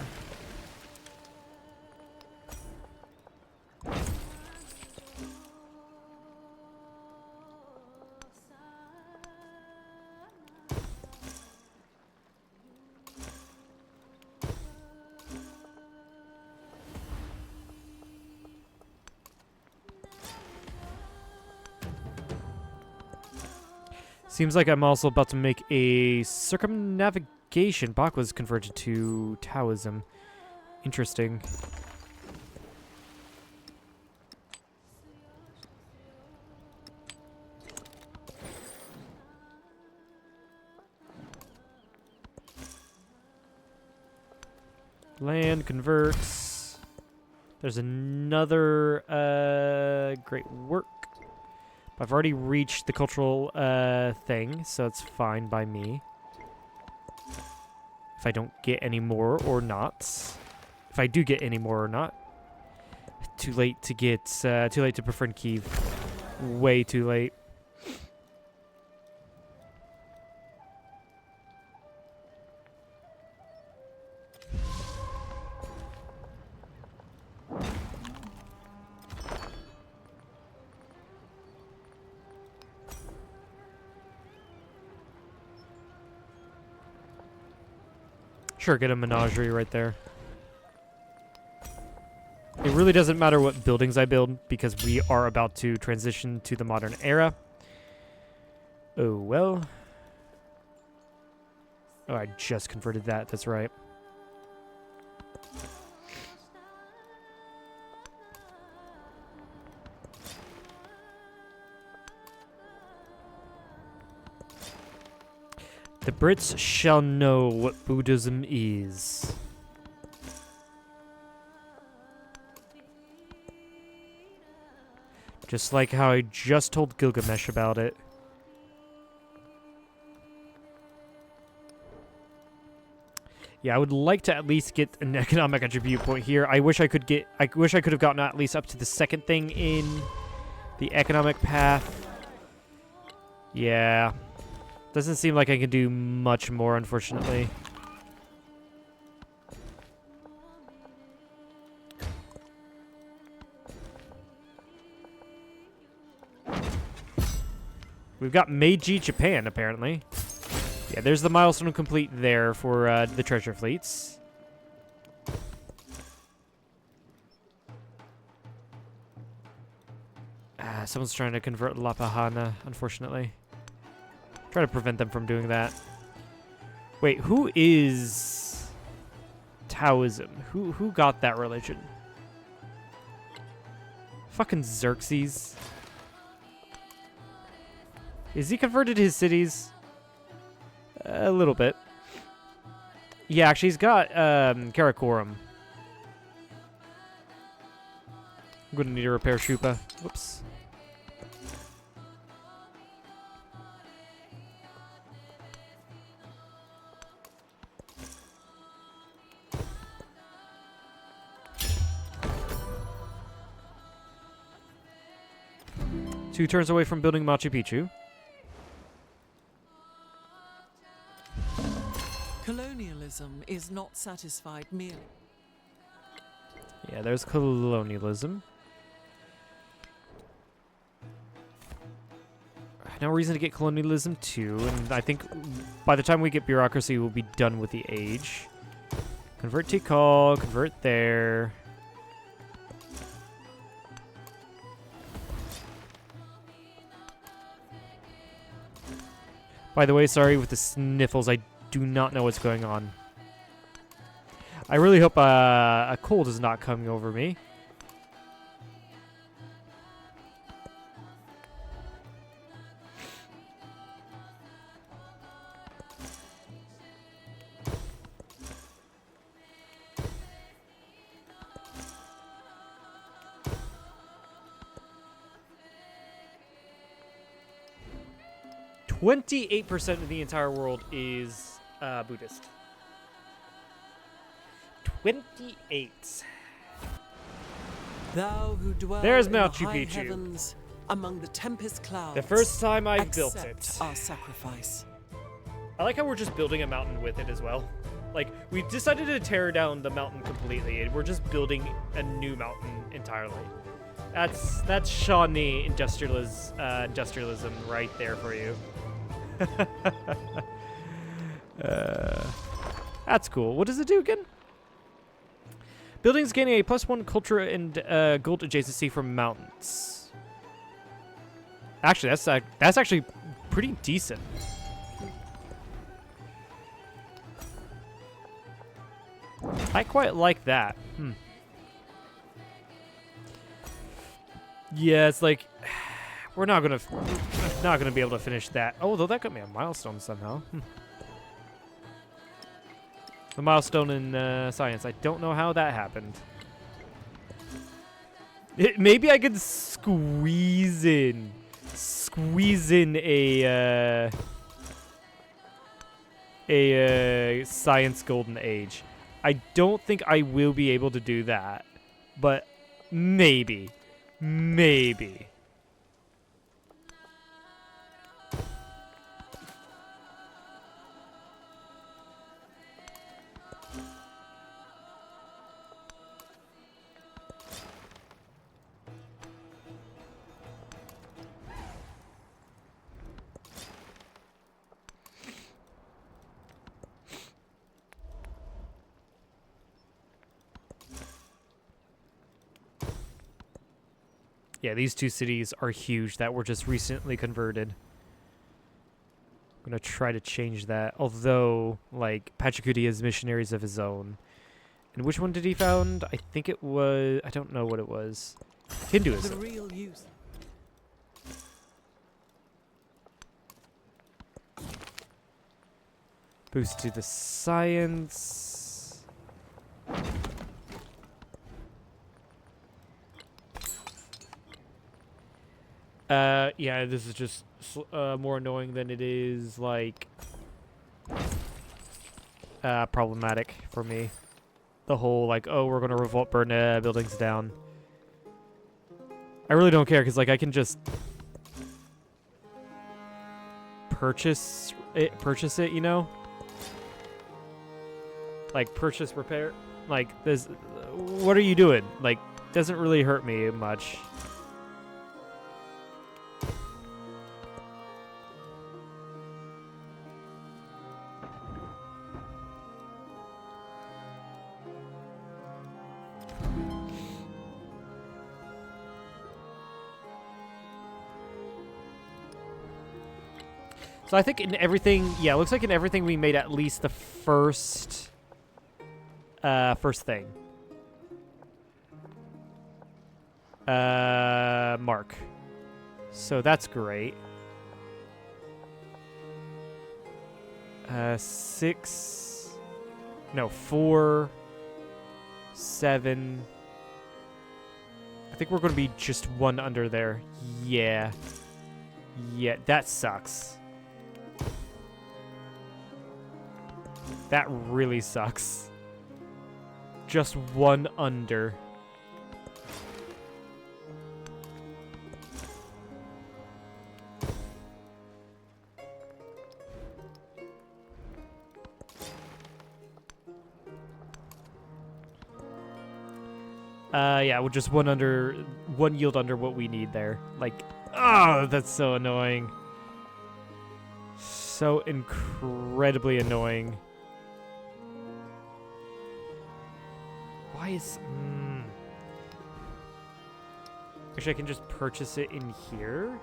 Seems like I'm also about to make a circumnavigation. Bach was converted to Taoism. Interesting. Land converts. There's another great work. I've already reached the cultural thing, so it's fine by me. If I don't get any more or not. If I do get any more or not. Too late to get, too late to befriend Kiev. Way too late. Sure, get a menagerie right there. It really doesn't matter what buildings I build because we are about to transition to the modern era. Oh, well. Oh, I just converted that. That's right. The Brits shall know what Buddhism is. Just like how I just told Gilgamesh about it. Yeah, I would like to at least get an economic attribute point here. I wish I could have gotten at least up to the second thing in the economic path. Yeah. Doesn't seem like I can do much more, unfortunately. We've got Meiji Japan, apparently. Yeah, there's the milestone complete there for the treasure fleets. Someone's trying to convert Lapahana, unfortunately. Try to prevent them from doing that. Wait, who is Taoism? Who got that religion? Fucking Xerxes. Is he converted his cities? A little bit. Yeah, actually, he's got Karakorum. I'm gonna need to repair Shupa. Whoops. Two turns away from building Machu Picchu. Colonialism is not satisfied merely. Yeah, there's colonialism. No reason to get colonialism too, and I think by the time we get bureaucracy, we'll be done with the age. Convert Tikal, convert there. By the way, sorry with the sniffles, I do not know what's going on. I really hope a cold is not coming over me. %28% of the entire world is Buddhist. 28. Thou who dwell There's in the Machu high Picchu. heavens, among the tempest clouds. The first time I've built accept it. our sacrifice. I like how we're just building a mountain with it as well. Like, we decided to tear down the mountain completely, and we're just building a new mountain entirely. That's Shawnee industrialism right there for you. That's cool. What does it do again? Buildings gaining a +1 culture and gold adjacency from mountains. Actually, that's actually pretty decent. I quite like that. Yeah, it's like we're not gonna be able to finish that. Oh, though that got me a milestone somehow. The milestone in science. I don't know how that happened. Maybe I could squeeze in a science golden age. I don't think I will be able to do that, but maybe. Yeah, these two cities are huge that were just recently converted. I'm going to try to change that. Although, like, Pachacuti has missionaries of his own. And which one did he found? I think it was... I don't know what it was. Hinduism. The real use. Boost to the science. Yeah, this is just more annoying than it is, like, problematic for me. The whole, like, oh, we're gonna revolt, burn buildings down. I really don't care, because, like, I can just purchase it, you know? Like, purchase, repair. Like, this, what are you doing? Like, doesn't really hurt me much. So I think in everything, yeah, it looks like in everything we made at least the first thing. Mark. So that's great. 6. No, 4. 7. I think we're going to be just 1 under there. Yeah. Yeah, that sucks. That really sucks. Just 1 under. Yeah, we're just 1 yield under what we need there. Like, oh, that's so annoying. So incredibly annoying. Why is... Actually, I can just purchase it in here.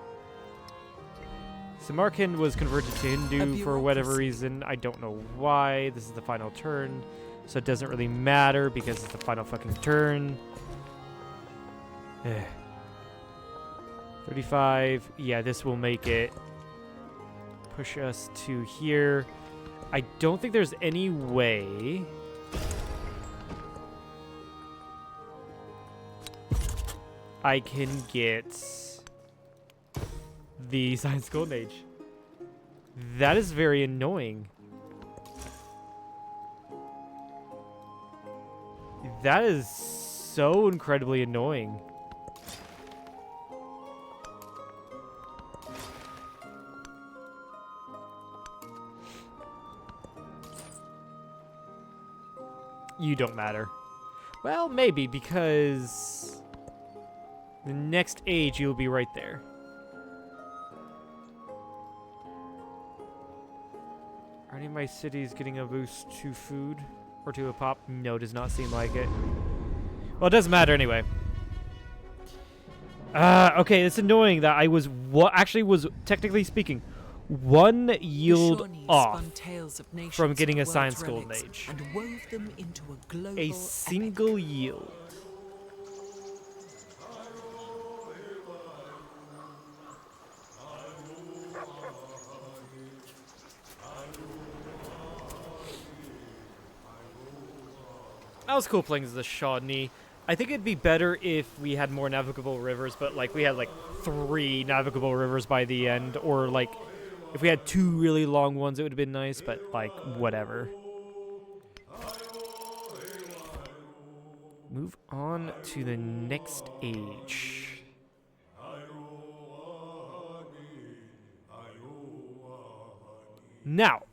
Samarkand was converted to Hindu for whatever reason. I don't know why. This is the final turn. So it doesn't really matter because it's the final fucking turn. 35. Yeah, this will make it push us to here. I don't think there's any way I can get the Science Golden Age. That is very annoying. That is so incredibly annoying. You don't matter. Well, maybe, because the next age you'll be right there. Are any of my cities getting a boost to food or to a pop? No, does not seem like it. Well, it doesn't matter anyway. Okay, it's annoying that I was actually was technically speaking 1 yield Shawnee off spun tales of nations from getting a and Science world's Golden relics Age. and wove them into a global A epic. single yield. That was cool playing as the Shawnee. I think it'd be better if we had more navigable rivers, but like we had like 3 navigable rivers by the end, or like if we had 2 really long ones, it would have been nice, but like whatever. Move on to the next age. Now,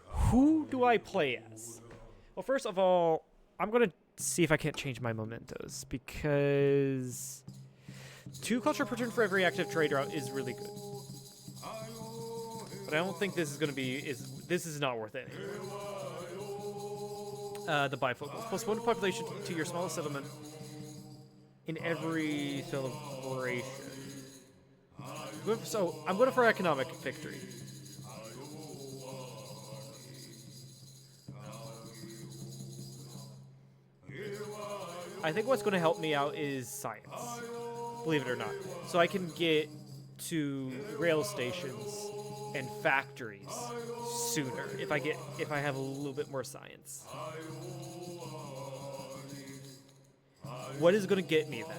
who do I play as? Well, first of all, I'm going to see if I can't change my mementos, because 2 culture per turn for every active trade route is really good. But I don't think this is going to be... This is not worth it. The bifocal. Plus 1 population to your smallest settlement in every celebration. So, I'm going for economic victory. I think what's going to help me out is science, believe it or not. So I can get to rail stations and factories sooner if I have a little bit more science. What is going to get me that?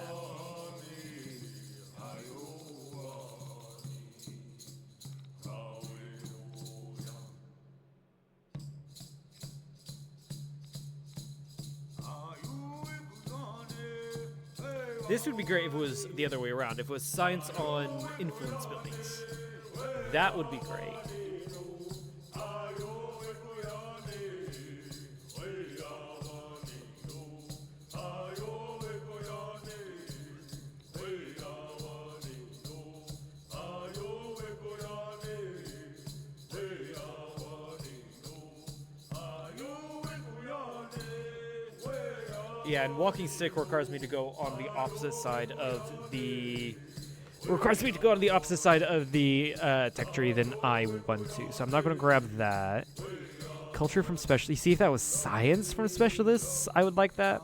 This would be great if it was the other way around. If it was science on influence buildings. That would be great. Yeah, and walking stick requires me to go on the opposite side of the tech tree than I want to. So I'm not going to grab that. Culture from specialists. See if that was science from specialists. I would like that.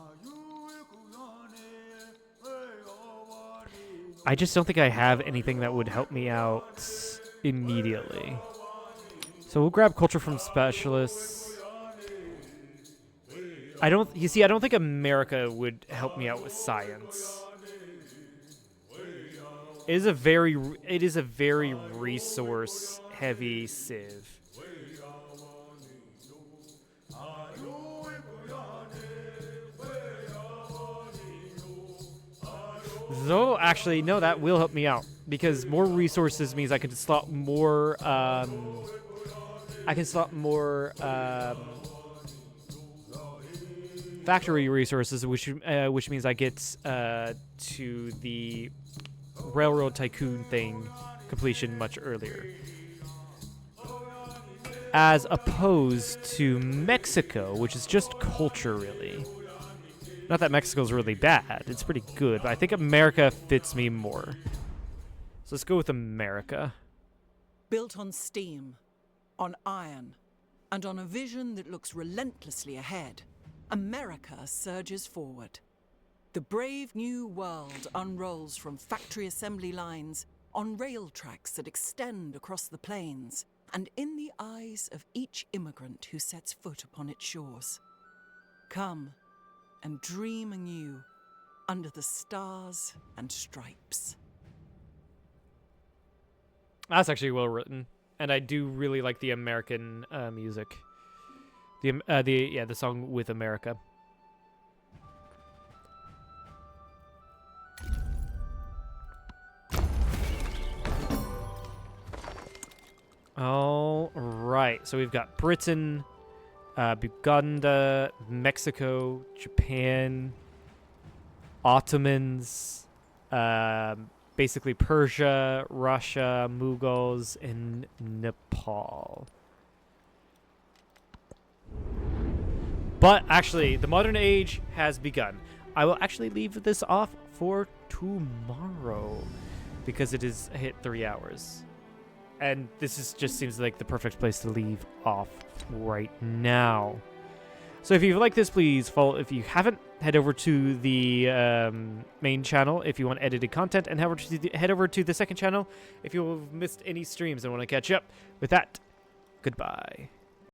I just don't think I have anything that would help me out immediately. So we'll grab culture from specialists. I don't think America would help me out with science. It is a very resource heavy civ. Though, actually, no, that will help me out because more resources means I can slot more. Factory resources, which means I get to the railroad tycoon thing completion much earlier, as opposed to Mexico, which is just culture, really. Not that Mexico's really bad. It's pretty good, but I think America fits me more. So let's go with America. Built on steam, on iron, and on a vision that looks relentlessly ahead, America surges forward. The brave new world unrolls from factory assembly lines on rail tracks that extend across the plains and in the eyes of each immigrant who sets foot upon its shores. Come and dream anew under the stars and stripes. That's actually well written, and I do really like the American music. The song with America. All right, so we've got Britain, Uganda, Mexico, Japan, Ottomans, basically Persia, Russia, Mughals, and Nepal. But actually, the modern age has begun. I will actually leave this off for tomorrow because it has hit 3 hours. And just seems like the perfect place to leave off right now. So if you like this, please follow. If you haven't, head over to the main channel if you want edited content, and head over to the second channel if you've missed any streams and want to catch up. With that, goodbye.